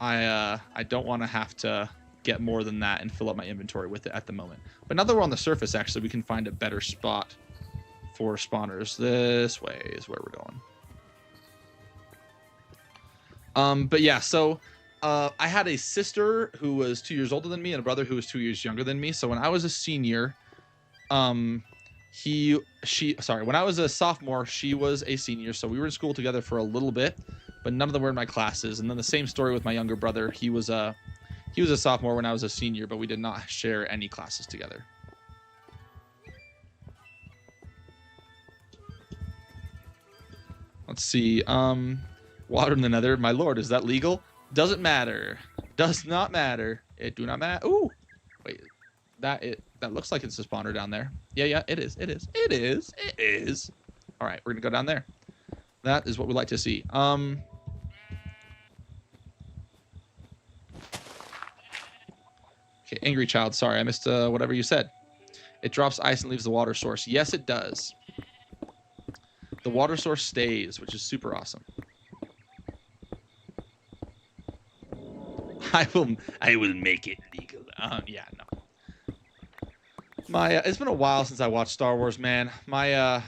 I don't want to have to get more than that and fill up my inventory with it at the moment. But now that we're on the surface, actually, we can find a better spot for spawners. This way is where we're going. But yeah, so... I had a sister who was 2 years older than me and a brother who was 2 years younger than me. So when I was a senior, when I was a sophomore, she was a senior. So we were in school together for a little bit, but none of them were in my classes. And then the same story with my younger brother. He was a sophomore when I was a senior, but we did not share any classes together. Let's see. Water in the nether. My lord, is that legal? Doesn't matter. Does not matter. It do not matter. Ooh. Wait. That looks like it's a spawner down there. Yeah, it is. It is. It is. It is. All right, we're going to go down there. That is what we like to see. Okay, angry child. Sorry, I missed whatever you said. It drops ice and leaves the water source. Yes, it does. The water source stays, which is super awesome. I will make it legal. Yeah, no. It's been a while since I watched Star Wars, man. My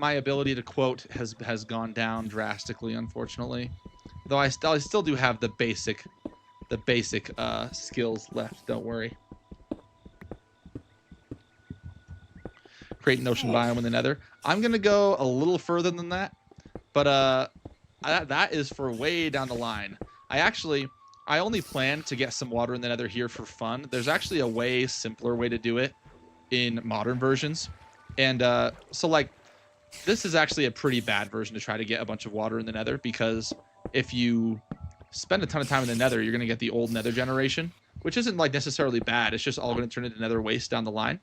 ability to quote has gone down drastically, unfortunately. Though I still do have the basic skills left. Don't worry. Create an ocean biome in the nether. I'm gonna go a little further than that, but that is for way down the line. I only plan to get some water in the nether here for fun. There's actually a way simpler way to do it in modern versions. And so, like, this is actually a pretty bad version to try to get a bunch of water in the nether, because if you spend a ton of time in the nether, you're going to get the old nether generation, which isn't, like, necessarily bad. It's just all going to turn into nether waste down the line.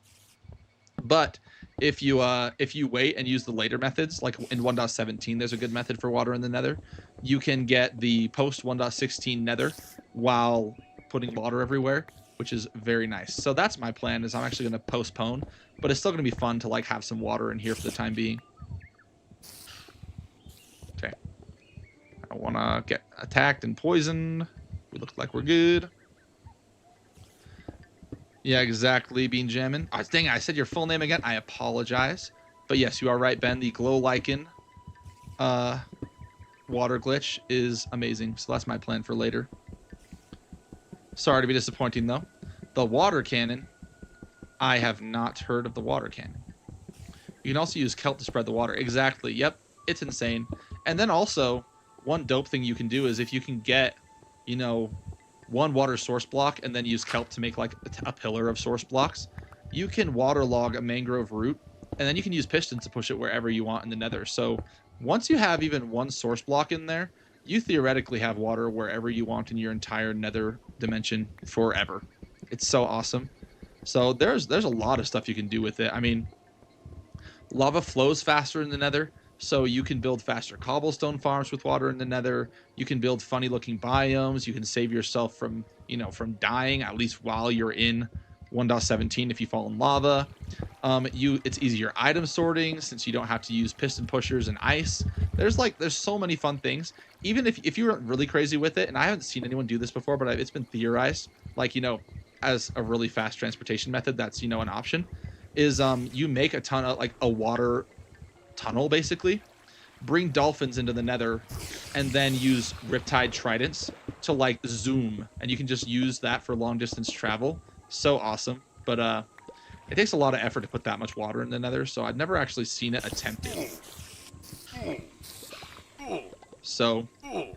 But if you wait and use the later methods, like in 1.17, there's a good method for water in the nether. You can get the post 1.16 nether while putting water everywhere, which is very nice. So that's my plan, is I'm actually going to postpone, but it's still going to be fun to like have some water in here for the time being. Okay. I don't want to get attacked and poisoned. We look like we're good. Yeah, exactly, Bean Jammin'. Oh, dang, I said your full name again. I apologize. But yes, you are right, Ben. The glow lichen water glitch is amazing. So that's my plan for later. Sorry to be disappointing, though. The water cannon. I have not heard of the water cannon. You can also use kelp to spread the water. Exactly. Yep. It's insane. And then also, one dope thing you can do is if you can get, you know, one water source block and then use kelp to make like a pillar of source blocks, you can waterlog a mangrove root, and then you can use pistons to push it wherever you want in the nether. So once you have even one source block in there, you theoretically have water wherever you want in your entire nether dimension forever. It's so awesome. So there's a lot of stuff you can do with it. I mean, lava flows faster in the nether, so you can build faster cobblestone farms with water in the nether. You can build funny looking biomes. You can save yourself from, you know, from dying, at least while you're in 1.17 if you fall in lava. It's easier item sorting since you don't have to use piston pushers and ice. There's so many fun things. Even if you were really crazy with it, and I haven't seen anyone do this before, but it's been theorized like, as a really fast transportation method, that's, an option, is you make a ton of like a water tunnel basically, bring dolphins into the nether, and then use riptide tridents to like zoom, and you can just use that for long distance travel. So awesome. But it takes a lot of effort to put that much water in the nether, so I've never actually seen it attempted. So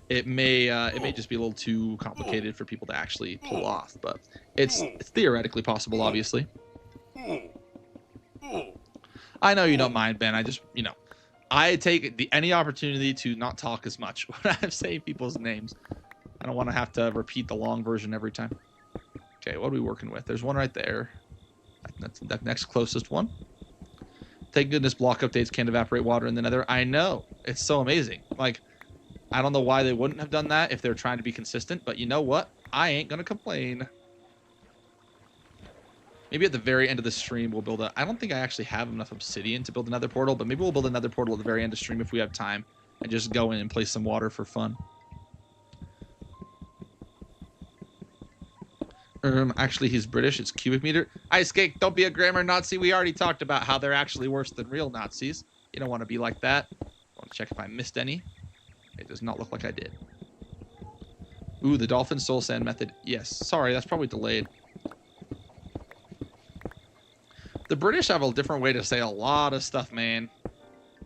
it may just be a little too complicated for people to actually pull off, but it's theoretically possible, obviously. I know you don't mind, Ben. I just, I take any opportunity to not talk as much when I'm saying people's names. I don't want to have to repeat the long version every time. Okay, what are we working with? There's one right there. That's that next closest one. Thank goodness block updates can't evaporate water in the nether. I know. It's so amazing. Like, I don't know why they wouldn't have done that if they're trying to be consistent, but you know what? I ain't going to complain. Maybe at the very end of the stream, we'll build a... I don't think I actually have enough obsidian to build another portal, but maybe we'll build another portal at the very end of stream if we have time and just go in and place some water for fun. Actually, he's British. It's cubic meter. Ice Cake, don't be a grammar Nazi. We already talked about how they're actually worse than real Nazis. You don't want to be like that. I want to check if I missed any. It does not look like I did. Ooh, the dolphin soul sand method. Yes. Sorry, that's probably delayed. The British have a different way to say a lot of stuff, man.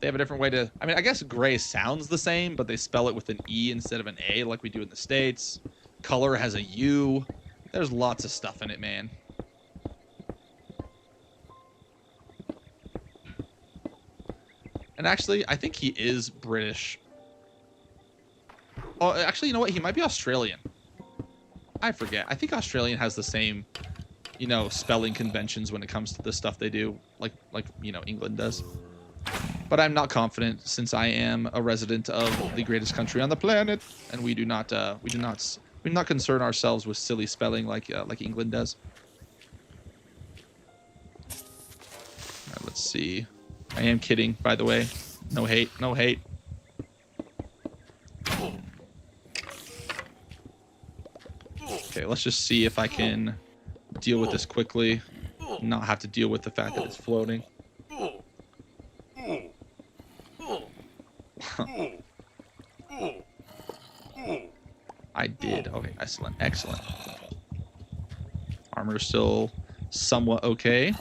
They have a different way to... I mean, I guess gray sounds the same, but they spell it with an E instead of an A like we do in the States. Color has a U. There's lots of stuff in it, man. And actually, I think he is British. Oh, actually, you know what? He might be Australian. I forget. I think Australian has the same, spelling conventions when it comes to the stuff they do, like England does. But I'm not confident since I am a resident of the greatest country on the planet, and we do not concern ourselves with silly spelling like England does. All right, let's see. I am kidding, by the way. No hate, no hate. Okay, let's just see if I can deal with this quickly, not have to deal with the fact that it's floating. I did. Okay, excellent, excellent. Armor is still somewhat okay.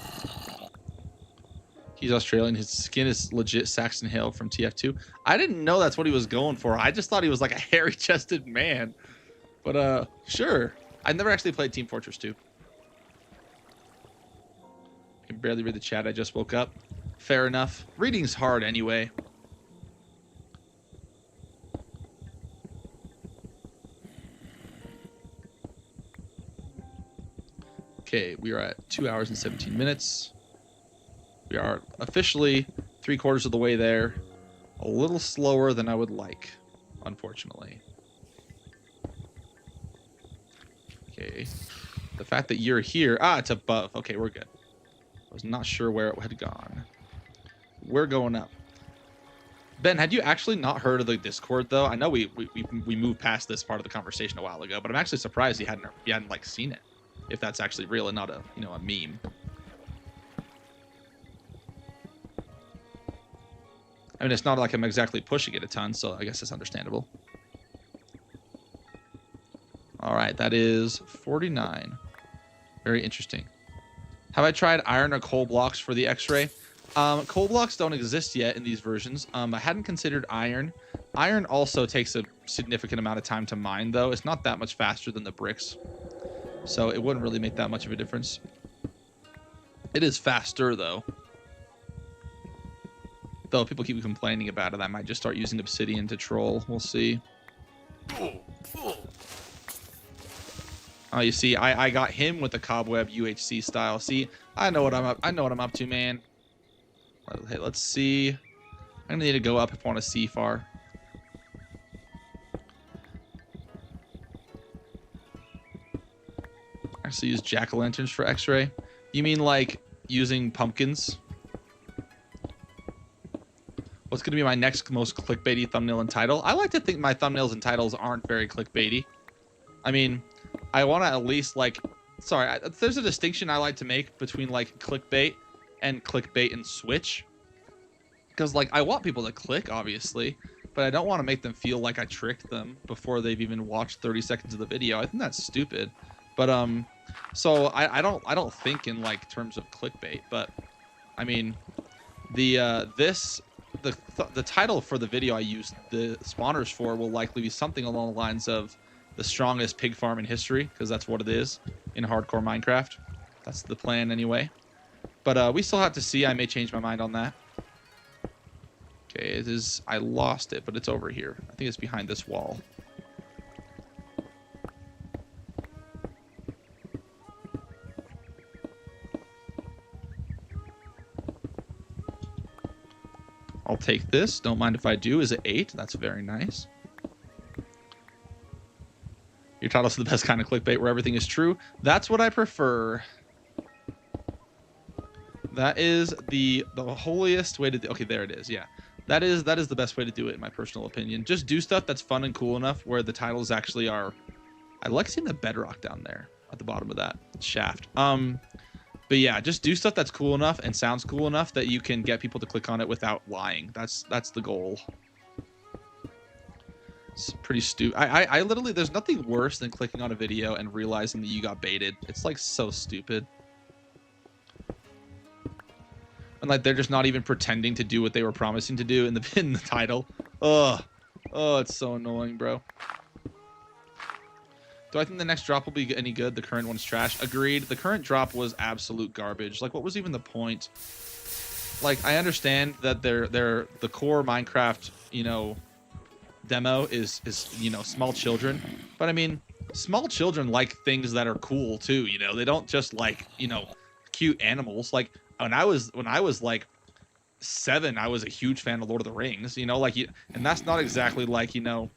He's Australian. His skin is legit Saxon Hale from TF2. I didn't know that's what he was going for. I just thought he was like a hairy-chested man. But, sure. I never actually played Team Fortress 2. I can barely read the chat. I just woke up. Fair enough. Reading's hard anyway. Okay, we are at 2 hours and 17 minutes. We are officially 3/4 of the way there. A little slower than I would like, unfortunately. Okay. The fact that you're here... Ah, it's above. Okay, we're good. I was not sure where it had gone. We're going up. Ben, had you actually not heard of the Discord, though? I know we moved past this part of the conversation a while ago, but I'm actually surprised you hadn't like seen it. If that's actually real and not a meme. I mean, it's not like I'm exactly pushing it a ton, so I guess it's understandable. All right, that is 49. Very interesting. Have I tried iron or coal blocks for the X-ray? Coal blocks don't exist yet in these versions. I hadn't considered iron. Iron also takes a significant amount of time to mine, though. It's not that much faster than the bricks. So it wouldn't really make that much of a difference. It is faster, though. Though if people keep complaining about it, I might just start using obsidian to troll. We'll see. Oh, you see, I got him with the cobweb UHC style. See, I know what I'm up. I know what I'm up to, man. Hey, let's see. I'm gonna need to go up if I want to see far. Actually, use jack-o'-lanterns for X-ray. You mean like using pumpkins? What's going to be my next most clickbaity thumbnail and title? I like to think my thumbnails and titles aren't very clickbaity. I mean, I want to at least like, sorry, there's a distinction I like to make between like clickbait and switch. Because like I want people to click, obviously, but I don't want to make them feel like I tricked them before they've even watched 30 seconds of the video. I think that's stupid. But so I don't think in like terms of clickbait, but I mean the the title for the video I used the spawners for will likely be something along the lines of the strongest pig farm in history, because that's what it is in hardcore Minecraft. That's the plan anyway. But we still have to see. I may change my mind on that. Okay, it is. I lost it, but it's over here. I think it's behind this wall. I'll take this. Don't mind if I do. Is it 8? That's very nice. Your title's the best kind of clickbait where everything is true. That's what I prefer. That is the holiest way to do. Okay, there it is. Yeah, that is the best way to do it in my personal opinion. Just do stuff that's fun and cool enough where the titles actually are. I like seeing the bedrock down there at the bottom of that shaft. But yeah, just do stuff that's cool enough and sounds cool enough that you can get people to click on it without lying. That's the goal. It's pretty stupid. I literally, there's nothing worse than clicking on a video and realizing that you got baited. It's like so stupid. And like they're just not even pretending to do what they were promising to do in the title. Ugh. Oh, it's so annoying, bro. Do I think the next drop will be any good? The current one's trash. Agreed. The current drop was absolute garbage. Like, what was even the point? Like, I understand that the core Minecraft, you know, demo is you know, small children, but I mean, small children like things that are cool too. You know, they don't just like, you know, cute animals. Like when I was like 7, I was a huge fan of Lord of the Rings. You know, like and that's not exactly like, you know.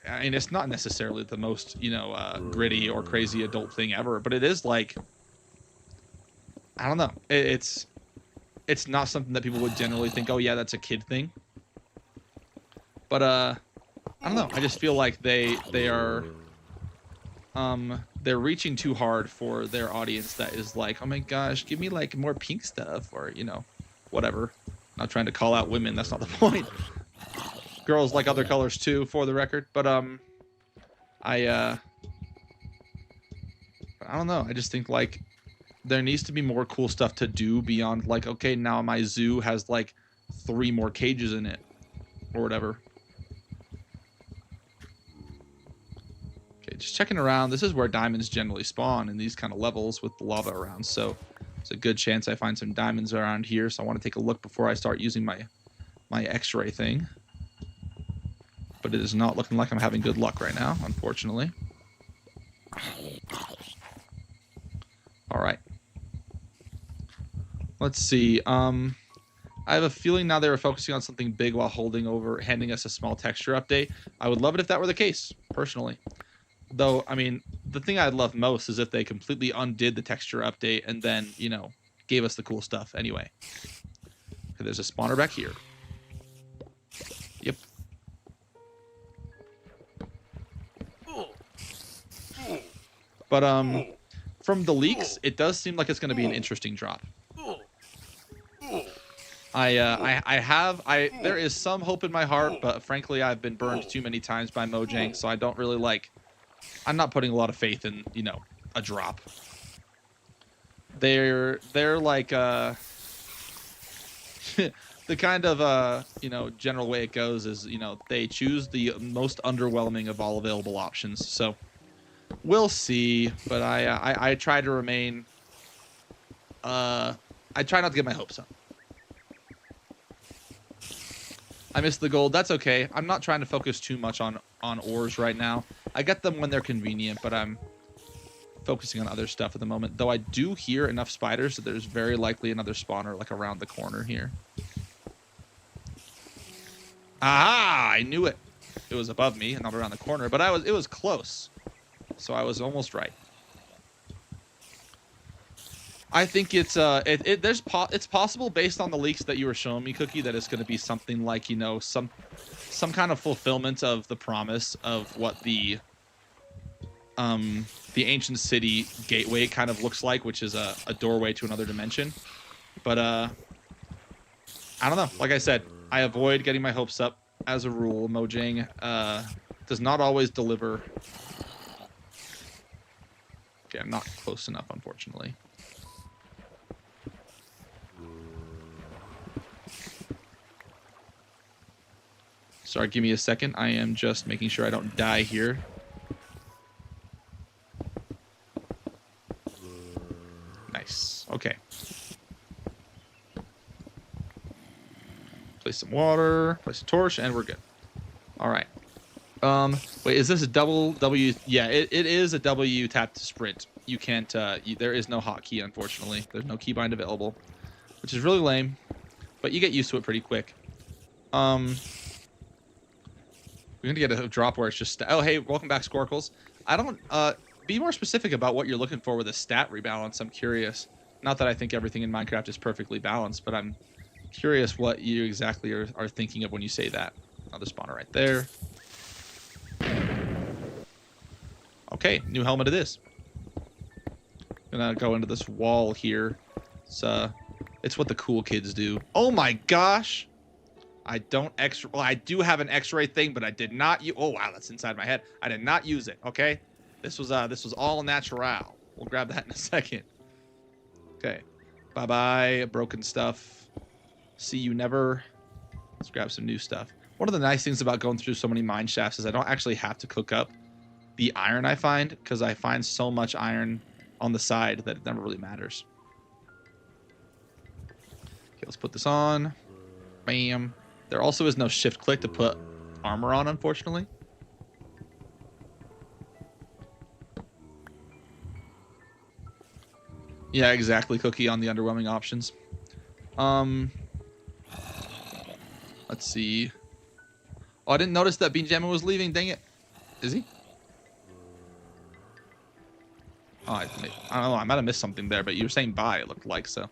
I mean, it's not necessarily the most, you know, gritty or crazy adult thing ever, but it is like, I don't know. It's not something that people would generally think, oh yeah, that's a kid thing. But I don't know. I just feel like they are they're reaching too hard for their audience that is like, oh my gosh, give me like more pink stuff, or you know, whatever. Not trying to call out women. That's not the point. Girls like other colors too, for the record. But I don't know. I just think like there needs to be more cool stuff to do beyond like, okay, now my zoo has like 3 more cages in it or whatever. Okay, just checking around. This is where diamonds generally spawn in these kind of levels with the lava around. So it's a good chance I find some diamonds around here. So I want to take a look before I start using my X-ray thing. But it is not looking like I'm having good luck right now, unfortunately. All right. Let's see. I have a feeling now they were focusing on something big while handing us a small texture update. I would love it if that were the case, personally. Though, I mean, the thing I'd love most is if they completely undid the texture update and then, you know, gave us the cool stuff anyway. Okay, there's a spawner back here. Yep. But from the leaks, it does seem like it's going to be an interesting drop. There is some hope in my heart, but frankly, I've been burned too many times by Mojang, so I don't really like. I'm not putting a lot of faith in, you know, a drop. They're like the kind of you know, general way it goes is, you know, they choose the most underwhelming of all available options. So we'll see, but I try to remain I try not to get my hopes up. I missed the gold. That's okay. I'm not trying to focus too much on ores right now. I get them when they're convenient, but I'm focusing on other stuff at the moment. Though I do hear enough spiders that there's very likely another spawner like around the corner here. Aha! I knew it. It was above me and not around the corner, but it was close. So I was almost right. I think it's possible based on the leaks that you were showing me, Cookie, that it's going to be something like, you know, some kind of fulfillment of the promise of what the the ancient city gateway kind of looks like, which is a doorway to another dimension. But I don't know. Like I said, I avoid getting my hopes up as a rule. Mojang does not always deliver. Okay, I'm not close enough, unfortunately. Sorry, give me a second. I am just making sure I don't die here. Nice. Okay. Place some water, place a torch, and we're good. All right. Wait, is this a double W? Yeah, it is a W tap to sprint. You can't, there is no hotkey, unfortunately. There's no keybind available, which is really lame, but you get used to it pretty quick. We're gonna get a drop where it's just, oh, hey, welcome back, Squirkles. I don't, be more specific about what you're looking for with a stat rebalance. I'm curious. Not that I think everything in Minecraft is perfectly balanced, but I'm curious what you exactly are thinking of when you say that. Another spawner right there. Okay, new helmet it is. Gonna go into this wall here. It's what the cool kids do. Oh my gosh! I do have an X-ray thing, but I did not use. Oh wow, that's inside my head. I did not use it. Okay, this was all natural. We'll grab that in a second. Okay, bye bye, broken stuff. See you never. Let's grab some new stuff. One of the nice things about going through so many mine shafts is I don't actually have to cook up the iron I find, because I find so much iron on the side that it never really matters. Okay, let's put this on. Bam. There also is no shift click to put armor on, unfortunately. Yeah, exactly, Cookie, on the underwhelming options. Let's see. Oh, I didn't notice that Bean Jammin was leaving. Dang it. Is he? Oh, I don't know. I might have missed something there, but you were saying bye, it looked like, so.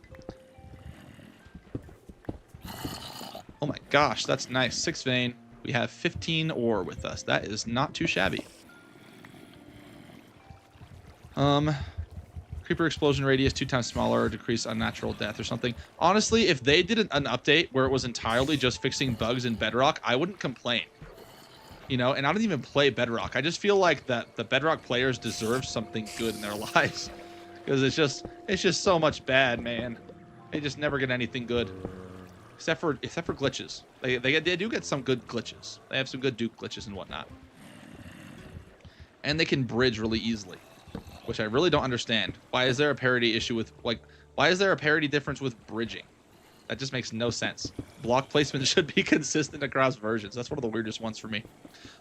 Oh my gosh, that's nice. 6 vein. We have 15 ore with us. That is not too shabby. Creeper explosion radius 2 times smaller, decrease unnatural death or something. Honestly, if they did an update where it was entirely just fixing bugs in Bedrock, I wouldn't complain. You know, and I don't even play Bedrock. I just feel like that the Bedrock players deserve something good in their lives, because it's just so much bad, man. They just never get anything good, except for glitches. They do get some good glitches. They have some good Duke glitches and whatnot, and they can bridge really easily, which I really don't understand. Why is there a parity issue with, like, why is there a parity difference with bridging? That just makes no sense. Block placement should be consistent across versions. That's one of the weirdest ones for me.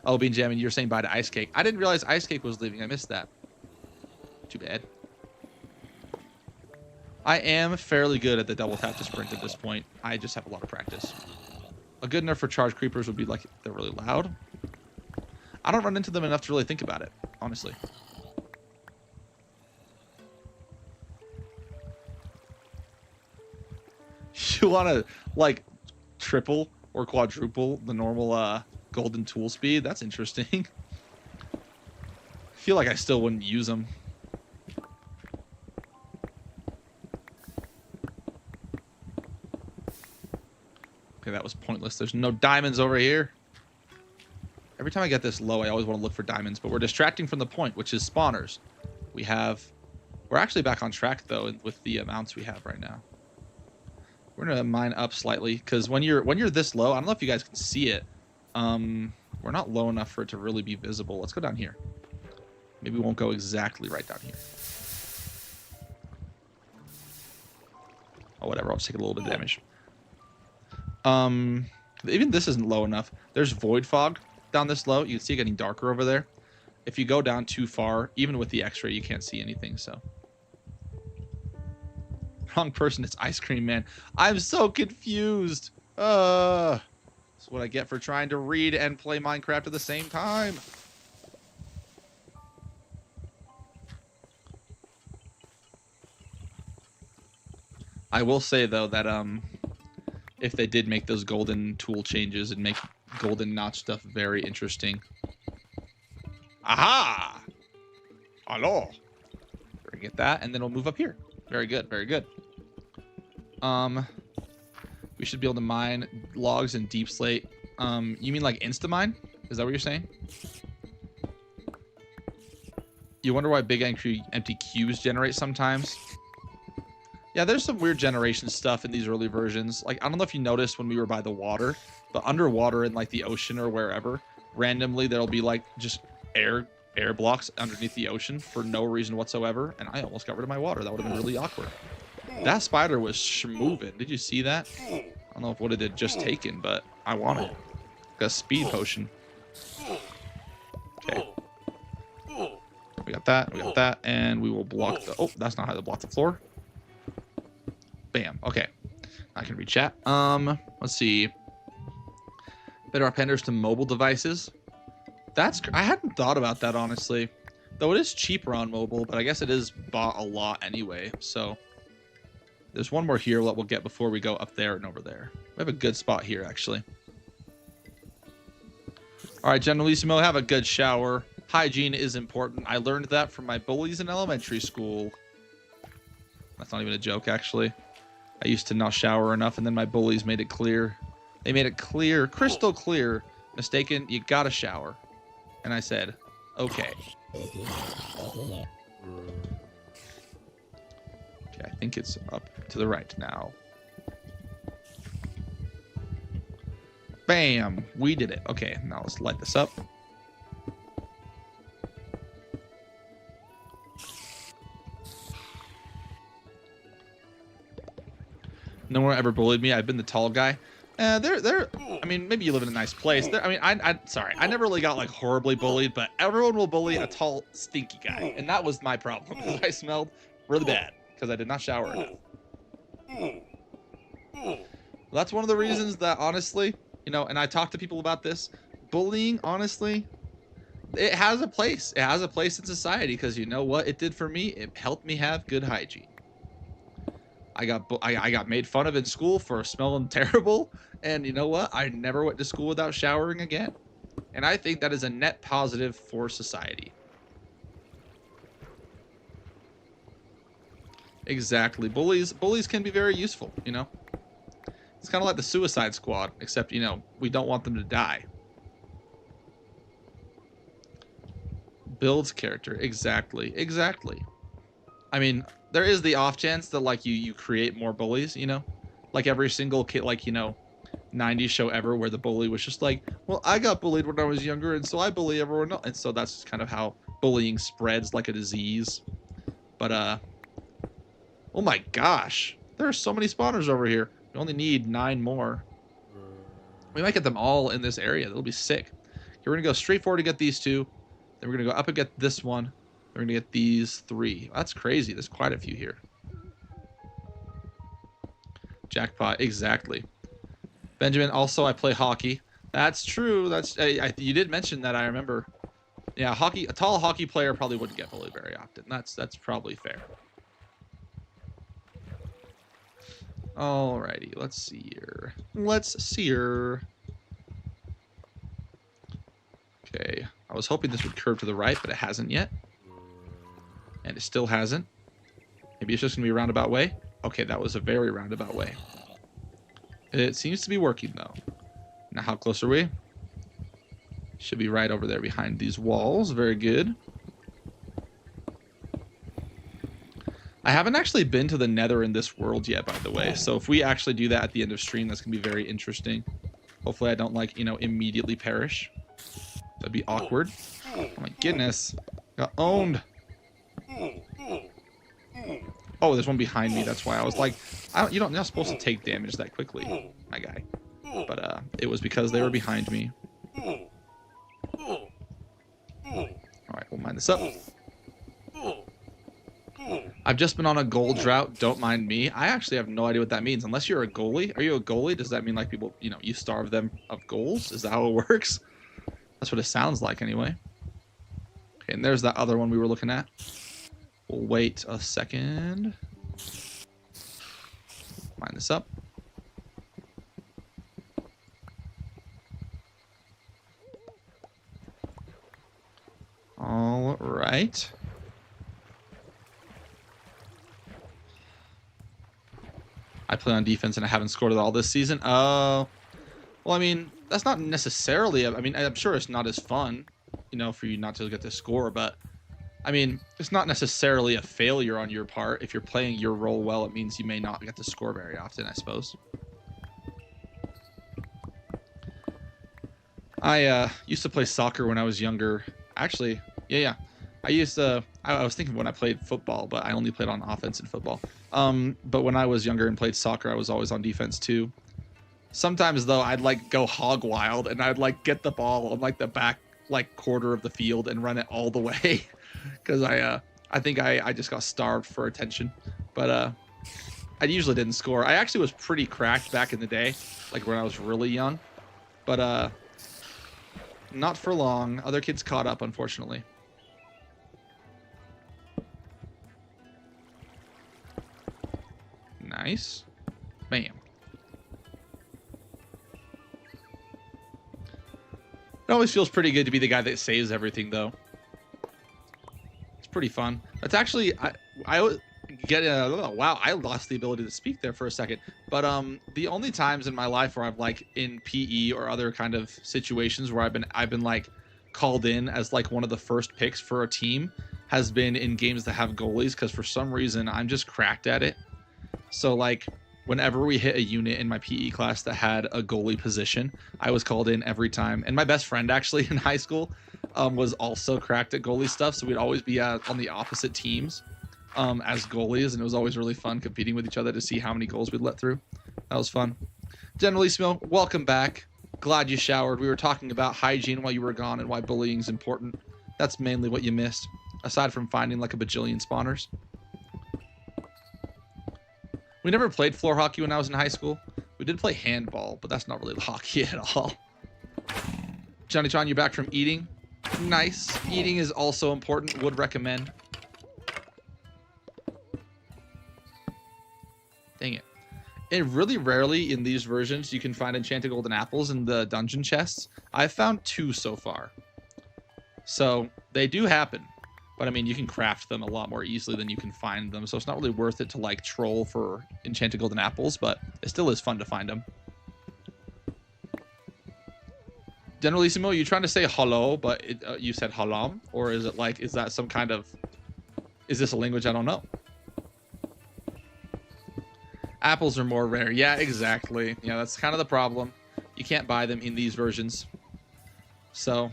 Oh, Bean Jammin, you're saying bye to Ice Cake. I didn't realize Ice Cake was leaving. I missed that. Too bad. I am fairly good at the double tap to sprint at this point. I just have a lot of practice. A good nerf for charge creepers would be like they're really loud. I don't run into them enough to really think about it, honestly. You want to, like, triple or quadruple the normal golden tool speed? That's interesting. I feel like I still wouldn't use them. Okay, that was pointless. There's no diamonds over here. Every time I get this low, I always want to look for diamonds, but we're distracting from the point, which is spawners. We're actually back on track, though, with the amounts we have right now. We're gonna mine up slightly, because when you're this low, I don't know if you guys can see it. We're not low enough for it to really be visible. Let's go down here. Maybe we won't go exactly right down here. Oh, whatever. I'll just take a little bit of damage. Even this isn't low enough. There's void fog down this low. You can see it getting darker over there. If you go down too far, even with the X-ray, you can't see anything. So. Wrong person, it's Ice Cream Man. I'm so confused. That's what I get for trying to read and play Minecraft at the same time. I will say, though, that if they did make those golden tool changes and make golden notch stuff very interesting. Aha! Hello. We're gonna get that, and then we'll move up here. Very good, very good. We should be able to mine logs in deep slate. You mean like insta-mine? Is that what you're saying? You wonder why big empty cubes generate sometimes? Yeah, there's some weird generation stuff in these early versions. Like, I don't know if you noticed when we were by the water, but underwater in like the ocean or wherever, randomly there'll be like just air blocks underneath the ocean for no reason whatsoever, and I almost got rid of my water. That would have been really awkward. That spider was moving. Did you see that? I don't know if what it had just taken, but I want it. Got a speed potion. Okay. We got that, and we will block the... Oh, that's not how to block the floor. Bam. Okay. I can read chat. Let's see. Better appenders to mobile devices. I hadn't thought about that, honestly. Though it is cheaper on mobile, but I guess it is bought a lot anyway, so... There's one more here that we'll get before we go up there and over there. We have a good spot here, actually. All right, Generalissimo, have a good shower. Hygiene is important. I learned that from my bullies in elementary school. That's not even a joke, actually. I used to not shower enough, and then my bullies made it clear. They made it clear, crystal clear. Mistaken, you gotta shower. And I said, okay. Okay, I think it's up to the right now. Bam! We did it. Okay, now let's light this up. No one ever bullied me. I've been the tall guy. I mean, maybe you live in a nice place. Sorry, I never really got like horribly bullied, but everyone will bully a tall, stinky guy, and that was my problem. I smelled really bad because I did not shower enough. Well, that's one of the reasons that, honestly, you know, and I talk to people about this, bullying, honestly, it has a place. It has a place in society because you know what it did for me? It helped me have good hygiene. I got made fun of in school for smelling terrible, and you know what? I never went to school without showering again. And I think that is a net positive for society. Exactly. Bullies can be very useful, you know? It's kind of like the Suicide Squad, except, you know, we don't want them to die. Builds character. Exactly. Exactly. I mean, there is the off chance that, like, you create more bullies, you know? Like every single kid, like, you know, 90s show ever where the bully was just like, well, I got bullied when I was younger, and so I bully everyone else. And so that's just kind of how bullying spreads like a disease. But, oh my gosh. There are so many spawners over here. We only need 9 more. We might get them all in this area. That'll be sick. Okay, we're going to go straight forward to get these 2. Then we're going to go up and get this one. Then we're going to get these 3. That's crazy. There's quite a few here. Jackpot. Exactly. Benjamin, also I play hockey. That's true. That's you did mention that, I remember. Yeah, hockey. A tall hockey player probably wouldn't get bullied very often. That's probably fair. Alrighty, let's see here. Okay, I was hoping this would curve to the right, but it hasn't yet. And it still hasn't. Maybe it's just gonna be a roundabout way. Okay, that was a very roundabout way. It seems to be working though. Now, how close are we? Should be right over there behind these walls. Very good. I haven't actually been to the Nether in this world yet, by the way. So if we actually do that at the end of stream, that's gonna be very interesting. Hopefully I don't, like, you know, immediately perish. That'd be awkward. Oh my goodness. Got owned. Oh, there's one behind me. That's why I was like, you're not supposed to take damage that quickly, my guy. But it was because they were behind me. All right, we'll mine this up. I've just been on a goal drought. Don't mind me. I actually have no idea what that means. Unless you're a goalie. Are you a goalie? Does that mean like people, you know, you starve them of goals? Is that how it works? That's what it sounds like anyway. Okay, and there's that other one we were looking at. We'll wait a second. Mine this up. All right. I play on defense and I haven't scored at all this season. Oh, well, I mean, that's not necessarily. I mean, I'm sure it's not as fun, you know, for you not to get to score, but I mean, it's not necessarily a failure on your part. If you're playing your role well, it means you may not get to score very often, I suppose. I used to play soccer when I was younger. Actually, yeah. I used to. I was thinking when I played football, but I only played on offense in football. But when I was younger and played soccer, I was always on defense too. Sometimes though, I'd like go hog wild and I'd like get the ball on like the back like quarter of the field and run it all the way because I think I just got starved for attention. But I usually didn't score. I actually was pretty cracked back in the day, like when I was really young. But not for long. Other kids caught up, unfortunately. Nice. Bam. It always feels pretty good to be the guy that saves everything, though. It's pretty fun. That's actually... I get... wow, I lost the ability to speak there for a second. But the only times in my life where I've, like, in PE or other kind of situations where I've been like, called in as, like, one of the first picks for a team has been in games that have goalies, because for some reason, I'm just cracked at it. So, like, whenever we hit a unit in my PE class that had a goalie position, I was called in every time. And my best friend, actually, in high school, was also cracked at goalie stuff. So we'd always be on the opposite teams as goalies. And it was always really fun competing with each other to see how many goals we'd let through. That was fun. Generalissimo, welcome back. Glad you showered. We were talking about hygiene while you were gone and why bullying is important. That's mainly what you missed, aside from finding like a bajillion spawners. We never played floor hockey when I was in high school. We did play handball, but that's not really hockey at all. Johnny John, you're back from eating. Nice. Eating is also important. Would recommend. Dang it. And really rarely in these versions you can find enchanted golden apples in the dungeon chests. I've found 2 so far. So they do happen. But I mean, you can craft them a lot more easily than you can find them. So it's not really worth it to like troll for enchanted golden apples, but it still is fun to find them. Generalissimo, you trying to say hello, but you said halam? Or is it like, is that some kind of, is this a language I don't know? Apples are more rare. Yeah, exactly. Yeah, that's kind of the problem. You can't buy them in these versions. So...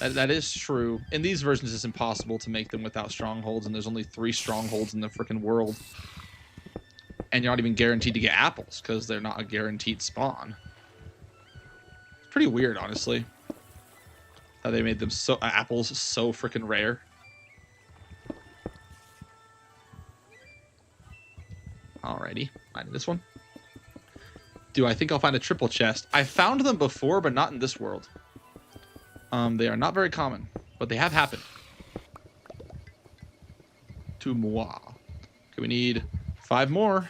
That is true. In these versions, it's impossible to make them without strongholds, and there's only 3 strongholds in the freaking world. And you're not even guaranteed to get apples, because they're not a guaranteed spawn. It's pretty weird, honestly. How they made them apples so freaking rare. Alrighty, find this one. Do I think I'll find a triple chest? I found them before, but not in this world. They are not very common, but they have happened. To moi. Okay, we need 5 more.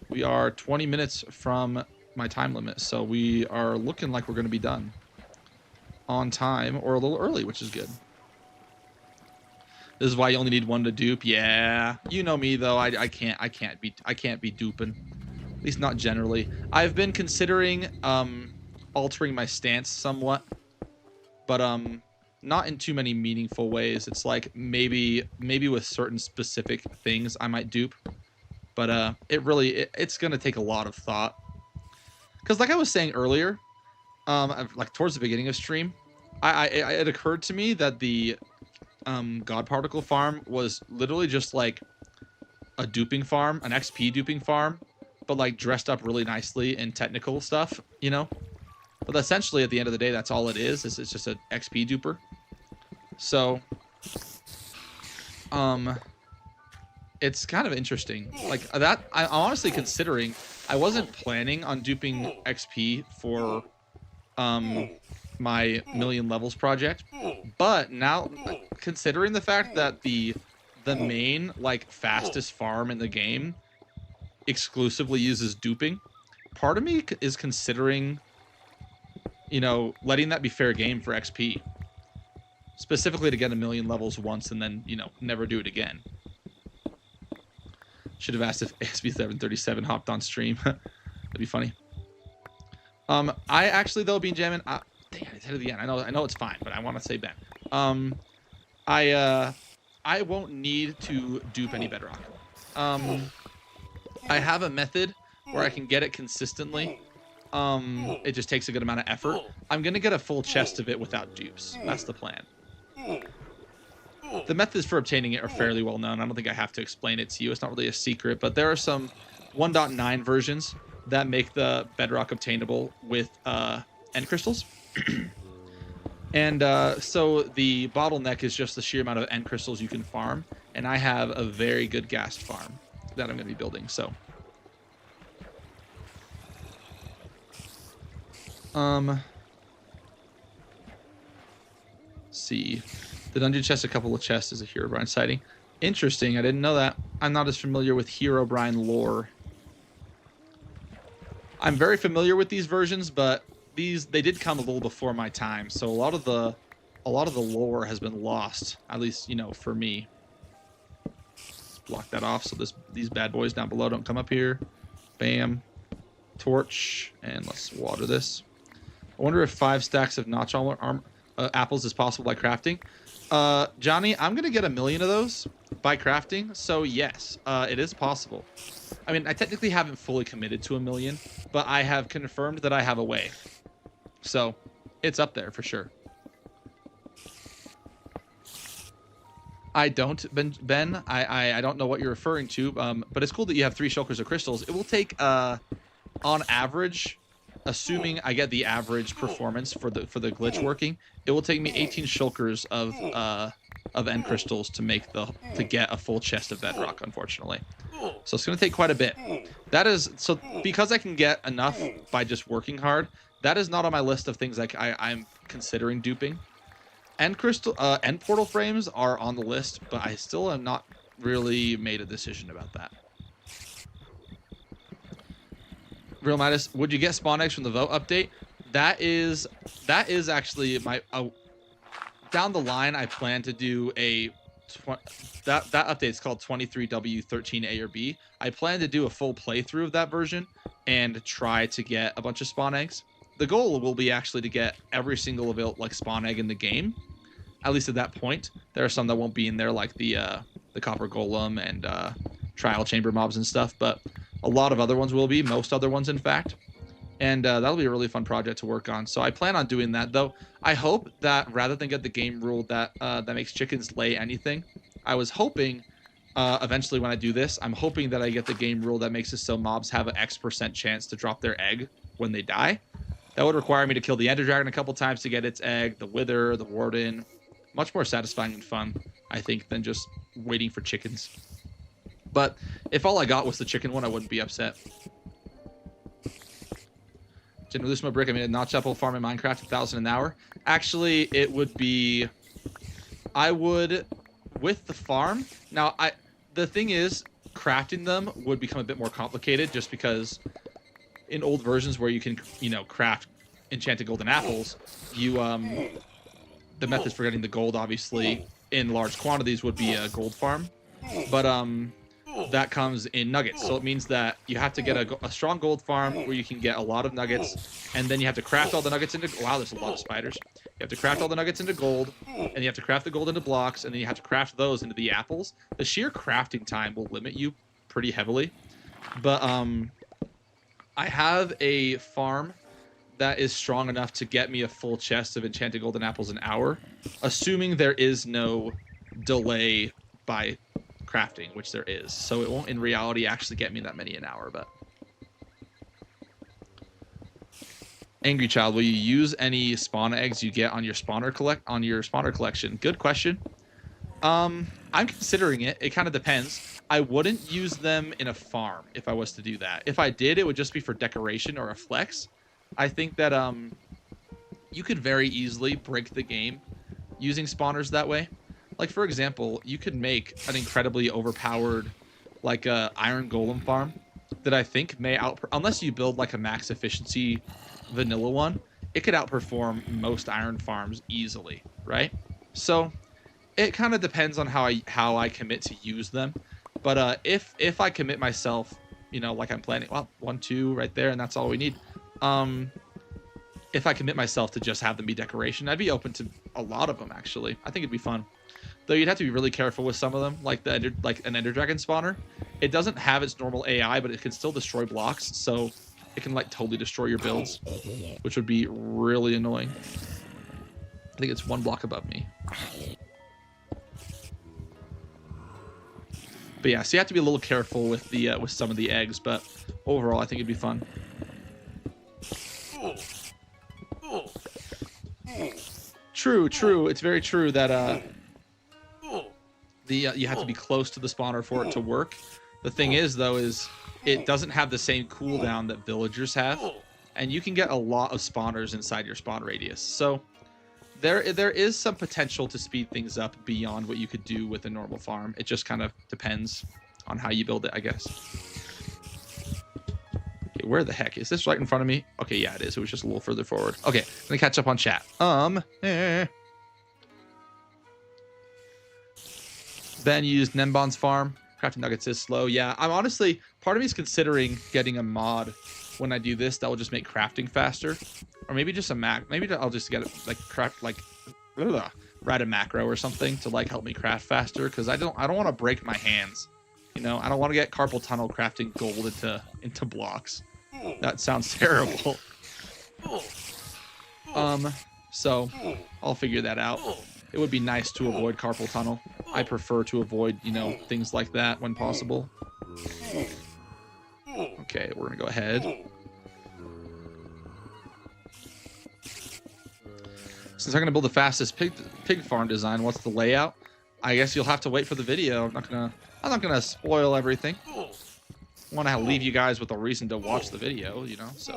We are 20 minutes from my time limit, so we are looking like we're going to be done on time or a little early, which is good. This is why you only need 1 to dupe. Yeah, you know me though. I can't be duping. At least not generally. I've been considering altering my stance somewhat, but not in too many meaningful ways. It's like maybe with certain specific things I might dupe, but it's gonna take a lot of thought, because like I was saying earlier, like towards the beginning of stream, it occurred to me that the God particle farm was literally just like a duping farm, an XP duping farm, but like dressed up really nicely in technical stuff, you know. But essentially, at the end of the day, that's all it is. It's just an XP duper. So, it's kind of interesting. Like that, I'm honestly considering. I wasn't planning on duping XP for my million levels project, but now considering the fact that the main like fastest farm in the game exclusively uses duping, part of me is considering, you know, letting that be fair game for XP. Specifically to get a million levels once and then, you know, never do it again. Should have asked if ASB737 hopped on stream. That'd be funny. I actually though, Bean Jammin, dang it, it's head of the end. I know it's fine, but I want to say Ben. I won't need to dupe any bedrock. I have a method where I can get it consistently. It just takes a good amount of effort. I'm gonna get a full chest of it without dupes. That's the plan. The methods for obtaining it are fairly well known. I don't think I have to explain it to you. It's not really a secret, but there are some 1.9 versions that make the bedrock obtainable with end crystals. And so the bottleneck is just the sheer amount of end crystals you can farm. And I have a very good ghast farm that I'm going to be building. So, let's see. The dungeon chest, a couple of chests, is a Herobrine sighting. Interesting. I didn't know that. I'm not as familiar with Herobrine lore. I'm very familiar with these versions, but they did come a little before my time, so a lot of the lore has been lost, at least, you know, for me. Block that off so these bad boys down below don't come up here. Bam. Torch, and let's water this. I wonder if 5 stacks of notch apples is possible by crafting. Johnny, I'm gonna get 1 million of those by crafting, so yes, it is possible. I mean, I technically haven't fully committed to 1 million, but I have confirmed that I have a way. So, it's up there for sure. I don't, Ben. I don't know what you're referring to, but it's cool that you have 3 shulkers of crystals. It will take, on average, assuming I get the average performance for the glitch working, it will take me 18 shulkers of end crystals to get a full chest of bedrock, unfortunately. So it's going to take quite a bit. That is, so because I can get enough by just working hard, that is not on my list of things like I'm considering duping. End portal frames are on the list, but I still have not really made a decision about that. Real Midas, would you get spawn eggs from the vote update? That is actually my down the line. I plan to do that update's called 23W13A or B. I plan to do a full playthrough of that version and try to get a bunch of spawn eggs. The goal will be actually to get every single available spawn egg in the game. At least at that point, there are some that won't be in there, like the copper golem and trial chamber mobs and stuff, but a lot of other ones will be. Most other ones, in fact. And that'll be a really fun project to work on. So I plan on doing that, though. I hope that rather than get the game rule that that makes chickens lay anything, I was hoping eventually when I do this, I'm hoping that I get the game rule that makes it so mobs have an X% chance to drop their egg when they die. That would require me to kill the Ender Dragon a couple times to get its egg, the Wither, the Warden. Much more satisfying and fun, I think, than just waiting for chickens. But if all I got was the chicken one, I wouldn't be upset. Generally, brick. I made a notch apple farm in Minecraft, 1,000 an hour. Actually, it would be... I would... With the farm... Now, the thing is, crafting them would become a bit more complicated just because in old versions where you can, you know, craft enchanted golden apples, you, the methods for getting the gold, obviously, in large quantities would be a gold farm. But, that comes in nuggets. So it means that you have to get a strong gold farm where you can get a lot of nuggets, and then you have to craft all the nuggets into... Wow, there's a lot of spiders. You have to craft all the nuggets into gold, and you have to craft the gold into blocks, and then you have to craft those into the apples. The sheer crafting time will limit you pretty heavily. But I have a farm that is strong enough to get me a full chest of enchanted golden apples an hour, assuming there is no delay by crafting, which there is. So it won't in reality actually get me that many an hour, but... Angry Child, will you use any spawn eggs you get on your spawner collection? Good question. I'm considering it. It kind of depends. I wouldn't use them in a farm if I was to do that. If I did, it would just be for decoration or a flex. I think that you could very easily break the game using spawners that way. Like, for example, you could make an incredibly overpowered, like, iron golem farm that I think may unless you build, like, a max efficiency vanilla one, it could outperform most iron farms easily, right? So, it kind of depends on how I commit to use them. But if I commit myself, you know, like I'm planning, well, 1, 2 right there, and that's all we need. If I commit myself to just have them be decoration, I'd be open to a lot of them, actually. I think it'd be fun. Though you'd have to be really careful with some of them, like like an Ender Dragon spawner. It doesn't have its normal AI, but it can still destroy blocks, so it can like totally destroy your builds, which would be really annoying. I think it's 1 block above me. But yeah, so you have to be a little careful with the with some of the eggs, but overall, I think it'd be fun. True. It's very true that you have to be close to the spawner for it to work. The thing is, though, is it doesn't have the same cooldown that villagers have, and you can get a lot of spawners inside your spawn radius. So there is some potential to speed things up beyond what you could do with a normal farm. It just kind of depends on how you build it, I guess. Okay, where the heck is this? Right in front of me? Okay, yeah, it is. It was just a little further forward. Okay, let me catch up on chat. Ben used Nembon's farm. Crafting nuggets is slow. Yeah, I'm honestly, part of me is considering getting a mod when I do this that will just make crafting faster, or maybe just a maybe I'll just get it like craft like write a macro or something to like help me craft faster, because I don't want to break my hands. You know, I don't want to get carpal tunnel crafting gold into blocks. That sounds terrible. So I'll figure that out. It would be nice to avoid carpal tunnel. I prefer to avoid, you know, things like that when possible. Okay, we're gonna go ahead. Since I'm gonna build the fastest pig farm design, what's the layout? I guess you'll have to wait for the video. I'm not gonna spoil everything. I want to leave you guys with a reason to watch the video, you know. So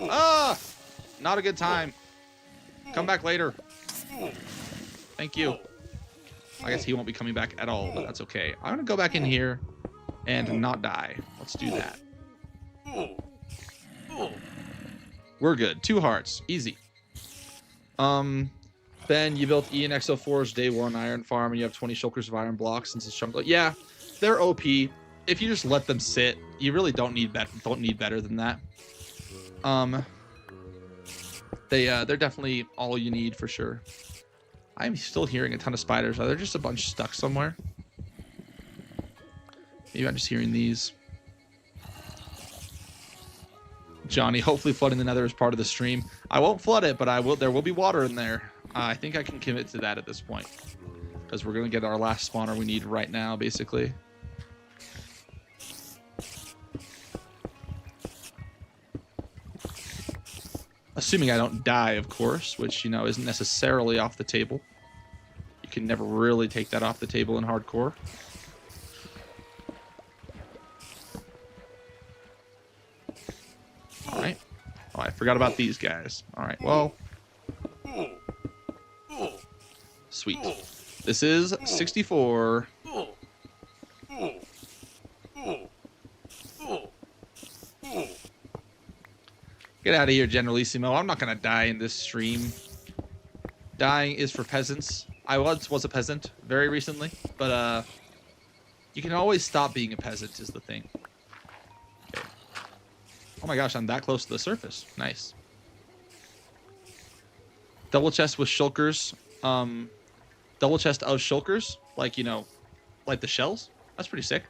not a good time. Come back later. Thank you. I guess he won't be coming back at all, but that's okay. I'm gonna go back in here and not die. Let's do that. We're good. 2 hearts. Easy. Ben, you built Ian XO4's day 1 iron farm, and you have 20 shulkers of iron blocks since it's chunk. Yeah, they're OP. If you just let them sit, you really don't need better than that. They're definitely all you need for sure. I'm still hearing a ton of spiders. Are there just a bunch stuck somewhere? Maybe I'm just hearing these. Johnny, hopefully flooding the nether is part of the stream. I won't flood it, but I will. There will be water in there. I think I can commit to that at this point, because we're gonna get our last spawner we need right now, basically. Assuming I don't die, of course, which, you know, isn't necessarily off the table. You can never really take that off the table in hardcore. All right. Oh, I forgot about these guys. All right, well. Sweet. This is 64. Get out of here, Generalissimo. I'm not going to die in this stream. Dying is for peasants. I once was a peasant very recently, but you can always stop being a peasant is the thing. Okay. Oh my gosh, I'm that close to the surface. Nice. Double chest with shulkers. Double chest of shulkers, like, you know, like the shells. That's pretty sick.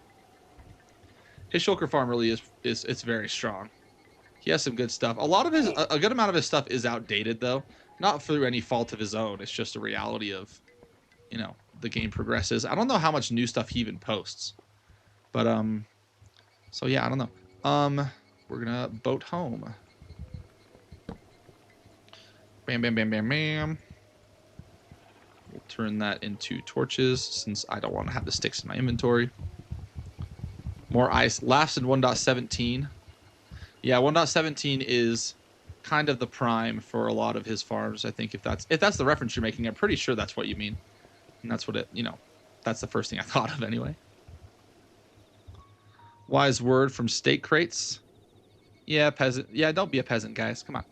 His shulker farm really is it's very strong. He has some good stuff. A good amount of his stuff is outdated, though. Not through any fault of his own. It's just a reality of, you know, the game progresses. I don't know how much new stuff he even posts. But, so yeah, I don't know. We're gonna boat home. Bam, bam, bam, bam, bam. We'll turn that into torches, since I don't want to have the sticks in my inventory. More ice. Laughs in 1.17. Yeah, 1.17 is kind of the prime for a lot of his farms. I think if that's the reference you're making, I'm pretty sure that's what you mean. And that's what it, you know, that's the first thing I thought of anyway. Wise word from steak crates. Yeah, peasant. Yeah, don't be a peasant, guys. Come on.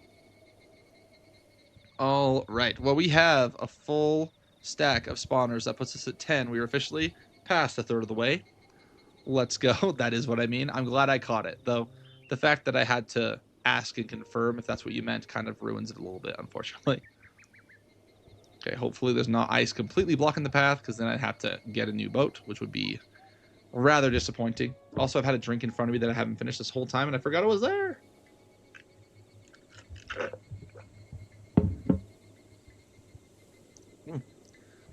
All right. Well, we have a full stack of spawners. That puts us at 10. We are officially past a third of the way. Let's go. That is what I mean. I'm glad I caught it, though. The fact that I had to ask and confirm if that's what you meant kind of ruins it a little bit, unfortunately. Okay, hopefully there's not ice completely blocking the path, because then I'd have to get a new boat, which would be rather disappointing. Also, I've had a drink in front of me that I haven't finished this whole time, and I forgot it was there.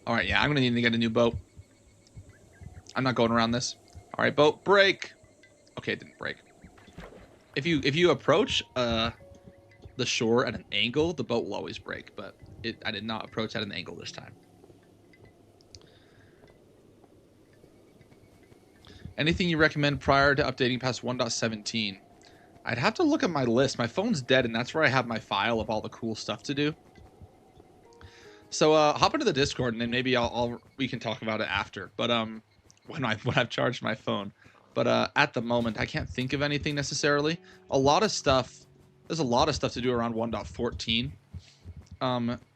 All right, yeah, I'm going to need to get a new boat. I'm not going around this. All right, boat, break. Okay, it didn't break. If you approach the shore at an angle, the boat will always break, but I did not approach at an angle this time. Anything you recommend prior to updating past 1.17? I'd have to look at my list. My phone's dead, and that's where I have my file of all the cool stuff to do. So hop into the Discord, and then maybe we can talk about it after. But when I've charged my phone. But at the moment, I can't think of anything necessarily. There's a lot of stuff to do around 1.14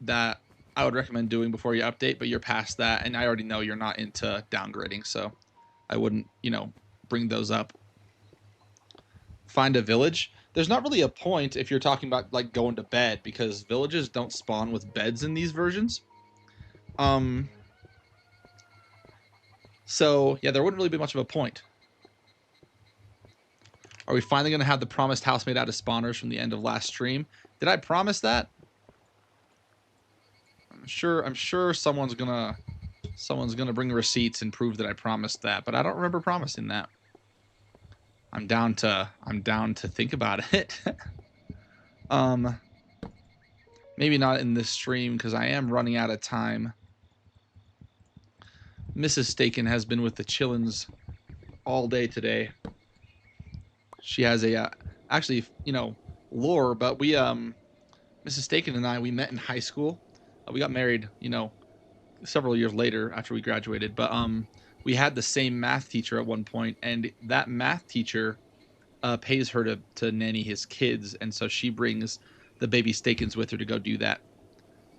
that I would recommend doing before you update, but you're past that, and I already know you're not into downgrading, so I wouldn't, bring those up. Find a village. There's not really a point if you're talking about like going to bed, because villages don't spawn with beds in these versions. So yeah, there wouldn't really be much of a point. Are we finally going to have the promised house made out of spawners from the end of last stream? Did I promise that? I'm sure someone's gonna bring receipts and prove that I promised that, but I don't remember promising that. I'm down to think about it. Maybe not in this stream, because I am running out of time. Mrs. Staken has been with the chillins all day today. She has a actually, lore, but we Mrs. Staken and I, we met in high school. We got married, several years later after we graduated, but we had the same math teacher at one point, and that math teacher pays her to nanny his kids, and so she brings the baby Stakens with her to go do that.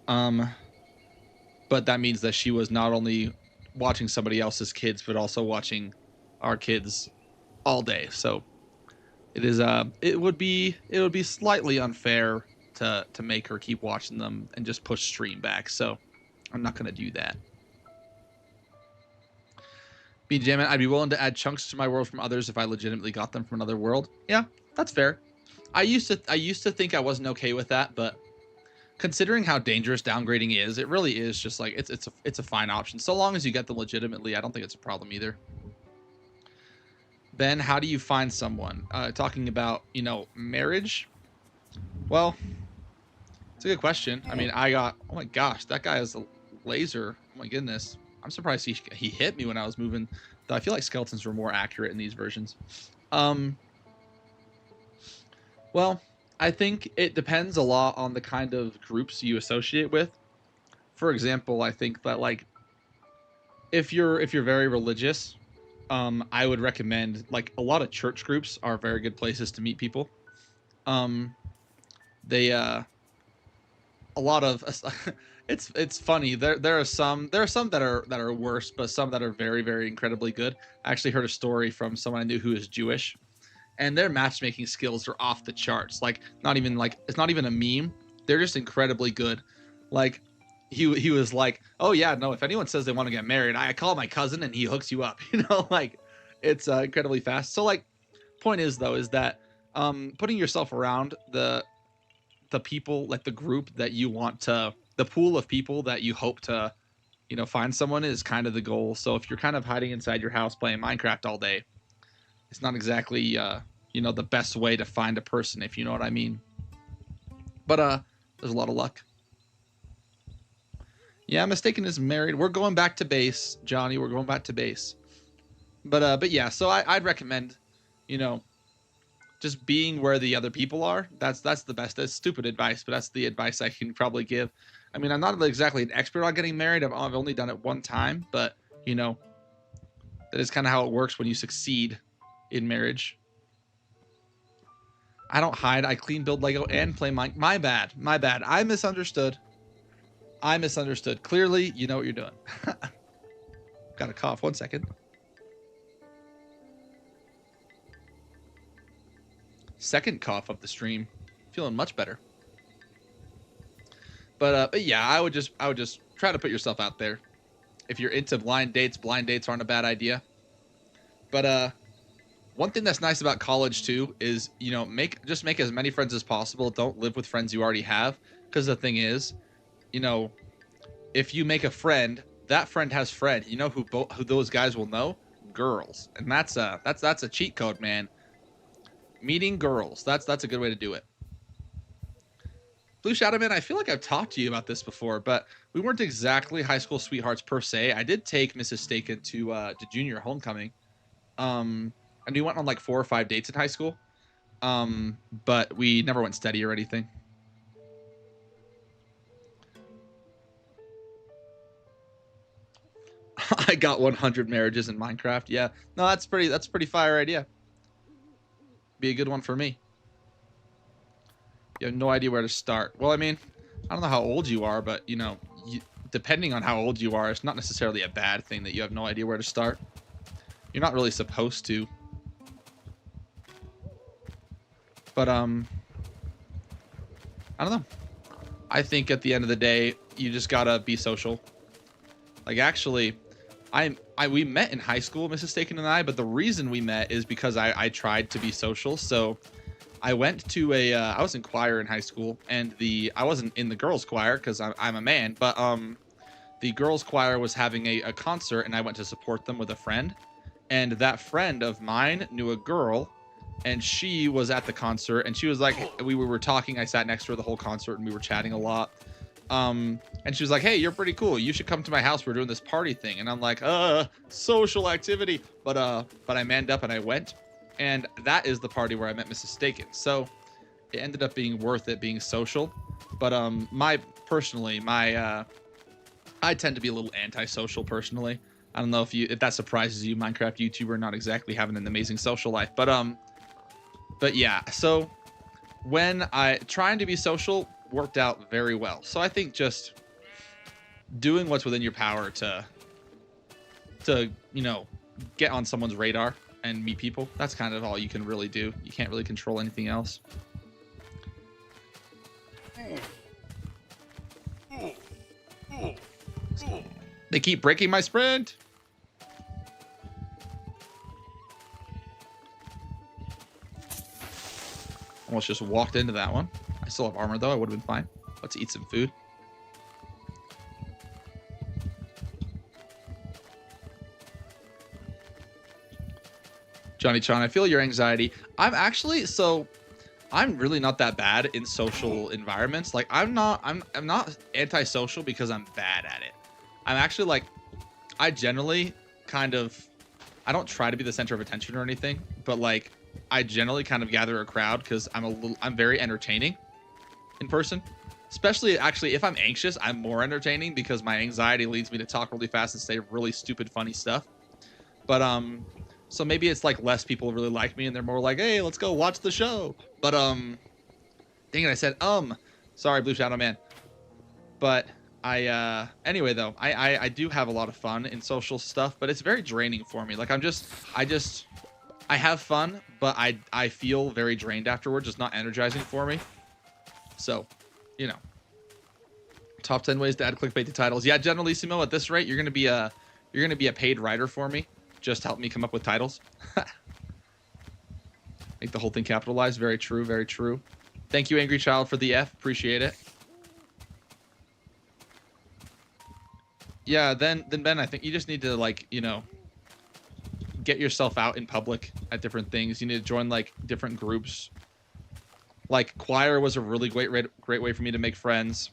But that means that she was not only watching somebody else's kids, but also watching our kids all day. So it would be slightly unfair to make her keep watching them and just push stream back. So I'm not gonna do that. BJ, I'd be willing to add chunks to my world from others if I legitimately got them from another world. Yeah, that's fair. I used to think I wasn't okay with that, but considering how dangerous downgrading is, it really is just like it's a fine option. So long as you get them legitimately, I don't think it's a problem either. Ben, how do you find someone? Talking about, marriage? Well, it's a good question. I mean, oh my gosh, that guy has a laser. Oh my goodness. I'm surprised he hit me when I was moving. Though I feel like skeletons were more accurate in these versions. Well, I think it depends a lot on the kind of groups you associate with. For example, I think that like if you're very religious, I would recommend, like, a lot of church groups are very good places to meet people. A lot of it's funny. There are some that are worse, but some that are very, very incredibly good. I actually heard a story from someone I knew who is Jewish, and their matchmaking skills are off the charts. Like, it's not even a meme. They're just incredibly good. Like, he was like, oh yeah, no, if anyone says they want to get married, I call my cousin and he hooks you up. Like, it's incredibly fast. So like, point is though, is that putting yourself around the people, like the group that you want to, the pool of people that you hope to, find someone, is kind of the goal. So if you're kind of hiding inside your house playing Minecraft all day, it's not exactly the best way to find a person, if you know what I mean. But there's a lot of luck. Yeah, Mistaken is married. We're going back to base, Johnny. We're going back to base. But yeah, so I'd recommend, just being where the other people are. That's the best. That's stupid advice, but that's the advice I can probably give. I mean, I'm not exactly an expert on getting married. I've only done it one time, but that is kind of how it works when you succeed in marriage. I don't hide. I clean, build Lego, and play my bad. I misunderstood. Clearly, you know what you're doing. Got a cough. 1 second. second cough of the stream. Feeling much better. But yeah, I would just try to put yourself out there. If you're into blind dates aren't a bad idea. But one thing that's nice about college too is, you know, make as many friends as possible. Don't live with friends you already have, because the thing is, you know, if you make a friend, that friend has friend. You know who those guys will know? Girls. And that's a cheat code, man. Meeting girls. That's a good way to do it. Blue Shadow Man, I feel like I've talked to you about this before, but we weren't exactly high school sweethearts per se. I did take Mrs. Staken to junior homecoming. And we went on like 4 or 5 dates in high school. But we never went steady or anything. I got 100 marriages in Minecraft. Yeah. No, that's a pretty fire idea. Be a good one for me. You have no idea where to start. Well, I mean, I don't know how old you are, but, you know, depending on how old you are, it's not necessarily a bad thing that you have no idea where to start. You're not really supposed to. But, I don't know. I think at the end of the day, you just gotta be social. Like, actually, we met in high school, Mrs. Staken and I, but the reason we met is because I tried to be social. So I went to I was in choir in high school, and I wasn't in the girls' choir because I'm a man, but the girls' choir was having a concert, and I went to support them with a friend, and that friend of mine knew a girl, and she was at the concert, and she was like, we were talking, I sat next to her the whole concert, and we were chatting a lot. And she was like, hey, you're pretty cool. You should come to my house. We're doing this party thing. And I'm like, social activity. But I manned up and I went. And that is the party where I met Mrs. Staken. So it ended up being worth it being social. But I tend to be a little antisocial personally. I don't know if that surprises you, Minecraft YouTuber, not exactly having an amazing social life. But yeah, so when trying to be social worked out very well. So I think just doing what's within your power to you know, get on someone's radar and meet people, that's kind of all you can really do. You can't really control anything else. They keep breaking my sprint. Almost just walked into that one. I still have armor though. I would have been fine. Let's eat some food. Johnny Chan, I feel your anxiety. I'm really not that bad in social environments. Like I'm not antisocial because I'm bad at it. I'm actually like, I generally kind of, I don't try to be the center of attention or anything, but like I generally kind of gather a crowd because I'm very entertaining in person. Especially actually if I'm anxious, I'm more entertaining because my anxiety leads me to talk really fast and say really stupid funny stuff. But so maybe it's like less people really like me and they're more like, hey, let's go watch the show. But dang it, I said sorry, Blue Shadow Man. But anyway though, I do have a lot of fun in social stuff, but it's very draining for me. Like I have fun, but I feel very drained afterwards. It's not energizing for me. So, you know, top 10 ways to add clickbait to titles. Yeah, Generalissimo, at this rate, you're gonna be a paid writer for me. Just help me come up with titles. Make the whole thing capitalized. Very true. Very true. Thank you, Angry Child, for the F. Appreciate it. Yeah, then Ben, I think you just need to, like, you know, get yourself out in public at different things. You need to join like different groups. Like choir was a really great way for me to make friends.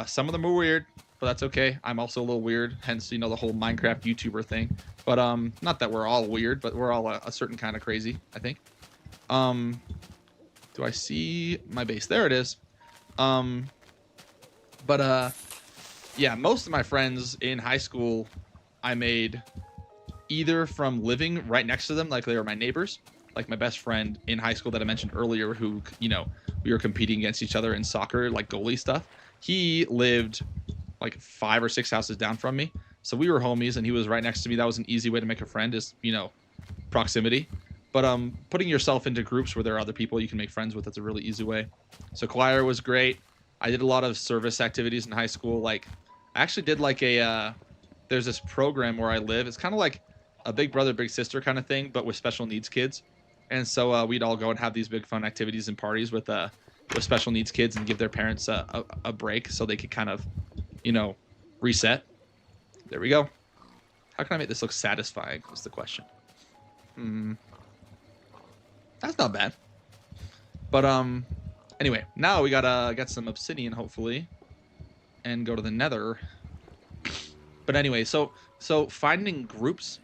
Some of them are weird, but that's okay. I'm also a little weird, hence, you know, the whole Minecraft YouTuber thing. But not that we're all weird, but we're all a certain kind of crazy, I think. Do I see my base? There it is. Yeah, most of my friends in high school I made either from living right next to them, like they were my neighbors. Like my best friend in high school that I mentioned earlier, who, you know, we were competing against each other in soccer, like goalie stuff. He lived like 5 or 6 houses down from me. So we were homies and he was right next to me. That was an easy way to make a friend, is, you know, proximity. But putting yourself into groups where there are other people you can make friends with, that's a really easy way. So choir was great. I did a lot of service activities in high school. Like, I actually did like a there's this program where I live. It's kind of like a big brother, big sister kind of thing, but with special needs kids. And so we'd all go and have these big fun activities and parties with special needs kids and give their parents a break so they could kind of, you know, reset. There we go. How can I make this look satisfying is the question. That's not bad. But anyway, now we gotta get some obsidian hopefully and go to the nether. But anyway, so finding groups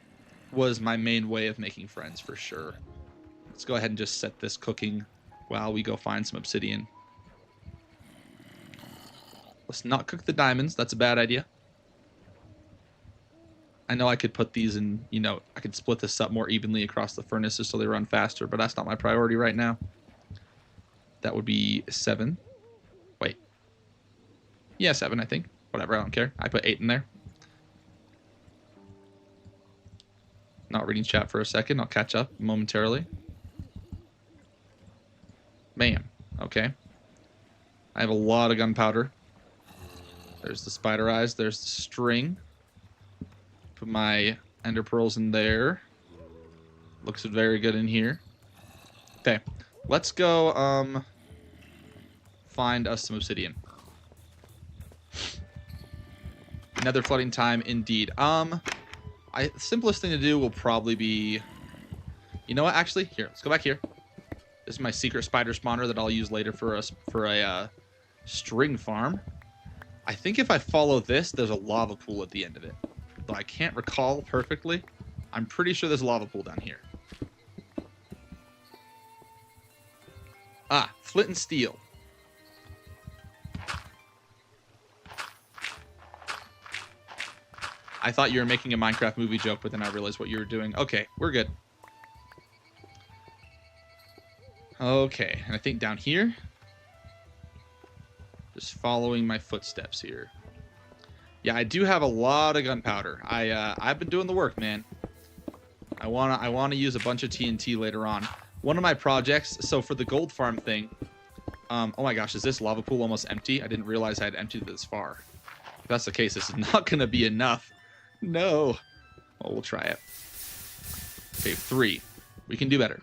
was my main way of making friends for sure. Let's go ahead and just set this cooking while we go find some obsidian. Let's not cook the diamonds. That's a bad idea. I know I could put these in, you know, I could split this up more evenly across the furnaces so they run faster, but that's not my priority right now. That would be 7. Wait. Yeah, 7, I think. Whatever, I don't care. I put 8 in there. Not reading chat for a second. I'll catch up momentarily. Bam. Okay. I have a lot of gunpowder. There's the spider eyes. There's the string. Put my ender pearls in there. Looks very good in here. Okay. Let's go find us some obsidian. Nether flooding time indeed. The simplest thing to do will probably be, you know what, actually, here, let's go back here. This is my secret spider spawner that I'll use later for a string farm. I think if I follow this, there's a lava pool at the end of it. Though I can't recall perfectly. I'm pretty sure there's a lava pool down here. Ah, flint and steel. I thought you were making a Minecraft movie joke, but then I realized what you were doing. Okay, we're good. Okay, and I think down here, just following my footsteps here. Yeah, I do have a lot of gunpowder. I've been doing the work, man. I wanna use a bunch of TNT later on. One of my projects, so for the gold farm thing, oh my gosh, is this lava pool almost empty? I didn't realize I had emptied it this far. If that's the case, this is not gonna be enough. No. Well, we'll try it. Okay, 3. We can do better.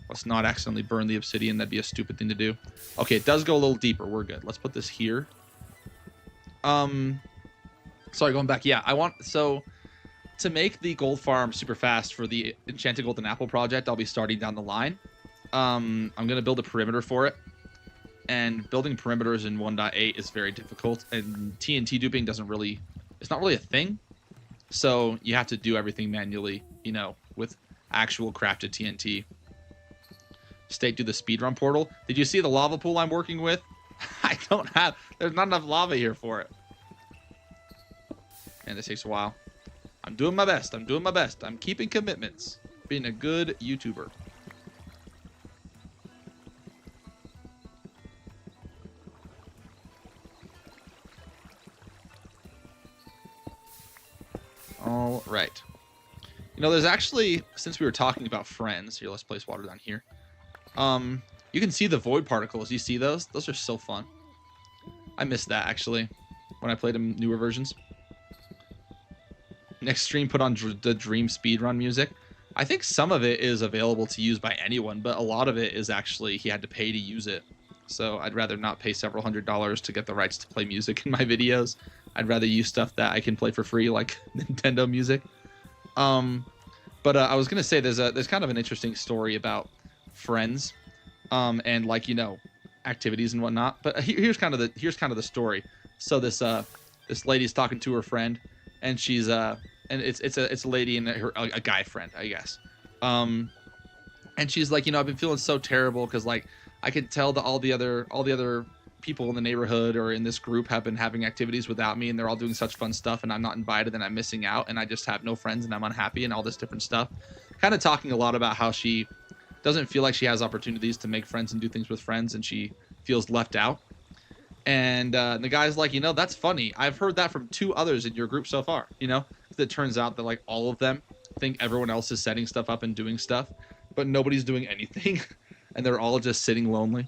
Let's not accidentally burn the obsidian. That'd be a stupid thing to do. Okay, it does go a little deeper. We're good. Let's put this here. Sorry, going back. Yeah, so to make the gold farm super fast for the Enchanted Golden Apple project, I'll be starting down the line. I'm going to build a perimeter for it. And building perimeters in 1.8 is very difficult, and TNT duping it's not really a thing. So you have to do everything manually, you know, with actual crafted TNT. Stay to the speedrun portal. Did you see the lava pool I'm working with? There's not enough lava here for it. And this takes a while. I'm doing my best. I'm keeping commitments. Being a good YouTuber. All right. You know, there's actually, since we were talking about friends, here, let's place water down here. You can see the void particles. You see those? Those are so fun. I missed that, actually, when I played in newer versions. Next stream, put on the Dream speedrun music. I think some of it is available to use by anyone, but a lot of it is actually he had to pay to use it. So I'd rather not pay several $100s to get the rights to play music in my videos. I'd rather use stuff that I can play for free, like Nintendo music. But I was gonna say there's kind of an interesting story about friends, and like, you know, activities and whatnot. But here's kind of the story. So this lady's talking to her friend, and she's and it's a lady and a guy friend, I guess. And she's like, you know, I've been feeling so terrible because like I could tell that all the other people in the neighborhood or in this group have been having activities without me, and they're all doing such fun stuff, and I'm not invited, and I'm missing out, and I just have no friends, and I'm unhappy, and all this different stuff. Kind of talking a lot about how she doesn't feel like she has opportunities to make friends and do things with friends, and she feels left out. And the guy's like, you know, that's funny. I've heard that from 2 others in your group so far. You know, it turns out that like all of them think everyone else is setting stuff up and doing stuff, but nobody's doing anything, and they're all just sitting lonely.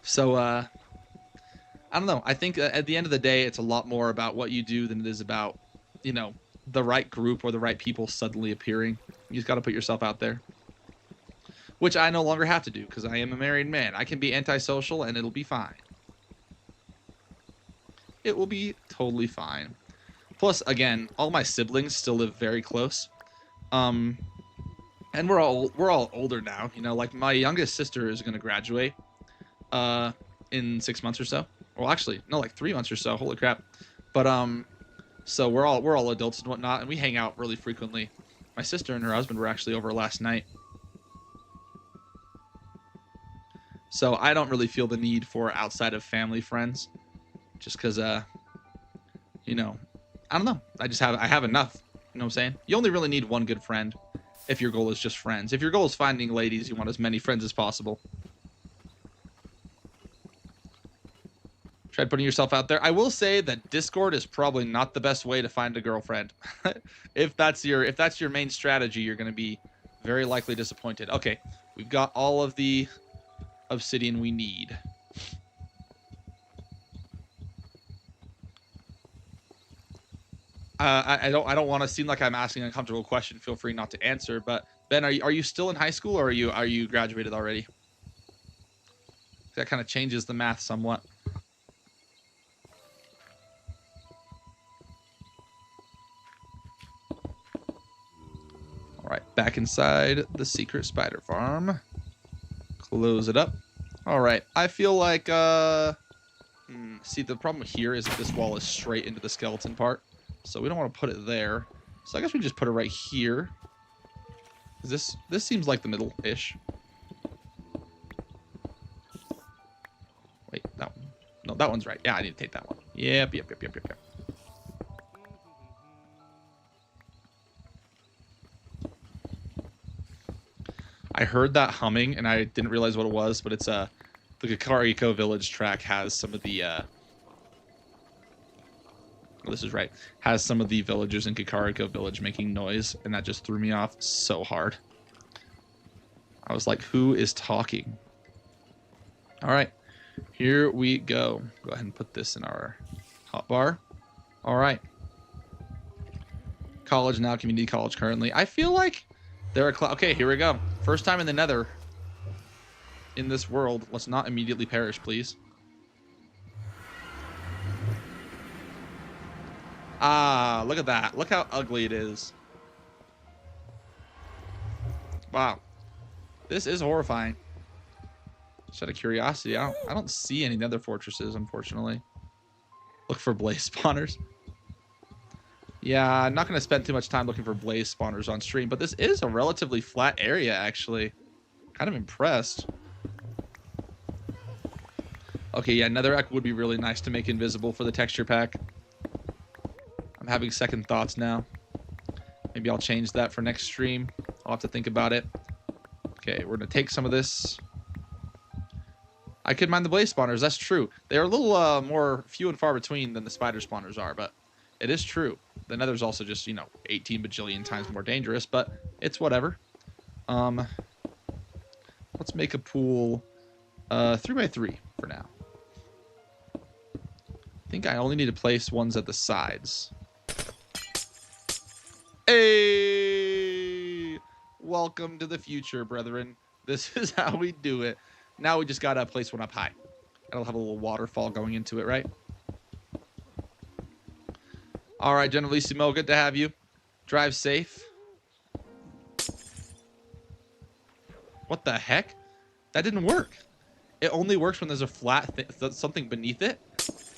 So I don't know. I think at the end of the day, it's a lot more about what you do than it is about, you know, the right group or the right people suddenly appearing. You just got to put yourself out there, which I no longer have to do because I am a married man. I can be antisocial and it'll be fine. It will be totally fine. Plus, again, all my siblings still live very close. And we're all older now. You know, like my youngest sister is going to graduate in 6 months or so. Well, actually, no, like 3 months or so. Holy crap! But so we're all adults and whatnot, and we hang out really frequently. My sister and her husband were actually over last night. So I don't really feel the need for outside of family friends, just because you know, I don't know. I have enough. You know what I'm saying? You only really need one good friend if your goal is just friends. If your goal is finding ladies, you want as many friends as possible. Try putting yourself out there. I will say that Discord is probably not the best way to find a girlfriend. If that's your main strategy, you're going to be very likely disappointed. Okay, we've got all of the obsidian we need. I don't want to seem like I'm asking an uncomfortable question. Feel free not to answer. But Ben, are you still in high school, or are you graduated already? That kind of changes the math somewhat. All right, back inside the secret spider farm. Close it up. All right, I feel like see, the problem here is that this wall is straight into the skeleton part. So we don't want to put it there. So I guess we just put it right here. This seems like the middle-ish. Wait, that one. No, that one's right. Yeah, I need to take that one. Yep. I heard that humming, and I didn't realize what it was, but it's the Kakariko Village track has some of the this is right. Has some of the villagers in Kakariko Village making noise, and that just threw me off so hard. I was like, who is talking? All right, here we go. Go ahead and put this in our hotbar. All right. College now, community college currently. I feel like there are... Okay, here we go. First time in the nether in this world. Let's not immediately perish, please. Ah, look at that. Look how ugly it is. Wow. This is horrifying. Just out of curiosity, I don't see any nether fortresses, unfortunately. Look for blaze spawners. Yeah, I'm not going to spend too much time looking for blaze spawners on stream, but this is a relatively flat area, actually. Kind of impressed. Okay, yeah, netherrack would be really nice to make invisible for the texture pack. I'm having second thoughts now. Maybe I'll change that for next stream. I'll have to think about it. Okay, we're going to take some of this. I could mine the blaze spawners, that's true. They're a little more few and far between than the spider spawners are, but it is true. The nether's also just, you know, 18 bajillion times more dangerous, but it's whatever. Let's make a pool 3x3 for now. I think I only need to place ones at the sides. Hey! Welcome to the future, brethren. This is how we do it. Now we just gotta place one up high. It'll have a little waterfall going into it, right? All right, Generalissimo, good to have you. Drive safe. What the heck? That didn't work. It only works when there's a flat something beneath it.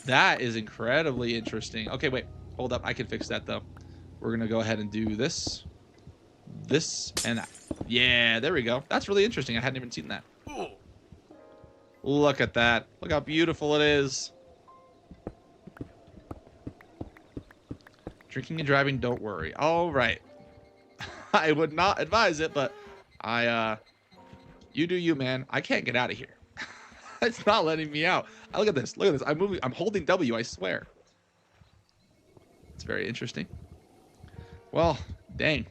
That is incredibly interesting. Okay, wait. Hold up. I can fix that, though. We're going to go ahead and do this, and that. Yeah, there we go. That's really interesting. I hadn't even seen that. Look at that. Look how beautiful it is. Drinking and driving, don't worry. All right. I would not advise it, but you do you, man. I can't get out of here. It's not letting me out. Look at this. Look at this. I'm moving. I'm holding W, I swear. It's very interesting. Well, dang.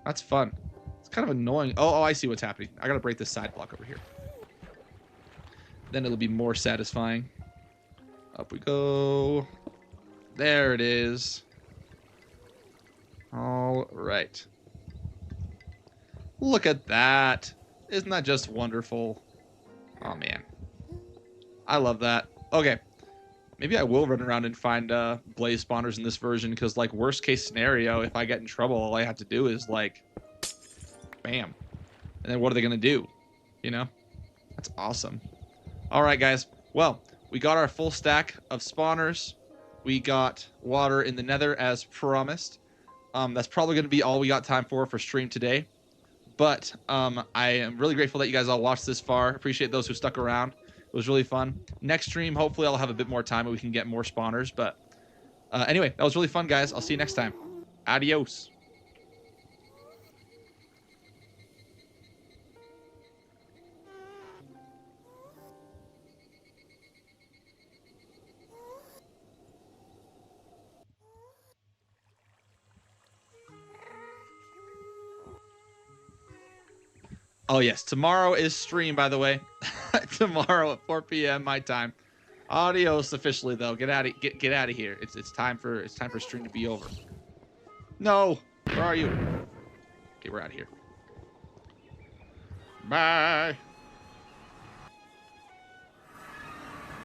That's fun. It's kind of annoying. Oh, I see what's happening. I gotta break this side block over here. Then it'll be more satisfying. Up we go. There it is. All right. Look at that. Isn't that just wonderful? Oh, man. I love that. Okay. Maybe I will run around and find blaze spawners in this version, because, like, worst case scenario, if I get in trouble, all I have to do is, like, bam. And then what are they going to do? You know? That's awesome. All right, guys. Well, we got our full stack of spawners. We got water in the nether as promised. That's probably going to be all we got time for stream today. But I am really grateful that you guys all watched this far. Appreciate those who stuck around. It was really fun. Next stream, hopefully I'll have a bit more time and we can get more spawners. But anyway, that was really fun, guys. I'll see you next time. Adios. Oh, yes. Tomorrow is stream, by the way. Tomorrow at 4 p.m. my time. Adios officially, though. Get out of here. It's time for stream to be over. No. Where are you? Okay, we're out of here. Bye.